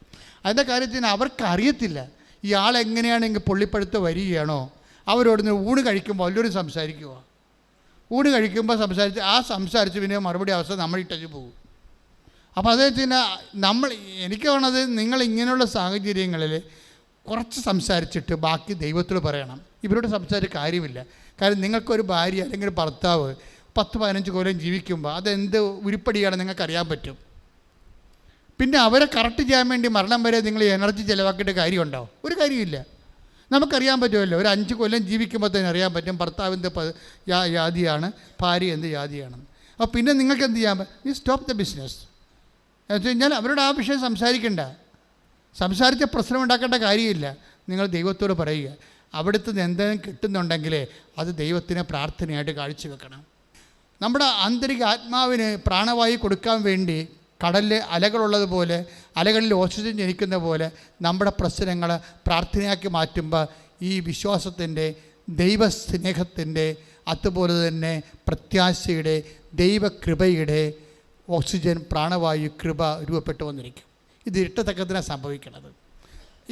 അതിൻ്റെ കാര്യത്തിന് അവർക്കറിയത്തില്ല ഇയാൾ എങ്ങനെയാണെങ്കിൽ പൊള്ളിപ്പഴുത്ത് വരികയാണോ. അവരോട് ഊണ് കഴിക്കുമ്പോൾ വല്ലവരും സംസാരിക്കുക. ഊണ് കഴിക്കുമ്പോൾ സംസാരിച്ച് പിന്നെ മറുപടി അവസ്ഥ നമ്മൾ ഇട്ടു പോകും. അപ്പോൾ അദ്ദേഹത്തിന് എനിക്ക് വേണത് നിങ്ങൾ ഇങ്ങനെയുള്ള സാഹചര്യങ്ങളിൽ കുറച്ച് സംസാരിച്ചിട്ട് ബാക്കി ദൈവത്തോട് പറയണം. ഇവരോട് സംസാരിച്ച കാര്യമില്ല. കാരണം നിങ്ങൾക്കൊരു ഭാര്യ അല്ലെങ്കിൽ ഭർത്താവ് 10-15 കൊല്ലം ജീവിക്കുമ്പോൾ അതെന്ത് ഉരുപ്പടിയാണെന്ന് നിങ്ങൾക്കറിയാൻ പറ്റും. പിന്നെ അവരെ കറക്റ്റ് ചെയ്യാൻ വേണ്ടി മരണം വരെ നിങ്ങൾ എനർജി ചിലവാക്കിയിട്ട് കാര്യമുണ്ടോ? ഒരു കാര്യമില്ല. നമുക്കറിയാൻ പറ്റുമല്ലോ. ഒരു 5 കൊല്ലം ജീവിക്കുമ്പോൾ തന്നെ അറിയാൻ പറ്റും ഭർത്താവ് എന്ത് ജാതിയാണ്, ഭാര്യ എന്ത് ജാതിയാണെന്ന്. അപ്പോൾ പിന്നെ നിങ്ങൾക്ക് എന്ത് ചെയ്യാൻ പറ്റും? നീ സ്റ്റോപ്പ് ദ ബിസിനസ് എന്ന് വെച്ച് കഴിഞ്ഞാൽ അവരോട് ആ വിഷയം സംസാരിച്ച പ്രശ്നം ഉണ്ടാക്കേണ്ട കാര്യമില്ല. നിങ്ങൾ ദൈവത്തോട് പറയുക. അവിടുത്തെ എന്തെങ്കിലും കിട്ടുന്നുണ്ടെങ്കിൽ അത് ദൈവത്തിന് പ്രാർത്ഥനയായിട്ട് കാഴ്ചവെക്കണം. നമ്മുടെ ആന്തരിക ആത്മാവിന് പ്രാണവായു കൊടുക്കാൻ വേണ്ടി കടലിൽ അലകളുള്ളതുപോലെ, അലകളിൽ ഓക്സിജൻ ജനിക്കുന്ന പോലെ നമ്മുടെ പ്രശ്നങ്ങൾ പ്രാർത്ഥനയാക്കി മാറ്റുമ്പോൾ ഈ വിശ്വാസത്തിൻ്റെ, ദൈവസ്നേഹത്തിൻ്റെ, അതുപോലെ തന്നെ പ്രത്യാശയുടെ, ദൈവകൃപയുടെ ഓക്സിജൻ, പ്രാണവായു, കൃപ രൂപപ്പെട്ടു വന്നിരിക്കും. ഇത് ഇരട്ടത്തക്കത്തിനാണ് സംഭവിക്കുന്നത്.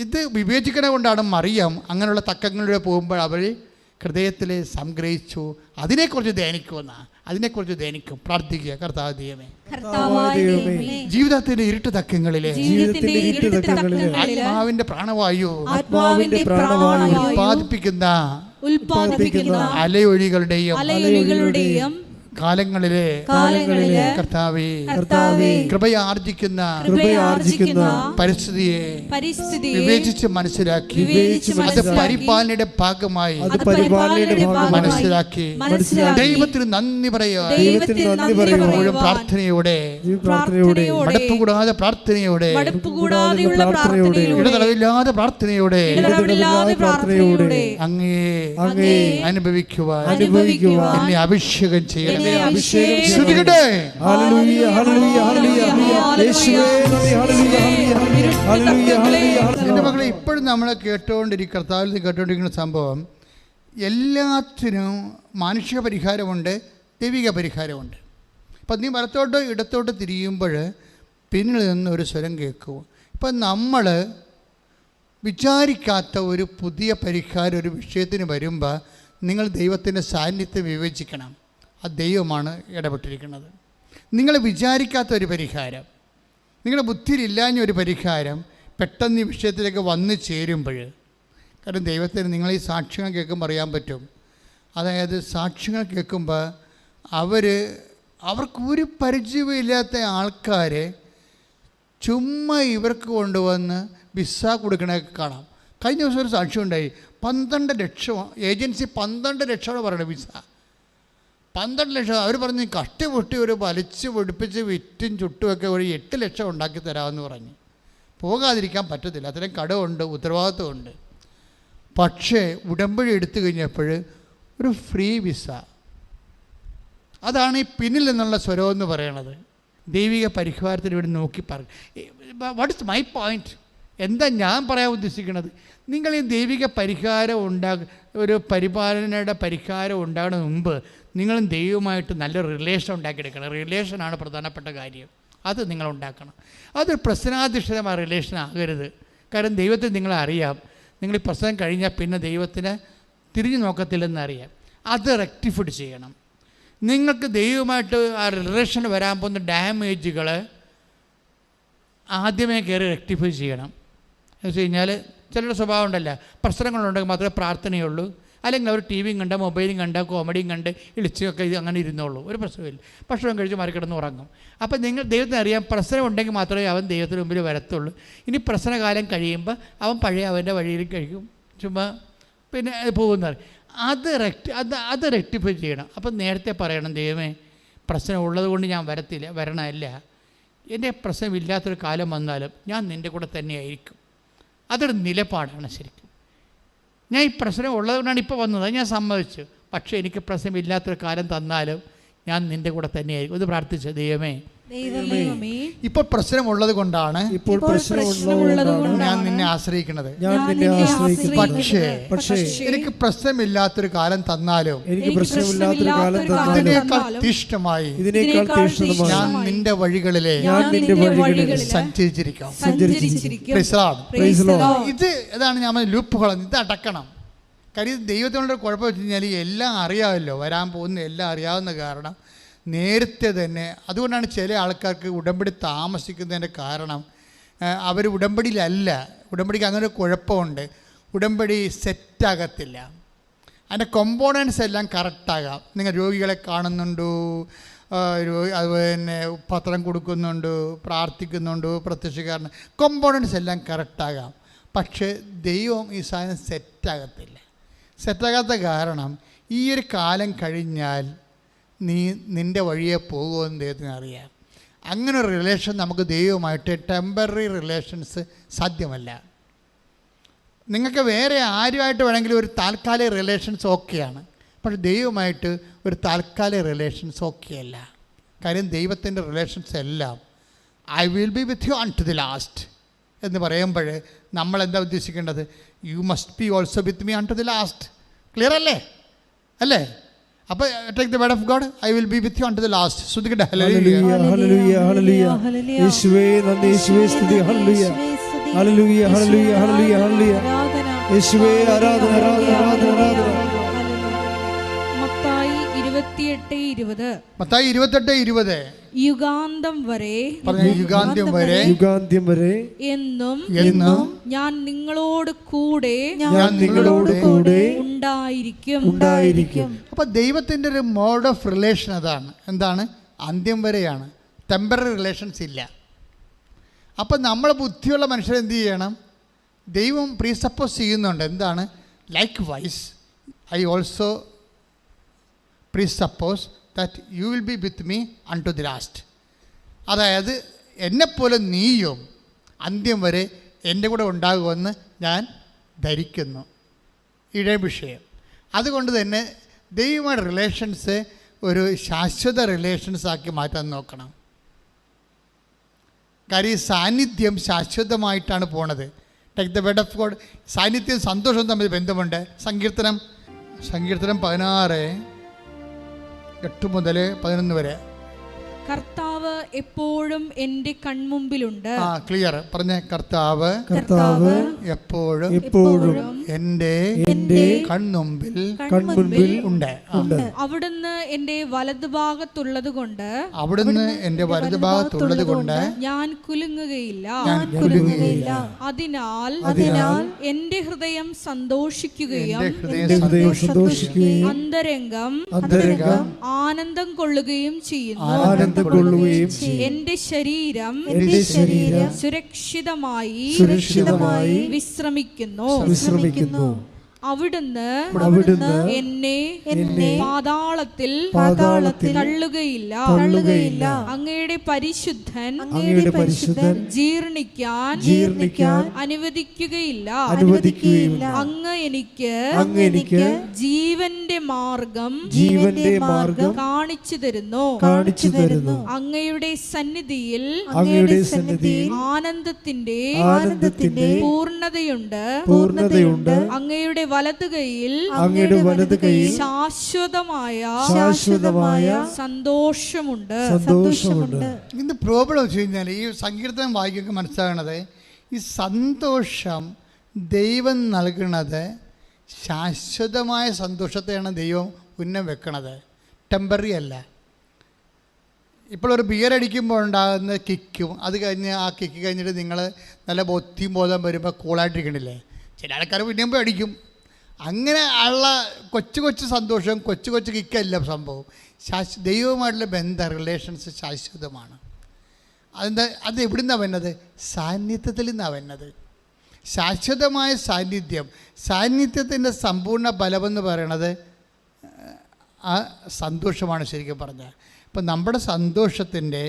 ഇത് വിവേചിക്കണ കൊണ്ടാണ് മറിയം അങ്ങനെയുള്ള തക്കങ്ങളിലൂടെ പോകുമ്പോൾ അവർ ഹൃദയത്തിൽ സംഗ്രഹിച്ചു. അതിനെക്കുറിച്ച് ധ്യാനിക്കും, പ്രാർത്ഥിക്കുക. കർത്താവ് ദൈവമേ, ജീവിതത്തിലെ ഇരുട്ട് തക്കങ്ങളിലെ ആത്മാവിന്റെ പ്രാണവായു ഉൽപ്പാദിപ്പിക്കുന്ന അലയൊലികളുടെയും കാലങ്ങളിലെ കർത്താവേ കൃപയാർജിക്കുന്ന പരിസ്ഥിതിയെ വിവേചിച്ച് മനസ്സിലാക്കി അത് പരിപാലനയുടെ ഭാഗമായി മനസ്സിലാക്കി ദൈവത്തിന് നന്ദി പറയുക. പ്രാർത്ഥനയോടെ, മടുപ്പുകൂടാതെ പ്രാർത്ഥനയോടെ, ഇടതടവില്ലാതെ പ്രാർത്ഥനയോടെ അങ്ങേ അനുഭവിക്കുവാൻ എന്നെ അഭിഷേകം ചെയ്യണം. ശ്രദ്ധിക്കട്ടെ. ഹല്ലേലൂയ, ഹല്ലേലൂയ, ഹല്ലേലൂയ. യേശുവേ നന്ദി. ഹല്ലേലൂയ, ഹല്ലേലൂയ, ഹല്ലേലൂയ. എൻ്റെ മക്കളെ, ഇപ്പോഴും നമ്മൾ കർത്താവിൽ നിന്ന് കേട്ടുകൊണ്ടിരിക്കുന്ന സംഭവം, എല്ലാത്തിനും മാനുഷിക പരിഹാരമുണ്ട്, ദൈവിക പരിഹാരമുണ്ട്. അപ്പം നീ വലത്തോട്ടോ ഇടത്തോട്ടോ തിരിയുമ്പോൾ പിന്നിൽ നിന്ന് ഒരു സ്വരം കേൾക്കും. ഇപ്പം നമ്മൾ വിചാരിക്കാത്ത ഒരു പുതിയ പരിഹാരം ഒരു വിഷയത്തിന് വരുമ്പോൾ നിങ്ങൾ ദൈവത്തിൻ്റെ സാന്നിധ്യം വിവേചിക്കണം. ആ ദൈവമാണ് ഇടപെട്ടിരിക്കുന്നത്. നിങ്ങൾ വിചാരിക്കാത്ത ഒരു പരിഹാരം, നിങ്ങളുടെ ബുദ്ധിയിലില്ലാഞ്ഞ ഒരു പരിഹാരം പെട്ടെന്ന് ഈ വിഷയത്തിലേക്ക് വന്നു ചേരുമ്പോൾ, കാരണം ദൈവത്തിന് നിങ്ങൾ ഈ സാക്ഷ്യങ്ങൾ കേൾക്കുമ്പോൾ അറിയാൻ പറ്റും. അതായത് സാക്ഷ്യങ്ങൾ കേൾക്കുമ്പോൾ അവർക്കൊരു പരിചയമില്ലാത്ത ആൾക്കാരെ ചുമ്മാ ഇവർക്ക് കൊണ്ടുവന്ന് വിസ കൊടുക്കണതൊക്കെ കാണാം. കഴിഞ്ഞ ദിവസം ഒരു സാക്ഷ്യം ഉണ്ടായി. 12 ലക്ഷം ഏജൻസി 12 ലക്ഷമാണ് പറയുന്നത് വിസ. 12 ലക്ഷം. അവർ പറഞ്ഞ് കഷ്ടിപൊട്ടി ഒരു വലിച്ച് പൊടിപ്പിച്ച് വിറ്റും ചുട്ടുമൊക്കെ ഒരു 8 ലക്ഷം ഉണ്ടാക്കി തരാമെന്ന് പറഞ്ഞ്. പോകാതിരിക്കാൻ പറ്റത്തില്ല, അത്രയും കടമുണ്ട്, ഉത്തരവാദിത്വമുണ്ട്. പക്ഷേ ഉടമ്പടി എടുത്തു കഴിഞ്ഞപ്പോൾ ഒരു ഫ്രീ വിസ. അതാണ് ഈ പിന്നിൽ നിന്നുള്ള സ്വരം എന്ന് പറയണത്. ദൈവിക പരിഹാരത്തിന് വേണ്ടി നോക്കി പറയും. What is my point? എന്താ ഞാൻ പറയാൻ ഉദ്ദേശിക്കുന്നത്? നിങ്ങൾ ഈ ദൈവിക പരിഹാരം ഒരു പരിപാലനയുടെ പരിഹാരം ഉണ്ടാകുന്നതിന് മുമ്പ് നിങ്ങളും ദൈവമായിട്ട് നല്ല റിലേഷൻ ഉണ്ടാക്കിയെടുക്കണം. റിലേഷനാണ് പ്രധാനപ്പെട്ട കാര്യം. അത് നിങ്ങൾ ഉണ്ടാക്കണം. അതൊരു പ്രശ്നാധിഷ്ഠിതമായ റിലേഷൻ ആകരുത്. കാരണം ദൈവത്തെ നിങ്ങളെ അറിയാം. നിങ്ങൾ ഈ പ്രശ്നം കഴിഞ്ഞാൽ പിന്നെ ദൈവത്തിനെ തിരിഞ്ഞു നോക്കത്തില്ലെന്നറിയാം. അത് റെക്ടിഫൈഡ് ചെയ്യണം. നിങ്ങൾക്ക് ദൈവമായിട്ട് ആ റിലേഷനിൽ വരാൻ പോകുന്ന ഡാമേജുകൾ ആദ്യമേ കയറി റെക്ടിഫൈ ചെയ്യണം. എന്ന് വെച്ച് കഴിഞ്ഞാൽ ചിലരുടെ സ്വഭാവം ഉണ്ടല്ല, പ്രശ്നങ്ങളുണ്ടെങ്കിൽ മാത്രമേ പ്രാർത്ഥനയുള്ളൂ, അല്ലെങ്കിൽ അവർ ടി വിയും കണ്ട മൊബൈലും കണ്ട കോമഡിയും കണ്ട് ഇളിച്ചൊക്കെ അങ്ങനെ ഇരുന്നുള്ളൂ, ഒരു പ്രശ്നമില്ല. ഭക്ഷണം കഴിച്ച് മറികിടന്ന് ഉറങ്ങും. അപ്പം നിങ്ങൾ ദൈവത്തിന് അറിയാം, പ്രശ്നം ഉണ്ടെങ്കിൽ മാത്രമേ അവൻ ദൈവത്തിന് മുമ്പിൽ വരത്തുള്ളൂ. ഇനി പ്രശ്നകാലം കഴിയുമ്പോൾ അവൻ പഴയ അവൻ്റെ വഴിയിൽ കഴിക്കും, ചുമ്മാ പിന്നെ പോകുന്നത്. അത് റെക്ടിഫൈ ചെയ്യണം. അപ്പം നേരത്തെ പറയണം, ദൈവമേ പ്രശ്നം ഉള്ളത് കൊണ്ട് ഞാൻ വരണമല്ല, എൻ്റെ പ്രശ്നമില്ലാത്തൊരു കാലം വന്നാലും ഞാൻ നിൻ്റെ കൂടെ തന്നെയായിരിക്കും. അതൊരു നിലപാടാണ് ശരിക്കും. ഞാൻ ഈ പ്രശ്നം ഉള്ളതുകൊണ്ടാണ് ഇപ്പോൾ വന്നത്, ഞാൻ സമ്മതിച്ചു. പക്ഷേ എനിക്ക് പ്രശ്നമില്ലാത്തൊരു കാലം തന്നാലും ഞാൻ നിൻ്റെ കൂടെ തന്നെയായിരിക്കും. ഇത് പ്രാർത്ഥിച്ചു, ദൈവമേ ഇപ്പോൾ പ്രശ്നമുള്ളത് കൊണ്ടാണ് ഞാൻ നിന്നെ ആശ്രയിക്കുന്നത്. പക്ഷേ എനിക്ക് പ്രശ്നമില്ലാത്തൊരു കാലം തന്നാലും ഇതിനേക്കാൾ തീഷ്ണമായി ഞാൻ നിന്റെ വഴികളിലെ സഞ്ചരിച്ചിരിക്കാം. ഇത് ഇതാണ് ഞാൻ ലൂപ്പുകൾ, ഇത് അടക്കണം. കാര്യം ദൈവത്തിനുള്ള കുഴപ്പം വെച്ച് കഴിഞ്ഞാൽ എല്ലാം അറിയാമല്ലോ, വരാൻ പോകുന്ന എല്ലാം അറിയാവുന്ന കാരണം നേരത്തെ തന്നെ. അതുകൊണ്ടാണ് ചില ആൾക്കാർക്ക് ഉടമ്പടി താമസിക്കുന്നതിൻ്റെ കാരണം അവർ ഉടമ്പടിയിലല്ല. ഉടമ്പടിക്ക് അങ്ങനെ ഒരു കുഴപ്പമുണ്ട്, ഉടമ്പടി സെറ്റാകത്തില്ല. അതിൻ്റെ കോമ്പോണൻസ് എല്ലാം കറക്റ്റാകാം. നിങ്ങൾ രോഗികളെ കാണുന്നുണ്ടോ, അതുപോലെ പത്രം കൊടുക്കുന്നുണ്ട്, പ്രാർത്ഥിക്കുന്നുണ്ട്, പ്രത്യക്ഷീകരണം, കോമ്പോണൻസ് എല്ലാം കറക്റ്റാകാം. പക്ഷേ ദൈവം ഈ സാധനം സെറ്റാകത്തില്ല. സെറ്റാകാത്ത കാരണം ഈ ഒരു കാലം കഴിഞ്ഞാൽ നിൻ്റെ വഴിയെ പോകുമെന്ന് ദൈവത്തിന് അറിയാം. അങ്ങനെ ഒരു റിലേഷൻ നമുക്ക് ദൈവമായിട്ട് ടെമ്പററി റിലേഷൻസ് സാധ്യമല്ല. നിങ്ങൾക്ക് വേറെ ആരുമായിട്ട് വേണമെങ്കിലും ഒരു താൽക്കാലിക റിലേഷൻസ് ഓക്കെയാണ്, പക്ഷെ ദൈവമായിട്ട് ഒരു താൽക്കാലിക റിലേഷൻസ് ഓക്കെയല്ല. കാര്യം ദൈവത്തിൻ്റെ റിലേഷൻസ് എല്ലാം I will be with you unto the last എന്ന് പറയുമ്പോൾ നമ്മളെന്താ ഉദ്ദേശിക്കേണ്ടത്? You must be also with me unto the last. Clear അല്ലേ? അല്ലേ? അപ്പോൾ take the word of God, I will be with you unto the last. ശ്രുതിക്കട്ടെ. ഹല്ലേലൂയ ഹല്ലേലൂയ ഹല്ലേലൂയ. യേശുവേ നന്ദി, യേശുവേ സ്തുതി. ഹല്ലേലൂയ ഹല്ലേലൂയ ഹല്ലേലൂയ ഹല്ലേലൂയ ഹല്ലേലൂയ. യേശുവേ ആരാധന ആരാധന ആരാധന ആരാധന. മത്തായി 28:20. മത്തായി 28:20. യുഗാന്തം വരെ, യുഗാന്ത്യം വരെ, യുഗാന്ത്യം വരെ എന്നും ഞാൻ നിങ്ങളോട് കൂടെ ഉണ്ടായിരിക്കും. അപ്പൊ ദൈവത്തിൻ്റെ ഒരു മോഡ് ഓഫ് റിലേഷൻ അതാണ്. എന്താണ്? അന്ത്യം വരെയാണ്. ടെമ്പററി റിലേഷൻസ് ഇല്ല. അപ്പം നമ്മൾ ബുദ്ധിയുള്ള മനുഷ്യർ എന്ത് ചെയ്യണം? ദൈവം പ്രീസപ്പോസ് ചെയ്യുന്നുണ്ട്. എന്താണ്? Likewise I also presuppose that you will be with me unto the last. അതായത് എന്നെപ്പോലെ നീയും അന്ത്യം വരെ എൻ്റെ കൂടെ ഉണ്ടാകുമെന്ന് ഞാൻ ധരിക്കുന്നു. ഇടേ വിഷയം. അതുകൊണ്ട് തന്നെ ദൈവമായ റിലേഷൻസ് ഒരു ശാശ്വത റിലേഷൻസ് ആക്കി മാറ്റാൻ നോക്കണം. കാര്യം ഈ സാന്നിധ്യം ശാശ്വതമായിട്ടാണ് പോണത്. Take the word of God. സാന്നിധ്യം സന്തോഷവും തമ്മിൽ ബന്ധമുണ്ട്. സങ്കീർത്തനം 16:8 മുതൽ 11 വരെ. കർത്താവ് എപ്പോഴും എൻ്റെ കൺമുമ്പിലുണ്ട്. ക്ലിയർ പറഞ്ഞേ. കർത്താവ് എപ്പോഴും എൻ്റെ കൺമുമ്പിൽ ഉണ്ട്. അവിടുന്ന് എൻ്റെ വലതുഭാഗത്തുള്ളത് കൊണ്ട് ഞാൻ കുലുങ്ങുകയില്ല. അതിനാൽ എൻ്റെ ഹൃദയം സന്തോഷിക്കുകയും അന്തരംഗം ആനന്ദം കൊള്ളുകയും ചെയ്യുന്നു. എന്റെ ശരീരം സുരക്ഷിതമായി വിശ്രമിക്കുന്നു. അവിടുന്ന് എന്നെ പാതാളത്തിൽ തള്ളുകയില്ല. അങ്ങയുടെ പരിശുദ്ധൻ ജീർണിക്കാൻ അനുവദിക്കുകയില്ല. അങ്ങ് എനിക്ക് ജീവന്റെ മാർഗം കാണിച്ചു തരുന്നു. അങ്ങയുടെ സന്നിധിയിൽ ആനന്ദത്തിന്റെ പൂർണ്ണതയുണ്ട്. അങ്ങയുടെ വലതുകൈയിൽ ശാശ്വതമായ സന്തോഷമുണ്ട്. ഇന്ന് പ്രോബ്ലം വെച്ച് കഴിഞ്ഞാൽ ഈ സങ്കീർത്തനം വായിക്കൊക്കെ മനസ്സിലാകണത് ഈ സന്തോഷം ദൈവം നൽകുന്നത് ശാശ്വതമായ സന്തോഷത്തെയാണ് ദൈവം ഉന്നം വെക്കണത്, ടെമ്പററി അല്ല. ഇപ്പോൾ ഒരു ബിയർ അടിക്കുമ്പോൾ ഉണ്ടാകുന്ന കിക്കും അത് കഴിഞ്ഞ് ആ കിക്ക് കഴിഞ്ഞിട്ട് നിങ്ങൾ നല്ല ബൊത്തിയും ബോധം വരുമ്പോൾ കൂളായിട്ടിരിക്കണില്ലേ? ചില ആൾക്കാർ പിന്നെയും പോയി അടിക്കും. അങ്ങനെ ഉള്ള കൊച്ചു കൊച്ചു സന്തോഷം, കൊച്ചു കൊച്ചു കിക്കല്ല സംഭവം. ദൈവവുമായിട്ടുള്ള ബന്ധം, റിലേഷൻസ് ശാശ്വതമാണ്. അത് എവിടെ നിന്നാണ് വരുന്നത്? സാന്നിധ്യത്തിൽ നിന്നാണ് വരുന്നത്. ശാശ്വതമായ സാന്നിധ്യത്തിൻ്റെ സമ്പൂർണ്ണ ബലമെന്ന് പറയണത് ആ സന്തോഷമാണ് ശരിക്കും പറഞ്ഞാൽ. ഇപ്പം നമ്മുടെ സന്തോഷത്തിൻ്റെ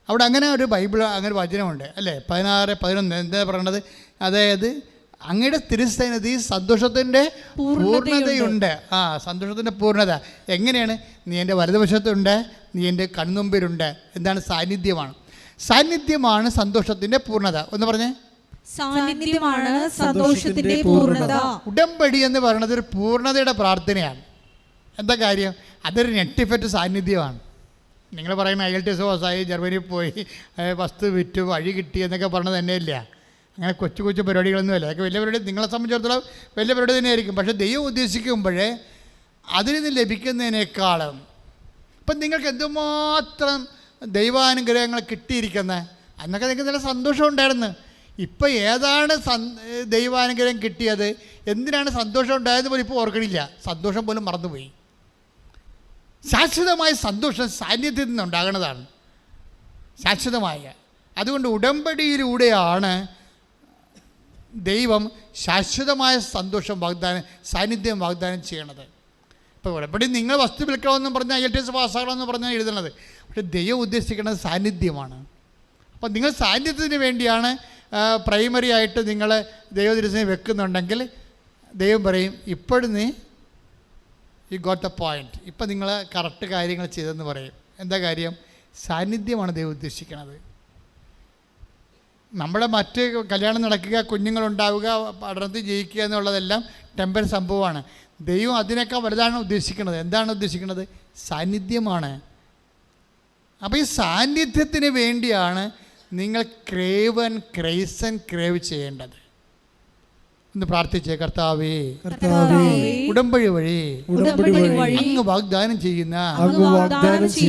അവിടെ അങ്ങനെ ഒരു ബൈബിൾ അങ്ങനെ വചനമുണ്ട് അല്ലേ, 16:11 എന്താ പറയണത്? അതായത് അങ്ങയുടെ തിരുസന്നിധി സന്തോഷത്തിൻ്റെ പൂർണ്ണതയുണ്ട്. സന്തോഷത്തിൻ്റെ പൂർണ്ണത എങ്ങനെയാണ്? നീ എൻ്റെ വലതുവശത്തുണ്ട്, നീ എൻ്റെ കൺമുമ്പിലുണ്ട്. എന്താണ്? സാന്നിധ്യമാണ് സന്തോഷത്തിൻ്റെ പൂർണ്ണത. ഒന്ന് പറഞ്ഞേ. സാന്നിധ്യമാണ് സന്തോഷത്തിന്റെ പൂർണ്ണത. ഉടമ്പടി എന്ന് പറയുന്നത് ഒരു പൂർണ്ണതയുടെ പ്രാർത്ഥനയാണ്. എന്താ കാര്യം? അതൊരു നെറ്റിഫെറ്റ് സാന്നിധ്യമാണ്. നിങ്ങൾ പറയുന്ന IELTS പാസ്സായി, ജർമ്മനിയിൽ പോയി, വസ്തു വിറ്റു, വഴി കിട്ടി എന്നൊക്കെ പറഞ്ഞത് തന്നെയില്ല. അങ്ങനെ കൊച്ചു കൊച്ചു പരിപാടികളൊന്നുമില്ല. അതൊക്കെ വലിയ പരിപാടി, നിങ്ങളെ സംബന്ധിച്ചിടത്തോളം വലിയ പരിപാടി തന്നെയായിരിക്കും. പക്ഷേ ദൈവം ഉദ്ദേശിക്കുമ്പോഴേ അതിൽ നിന്ന് ലഭിക്കുന്നതിനേക്കാളും ഇപ്പം നിങ്ങൾക്ക് എന്തുമാത്രം ദൈവാനുഗ്രഹങ്ങൾ കിട്ടിയിരിക്കുന്നത്, അന്നൊക്കെ നിങ്ങൾക്ക് നല്ല സന്തോഷം ഉണ്ടായിരുന്നു. ഇപ്പം ഏതാണ് ദൈവാനുഗ്രഹം കിട്ടിയത്, എന്തിനാണ് സന്തോഷം ഉണ്ടായത് പോലും ഇപ്പോൾ ഓർക്കണില്ല. സന്തോഷം പോലും മറന്നുപോയി. ശാശ്വതമായ സന്തോഷം സാന്നിധ്യത്തിൽ നിന്നുണ്ടാകുന്നതാണ്, ശാശ്വതമായ. അതുകൊണ്ട് ഉടമ്പടിയിലൂടെയാണ് ദൈവം ശാശ്വതമായ സന്തോഷം സാന്നിധ്യം വാഗ്ദാനം ചെയ്യണത്. ഇപ്പോൾ ഉടമ്പടി നിങ്ങൾ വസ്തു വിൽക്കണമെന്നും പറഞ്ഞാൽ IELTS പാസ്സാകണമെന്ന് പറഞ്ഞാൽ എഴുതുന്നത്. പക്ഷേ ദൈവം ഉദ്ദേശിക്കുന്നത് സാന്നിധ്യമാണ്. അപ്പോൾ നിങ്ങൾ സാന്നിധ്യത്തിന് വേണ്ടിയാണ് പ്രൈമറി ആയിട്ട് നിങ്ങൾ ദൈവതിരുസേന വെക്കുന്നുണ്ടെങ്കിൽ ദൈവം പറയും, ഇപ്പോഴും നീ ഗോട്ട് ദ പോയിന്റ്, ഇപ്പം നിങ്ങൾ കറക്റ്റ് കാര്യങ്ങൾ ചെയ്തെന്ന് പറയും. എന്താ കാര്യം? സാന്നിധ്യമാണ് ദൈവം ഉദ്ദേശിക്കുന്നത്. നമ്മുടെ മറ്റ് കല്യാണം നടക്കുക, കുഞ്ഞുങ്ങളുണ്ടാവുക, പഠനത്തിൽ ജയിക്കുക എന്നുള്ളതെല്ലാം ടെമ്പററി സംഭവമാണ്. ദൈവം അതിനേക്കാൾ വലുതാണ് ഉദ്ദേശിക്കുന്നത്. എന്താണ് ഉദ്ദേശിക്കുന്നത്? സാന്നിധ്യമാണ്. അപ്പോൾ ഈ സാന്നിധ്യത്തിന് വേണ്ടിയാണ് നിങ്ങൾ ക്രേവ് ചെയ്യേണ്ടത്. ഒന്ന് പ്രാർത്ഥിച്ചേ. കർത്താവേ, ഉടമ്പടി വഴി അങ്ങ് വാഗ്ദാനം ചെയ്യുന്ന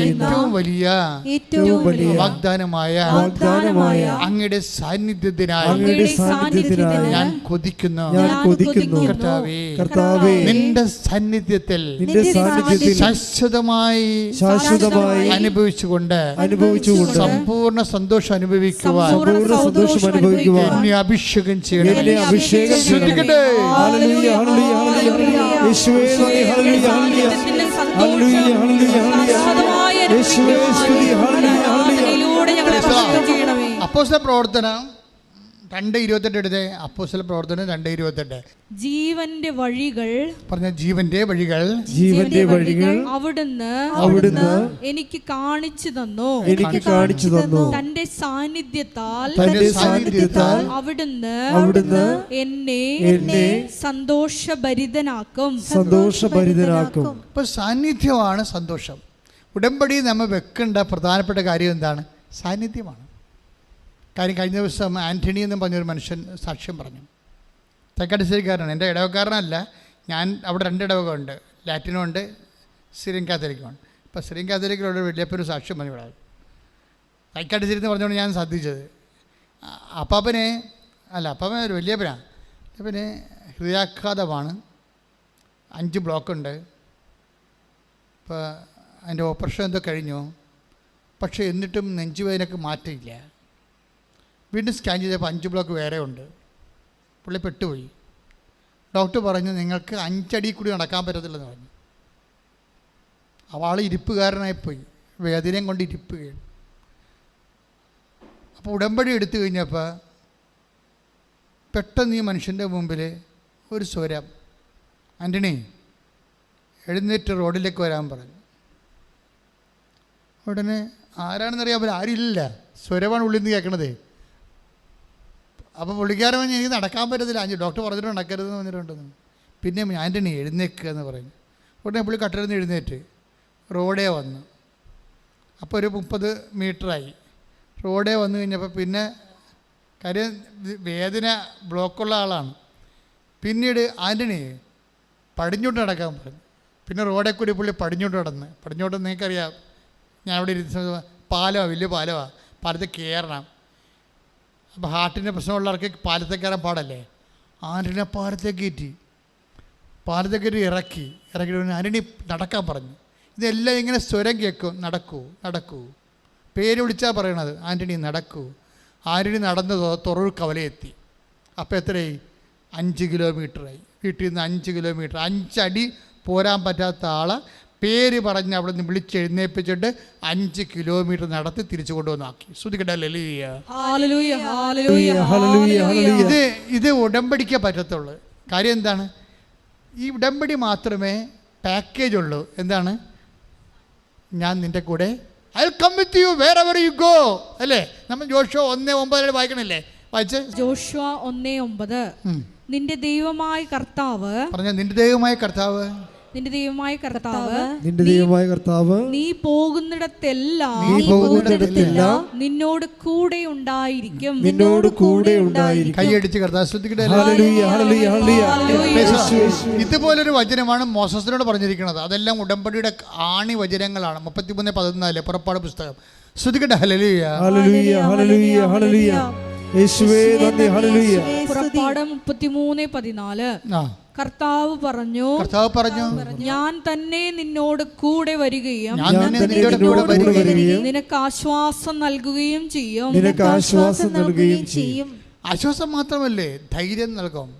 ഏറ്റവും വലിയ വാഗ്ദാനമായ അങ്ങയുടെ സാന്നിധ്യത്തിനായി ഞാൻ കൊതിക്കുന്നു. കർത്താവേ, നിന്റെ സാന്നിധ്യത്തിൽ ശാശ്വതമായി അനുഭവിച്ചുകൊണ്ട് സമ്പൂർണ്ണ സന്തോഷം അനുഭവിക്കുവാൻ എന്നെ അഭിഷേകം ചെയ്യണം. ശ്രദ്ധിക്കട്ടെ. അപ്പോസ്തല പ്രവർത്തനം 2:28 എടുത്തേ. അപ്പോസ്തല പ്രവർത്തനം 2:28. ജീവന്റെ വഴികൾ, പറഞ്ഞ ജീവന്റെ വഴികൾ അവിടുന്ന് എനിക്ക് കാണിച്ചു തന്നു. തന്റെ സാന്നിധ്യത്താൽ അവിടുന്ന് എന്നെ സന്തോഷഭരിതനാക്കും. ഇപ്പൊ സാന്നിധ്യമാണ് സന്തോഷം. ഉടമ്പടി നമ്മൾ വെക്കേണ്ട പ്രധാനപ്പെട്ട കാര്യം എന്താണ്? സാന്നിധ്യമാണ്. കാര്യം കഴിഞ്ഞ ദിവസം ആൻ്റണി എന്നും പറഞ്ഞൊരു മനുഷ്യൻ സാക്ഷ്യം പറഞ്ഞു. തെക്കടിശ്ശേരിക്കാരനാണ്, എൻ്റെ ഇടവക്കാരനല്ല. ഞാൻ അവിടെ 2 ഇടവക ഉണ്ട്, ലാറ്റിനും ഉണ്ട്, സിറിയൻ കാത്തലിക്കുമാണ്. ഇപ്പോൾ സിറിയൻ കാത്തലിക്കിലുള്ള വലിയപ്പനൊരു സാക്ഷ്യം പറഞ്ഞു ഇവിടെ. തെക്കടിശ്ശേരി എന്ന് പറഞ്ഞുകൊണ്ട് ഞാൻ ശ്രദ്ധിച്ചത്, അപ്പാപ്പൻ ഒരു വലിയപ്പനാണ്. പിന്നെ ഹൃദയാഘാതമാണ്, 5 ബ്ലോക്കുണ്ട്. ഇപ്പോൾ അതിൻ്റെ ഓപ്പറേഷൻ എന്തോ കഴിഞ്ഞു. പക്ഷേ എന്നിട്ടും നെഞ്ചുവേദനയ്ക്ക് മാറ്റമില്ല. വീണ്ടും സ്കാൻ ചെയ്തപ്പോൾ 5 ബ്ലോക്ക് വേറെ ഉണ്ട്. പുള്ളി പെട്ടുപോയി. ഡോക്ടർ പറഞ്ഞു നിങ്ങൾക്ക് 5 അടി കൂടി നടക്കാൻ പറ്റത്തില്ലെന്ന് പറഞ്ഞു. അവൾ ഇരിപ്പുകാരനായിപ്പോയി, വേദനയും കൊണ്ട് ഇരിപ്പുകയാണ്. അപ്പോൾ ഉടമ്പടി എടുത്തു കഴിഞ്ഞപ്പോൾ പെട്ടെന്ന് ഈ മനുഷ്യൻ്റെ മുമ്പിൽ ഒരു സ്വരം, ആൻ്റണി എഴുന്നേറ്റ് റോഡിലേക്ക് വരാൻ പറഞ്ഞു. ഉടനെ ആരാണെന്നറിയാൻ പറ്റില്ല, ആരില്ല, സ്വരമാണ് ഉള്ളിൽ നിന്ന് കേൾക്കണത്. അപ്പോൾ പുള്ളിക്കാരൻ പറഞ്ഞു എനിക്ക് നടക്കാൻ പറ്റത്തില്ല, ഡോക്ടർ പറഞ്ഞിട്ട് നടക്കരുതെന്ന് പറഞ്ഞിട്ടുണ്ടെന്ന്. പിന്നെ ആൻ്റണി എഴുന്നേക്കുക എന്ന് പറഞ്ഞു. ഉടനെ പുള്ളി കട്ടിലിരുന്ന് എഴുന്നേറ്റ് റോഡേ വന്നു. അപ്പോൾ ഒരു 30 മീറ്ററായി. റോഡേ വന്നു കഴിഞ്ഞപ്പോൾ പിന്നെ കാര്യം വേദന ബ്ലോക്കുള്ള ആളാണ്. പിന്നീട് ആൻ്റണി പടിഞ്ഞോട്ട് നടക്കാൻ പറഞ്ഞു. പിന്നെ റോഡേ കൂടി പുള്ളി പടിഞ്ഞോട്ട് നിങ്ങൾക്കറിയാം, ഞാൻ അവിടെ ഇരുന്ന പാലമാണ്, വലിയ പാലമാണ്, പാലത്തിൽ കയറണം. അപ്പോൾ ഹാർട്ടിൻ്റെ പ്രശ്നമുള്ളവർക്ക് പാലത്തിൽ കയറാൻ പാടല്ലേ. ആൻ്റണി പാലത്തേക്ക് കയറ്റി ഇറക്കിയിട്ട് ആൻ്റണി നടക്കാൻ പറഞ്ഞു. ഇതെല്ലാം ഇങ്ങനെ സ്വരം കേൾക്കും, നടക്കൂ പേര് വിളിച്ചാൽ പറയണത്, ആൻ്റണി നടക്കൂ. ആൻ്റണി നടന്ന് തുറവൂർ കവലയെത്തി. അപ്പോൾ എത്രയായി? 5 കിലോമീറ്ററായി. വീട്ടിൽ നിന്ന് 5 കിലോമീറ്റർ, 5 അടി പോരാൻ പറ്റാത്ത ആളെ പേര് പറഞ്ഞ് അവിടെ നിന്ന് വിളിച്ചെഴുന്നേൽപ്പിച്ചിട്ട് 5 കിലോമീറ്റർ നടത്തി തിരിച്ചു കൊണ്ടുവന്നാക്കി. ഇത് ഉടമ്പടിക്കേ പറ്റത്തുള്ളൂ. കാര്യം എന്താണ്? ഈ ഉടമ്പടി മാത്രമേ പാക്കേജ് ഉള്ളൂ. എന്താണ്? ഞാൻ നിൻ്റെ കൂടെ, I'll come with you wherever you go. അല്ലേ? നമ്മൾ ജോഷുവ 1:9 വായിക്കണില്ലേ? വായിച്ച്. ജോഷുവ 1:9. നിന്റെ ദൈവമായ കർത്താവ്, പറഞ്ഞ നിന്റെ ദൈവമായ കർത്താവ്, നിന്റെ ദൈവമായ കർത്താവ് നീ പോകുന്നിടത്തെല്ലാം നിന്നോട് കൂടെ ഉണ്ടായിരിക്കും. കൈയടിച്ച് കർത്താവ് ശ്രദ്ധിക്കട്ടെ. ഇതുപോലൊരു വചനമാണ് മോസസിനോട് പറഞ്ഞിരിക്കുന്നത്. അതെല്ലാം ഉടമ്പടിയുടെ ആണി വചനങ്ങളാണ്. 33:14 പുറപ്പാട് പുസ്തകം. ശ്രദ്ധിക്കട്ടെ. ഹല്ലേലൂയ, ഹല്ലേലൂയ, ഹല്ലേലൂയ, ഹല്ലേലൂയ. യേശുവേ നന്ദി. ഹല്ലേലൂയ. പുറപ്പാട് 33:14. കർത്താവ് പറഞ്ഞു, ഞാൻ തന്നെ നിന്നോട് കൂടെ വരികയും നിനക്ക് ആശ്വാസം നൽകുകയും ചെയ്യും. ആശ്വാസം മാത്രമല്ലേ, ധൈര്യം നൽകും,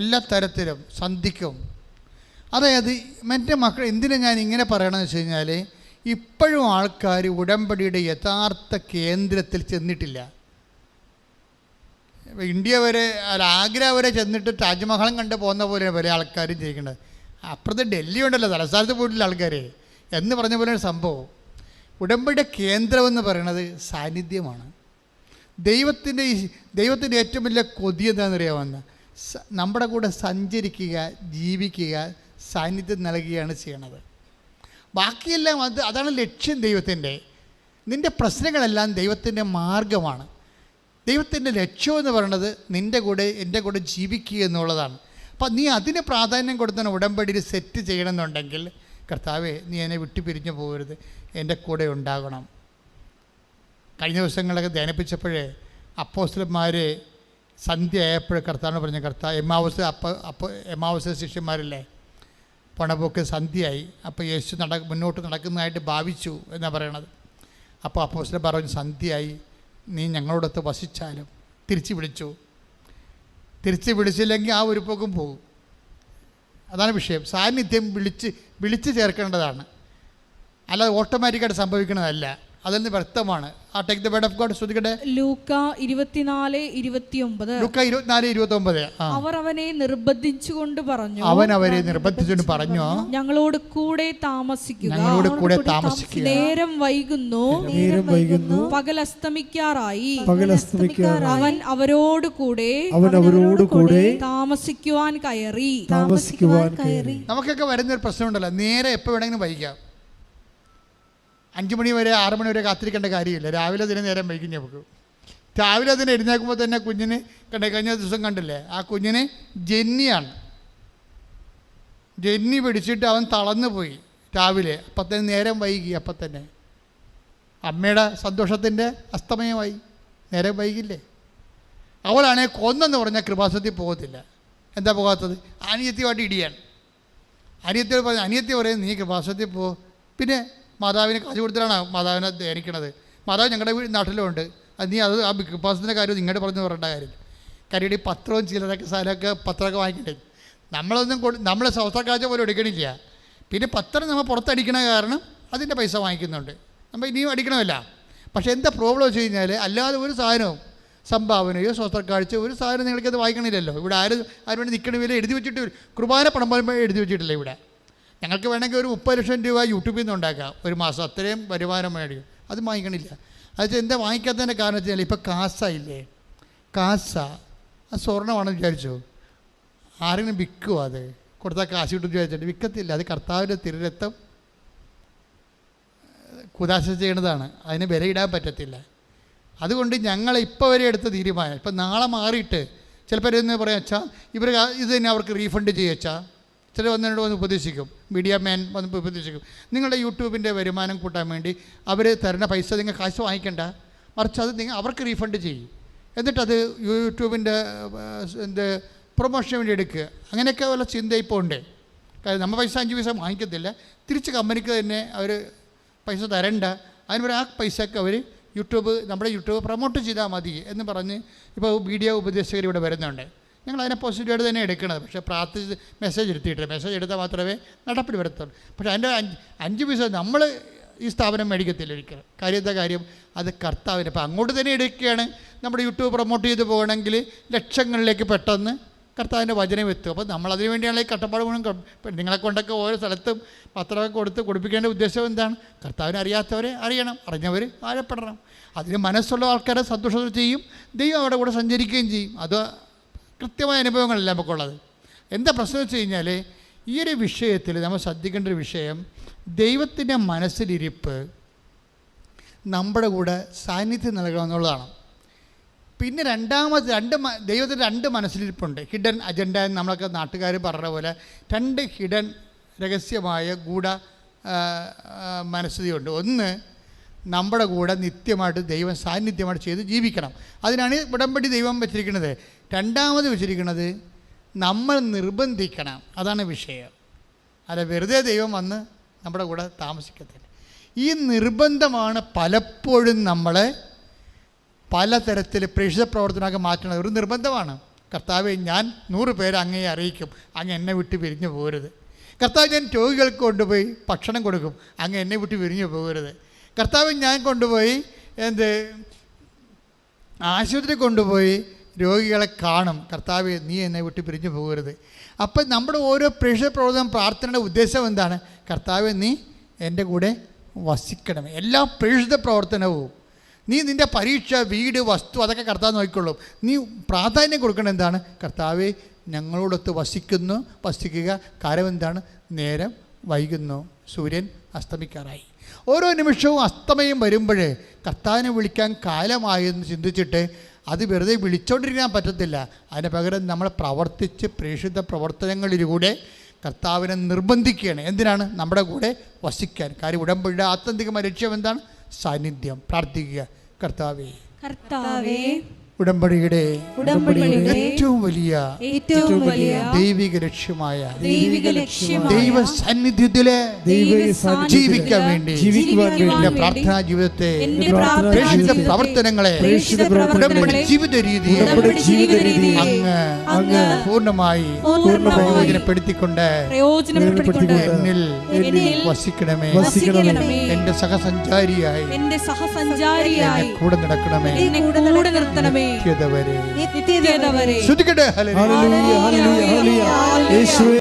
എല്ലാ തരത്തിലും സന്ധിക്കും. അതായത് എൻ്റെ മക്കൾ, എന്തിനാ ഞാൻ ഇങ്ങനെ പറയണമെന്ന് വെച്ച് കഴിഞ്ഞാൽ, ഇപ്പോഴും ആൾക്കാർ ഉടമ്പടിയുടെ യഥാർത്ഥ കേന്ദ്രത്തിൽ ചെന്നിട്ടില്ല. ഇന്ത്യ വരെ, ആഗ്ര വരെ ചെന്നിട്ട് താജ്മഹലും കണ്ട് പോകുന്ന പോലെ പല ആൾക്കാരും ചെയ്യിക്കേണ്ടത്. അപ്പുറത്ത് ഡൽഹി ഉണ്ടല്ലോ, തലസ്ഥാനത്ത് പോയിട്ടില്ല ആൾക്കാർ എന്ന് പറഞ്ഞ പോലെ ഒരു സംഭവം. ഉടമ്പടിയുടെ കേന്ദ്രമെന്ന് പറയുന്നത് സാന്നിധ്യമാണ്. ദൈവത്തിൻ്റെ ഏറ്റവും വലിയ കൊതി എന്താണെന്നറിയാമെന്ന്, നമ്മുടെ കൂടെ സഞ്ചരിക്കുക, ജീവിക്കുക, സാന്നിധ്യം നൽകുകയാണ് ചെയ്യണത്. ബാക്കിയെല്ലാം അതാണ് ലക്ഷ്യം ദൈവത്തിൻ്റെ. നിൻ്റെ പ്രശ്നങ്ങളെല്ലാം ദൈവത്തിൻ്റെ മാർഗമാണ്. ദൈവത്തിൻ്റെ ലക്ഷ്യം എന്ന് പറയുന്നത് നിൻ്റെ കൂടെ, എൻ്റെ കൂടെ ജീവിക്കുക എന്നുള്ളതാണ്. അപ്പം നീ അതിന് പ്രാധാന്യം കൊടുത്താണ് ഉടമ്പടിയിൽ സെറ്റ് ചെയ്യണമെന്നുണ്ടെങ്കിൽ, കർത്താവേ നീ എന്നെ വിട്ടു പിരിഞ്ഞു പോകരുത്, എൻ്റെ കൂടെ ഉണ്ടാകണം. കഴിഞ്ഞ ദിവസങ്ങളൊക്കെ ധ്യാനിപ്പിച്ചപ്പോഴേ അപ്പോസ്തലന്മാർ സന്ധ്യ ആയപ്പോൾ കർത്താവിന് പറഞ്ഞു, എമ്മാവൂസ് ശിഷ്യന്മാരില്ലേ, പണപോക്ക് സന്ധ്യയായി. അപ്പോൾ യേശു മുന്നോട്ട് നടക്കുന്നതായിട്ട് ഭാവിച്ചു എന്നാണ് പറയണത്. അപ്പോൾ അപ്പോസ്തലൻ പറഞ്ഞു, സന്ധ്യയായി, നീ ഞങ്ങളോടൊത്ത് വസിച്ചാലും. തിരിച്ച് വിളിച്ചില്ലെങ്കിൽ ആ ഒരു പോക്കും പോകും. അതാണ് വിഷയം. സാന്നിധ്യം വിളിച്ച് ചേർക്കേണ്ടതാണ്, അല്ലാതെ ഓട്ടോമാറ്റിക്കായിട്ട് സംഭവിക്കുന്നതല്ല. അതിൽ നിന്ന് വ്യക്തമാണ്. ആ take the word of God. ശ്രദ്ധിക്കട്ടെ. ലൂക്ക 24:29. അവർ അവനെ നിർബന്ധിച്ചുകൊണ്ട് പറഞ്ഞു, ഞങ്ങളോട് കൂടെ താമസിക്കുക, നേരം വൈകുന്നു, പകൽ അസ്തമിക്കാറായി. അവൻ അവരോട് കൂടെ താമസിക്കുവാൻ കയറി. നമുക്കൊക്കെ വരുന്നൊരു പ്രശ്നമുണ്ടല്ലോ, നേരെ എപ്പോൾ വേണമെങ്കിലും വൈകാം. 5 മണി വരെ 6 മണി വരെ കാത്തിരിക്കേണ്ട കാര്യമില്ല. രാവിലെ അതിന് നേരം വൈകും. നമുക്ക് രാവിലെ അതിന് എഴുന്നേൽക്കുമ്പോൾ തന്നെ കുഞ്ഞിന് കഴിഞ്ഞ ദിവസം കണ്ടില്ലേ, ആ കുഞ്ഞിന് ജന്നി പിടിച്ചിട്ട് അവൻ തളർന്നു പോയി രാവിലെ. അപ്പം തന്നെ നേരം വൈകി. അപ്പം തന്നെ അമ്മയുടെ സന്തോഷത്തിൻ്റെ അസ്തമയമായി. നേരം വൈകില്ലേ. അവളാണെങ്കിൽ കൊന്നെന്ന് പറഞ്ഞാൽ കൃപാസനത്തിൽ പോകത്തില്ല. എന്താ പോകാത്തത്? അനിയത്തിയുമായിട്ട് ഇടിയാണ്. അനിയത്തി പറയും, നീ കൃപാസനത്തിൽ പോ. പിന്നെ മാതാവിന് കാശ് കൊടുത്തിട്ടാണ് മാതാവിനെ ധ്യാനിക്കണത്. മാതാവ് ഞങ്ങളുടെ നാട്ടിലുണ്ട്. അത് നീ ആ കൃപാസനത്തിൻ്റെ കാര്യം നിങ്ങളുടെ പറഞ്ഞു പറയേണ്ട കാര്യം. കാര്യം ഈ പത്രവും ചിലരൊക്കെ സ്ഥലമൊക്കെ പത്രമൊക്കെ വാങ്ങിക്കണ്ടേ. നമ്മളെ സ്വസ്ഥക്കാഴ്ച പോലും എടുക്കണില്ല. പിന്നെ പത്രം നമ്മൾ പുറത്തടിക്കണ കാരണം അതിൻ്റെ പൈസ വാങ്ങിക്കുന്നുണ്ട്. നമ്മൾ ഇനിയും അടിക്കണമല്ല. പക്ഷേ എന്താ പ്രോബ്ലം വെച്ച് കഴിഞ്ഞാൽ അല്ലാതെ ഒരു സാധനവും സംഭാവനയോ സ്വസ്ഥക്കാഴ്ച ഒരു സാധനം നിങ്ങൾക്കത് വായിക്കണില്ലല്ലോ. ഇവിടെ ആരും വേണ്ടി നിൽക്കണ വില എഴുതി വെച്ചിട്ട് കുർബാന പണം എഴുതി വെച്ചിട്ടില്ല ഇവിടെ. ഞങ്ങൾക്ക് വേണമെങ്കിൽ ഒരു 30 ലക്ഷം രൂപ യൂട്യൂബിൽ നിന്ന് ഉണ്ടാക്കാം ഒരു മാസം, അത്രയും വരുമാനം മേടിക്കും. അത് വാങ്ങിക്കണില്ല. അത് എന്താ വാങ്ങിക്കാത്തതിൻ്റെ കാരണം വെച്ചാൽ ഇപ്പോൾ കാസയില്ലേ, കാസ അത് സ്വർണ്ണമാണെന്ന് വിചാരിച്ചോ, ആരെങ്കിലും വിൽക്കുമോ? അത് കൊടുത്താൽ കാശ് കിട്ടും വിചാരിച്ചിട്ട് വിൽക്കത്തില്ല. അത് കർത്താവിൻ്റെ തിരുരക്തം കുദാശ ചെയ്യണതാണ്, അതിന് വിലയിടാൻ പറ്റത്തില്ല. അതുകൊണ്ട് ഞങ്ങൾ ഇപ്പോൾ വരെ എടുത്ത തീരുമാനം, ഇപ്പം നാളെ മാറിയിട്ട് ചിലപ്പോൾ എന്ന് പറയാം, അച്ഛാ ഇവർ ഇത് തന്നെ അവർക്ക് റീഫണ്ട് ചെയ്യച്ചാ. ചില വന്നതിനോട് വന്ന് ഉപദേശിക്കും, മീഡിയ മാൻ വന്ന് ഉപദേശിക്കും, നിങ്ങളുടെ യൂട്യൂബിൻ്റെ വരുമാനം കൂട്ടാൻ വേണ്ടി അവർ തരുന്ന പൈസ നിങ്ങൾ കാശ് വാങ്ങിക്കണ്ട, മറിച്ച് അത് അവർക്ക് റീഫണ്ട് ചെയ്യും, എന്നിട്ടത് യൂട്യൂബിൻ്റെ പ്രൊമോഷന് വേണ്ടി എടുക്കുക. അങ്ങനെയൊക്കെ ഉള്ള ചിന്ത ഇപ്പോൾ ഉണ്ട്. കാര്യം നമ്മൾ പൈസ 5 പൈസ വാങ്ങിക്കത്തില്ല, തിരിച്ച് കമ്പനിക്ക് തന്നെ അവർ പൈസ തരണ്ട, അതിന് പറയാം ആ പൈസക്ക് അവർ നമ്മുടെ യൂട്യൂബ് പ്രൊമോട്ട് ചെയ്താൽ മതി എന്ന് പറഞ്ഞ് ഇപ്പോൾ വീഡിയോ ഉപദേശകർ ഇവിടെ വരുന്നുണ്ട്. ഞങ്ങൾ അതിനെ പോസിറ്റീവായിട്ട് തന്നെ എടുക്കണത്. പക്ഷേ പ്രാർത്ഥിച്ച് മെസ്സേജ് എടുത്താൽ മാത്രമേ നടപ്പിൽ വരത്തുള്ളൂ. പക്ഷേ അതിൻ്റെ 5 പൈസ നമ്മൾ ഈ സ്ഥാപനം മേടിക്കത്തില്ല ഒരിക്കലും. കാര്യം അത് കർത്താവിന്. അപ്പോൾ അങ്ങോട്ട് തന്നെ എടുക്കുകയാണ്. നമ്മുടെ യൂട്യൂബ് പ്രൊമോട്ട് ചെയ്ത് പോകണമെങ്കിൽ ലക്ഷങ്ങളിലേക്ക് പെട്ടെന്ന് കർത്താവിൻ്റെ വചനം എത്തും. അപ്പോൾ നമ്മളതിനു വേണ്ടിയാണ് ഈ കട്ടപ്പാട് മുഴുവൻ. നിങ്ങളെ കൊണ്ടൊക്കെ ഓരോ സ്ഥലത്തും പത്രമൊക്കെ കൊടുപ്പിക്കേണ്ട ഉദ്ദേശം എന്താണ്? കർത്താവിനെ അറിയാത്തവരെ അറിയണം, അറിഞ്ഞവർ ആഴപ്പെടണം. അതിന് മനസ്സുള്ള ആൾക്കാരെ സന്തോഷത്തോടെ ചെയ്യും, ദൈവം അവിടെ കൂടെ സഞ്ചരിക്കുകയും ചെയ്യും. അത് കൃത്യമായ അനുഭവങ്ങളല്ല നമുക്കുള്ളത്. എന്താ പ്രശ്നം വെച്ച് കഴിഞ്ഞാൽ ഈ ഒരു വിഷയത്തിൽ നമ്മൾ ശ്രദ്ധിക്കേണ്ട ഒരു വിഷയം, ദൈവത്തിൻ്റെ മനസ്സിലിരിപ്പ് നമ്മുടെ കൂടെ സാന്നിധ്യം നൽകണമെന്നുള്ളതാണ്. പിന്നെ ദൈവത്തിൻ്റെ 2 മനസ്സിലിരിപ്പുണ്ട്. ഹിഡൻ അജണ്ട എന്ന് നമ്മളൊക്കെ നാട്ടുകാർ പറഞ്ഞ പോലെ 2 ഹിഡൻ രഹസ്യമായ ഗൂഢ മനസ്ഥിതിയുണ്ട്. ഒന്ന്, നമ്മുടെ കൂടെ നിത്യമായിട്ട് ദൈവം സാന്നിധ്യമായിട്ട് ചെയ്ത് ജീവിക്കണം. അതിനാണ് ഉടമ്പടി ദൈവം വെച്ചിരിക്കുന്നത്. 2ാമത് വെച്ചിരിക്കുന്നത് നമ്മൾ നിർബന്ധിക്കണം. അതാണ് വിഷയം. അല്ല വെറുതെ ദൈവം വന്ന് നമ്മുടെ കൂടെ താമസിക്കത്തില്ല. ഈ നിർബന്ധമാണ് പലപ്പോഴും നമ്മളെ പലതരത്തിൽ പ്രേക്ഷിത പ്രവർത്തനമൊക്കെ മാറ്റുന്നത്. ഒരു നിർബന്ധമാണ്. കർത്താവെ, ഞാൻ 100 പേരെ അങ്ങയെ അറിയിക്കും, അങ്ങ് എന്നെ വിട്ട് പിരിഞ്ഞു പോകരുത്. കർത്താവ്, ഞാൻ രോഗികൾക്ക് കൊണ്ടുപോയി ഭക്ഷണം കൊടുക്കും, അങ്ങ് എന്നെ വിട്ട് പിരിഞ്ഞു പോകരുത്. കർത്താവ്, ഞാൻ കൊണ്ടുപോയി ആശുപത്രി കൊണ്ടുപോയി രോഗികളെ കാണും, കർത്താവ് നീ എന്നെ വിട്ട് പിരിഞ്ഞു പോകരുത്. അപ്പം നമ്മുടെ ഓരോ പ്രേക്ഷിത പ്രവർത്തനം പ്രാർത്ഥനയുടെ ഉദ്ദേശം എന്താണ്? കർത്താവ്, നീ എൻ്റെ കൂടെ വസിക്കണമേ. എല്ലാ പ്രേക്ഷിത പ്രവർത്തനവും നീ നിൻ്റെ പരീക്ഷ, വീട്, വസ്തു അതൊക്കെ കർത്താവ് നോക്കിക്കൊള്ളും. നീ പ്രാധാന്യം കൊടുക്കണം എന്താണ്? കർത്താവെ, ഞങ്ങളോടൊത്ത് വസിക്കുക. കാരണം എന്താണ്? നേരം വൈകുന്നു, സൂര്യൻ അസ്തമിക്കാറായി. ഓരോ നിമിഷവും അസ്തമയം വരുമ്പോൾ കർത്താവിനെ വിളിക്കാൻ കാലമായെന്ന് ചിന്തിച്ചിട്ട് അത് വെറുതെ വിളിച്ചോണ്ടിരിക്കാൻ പറ്റത്തില്ല. അതിന് പകരം നമ്മൾ പ്രവർത്തിച്ച് പ്രേക്ഷിത പ്രവർത്തനങ്ങളിലൂടെ കർത്താവിനെ നിർബന്ധിക്കുകയാണ്. എന്തിനാണ്? നമ്മുടെ കൂടെ വസിക്കാൻ. കാര്യം ഉടമ്പടിയുടെ ആത്യന്തികമായ ലക്ഷ്യം എന്താണ്? സാന്നിധ്യം. പ്രാർത്ഥിക്കുക, കർത്താവേ ഉടമ്പടിയുടെ ഏറ്റവും വലിയ ദൈവിക ലക്ഷ്യമായ ദൈവ സാന്നിധ്യത്തിലെ ജീവിക്കാൻ വേണ്ടി എന്റെ പ്രാർത്ഥനാ ജീവിതത്തെ, പ്രേക്ഷിത പ്രവർത്തനങ്ങളെ, ഉടമ്പടി ജീവിത രീതി അങ്ങ് പൂർണ്ണമായി പ്രയോജനപ്പെടുത്തിക്കൊണ്ട് എന്നിൽ വസിക്കണമേ. എന്റെ സഹസഞ്ചാരിയായി കൂടെ നടക്കണമേ. നിത്യത വരെ. ഹല്ലേലൂയ, ഹല്ലേലൂയ, ഹല്ലേലൂയ. യേശുവേ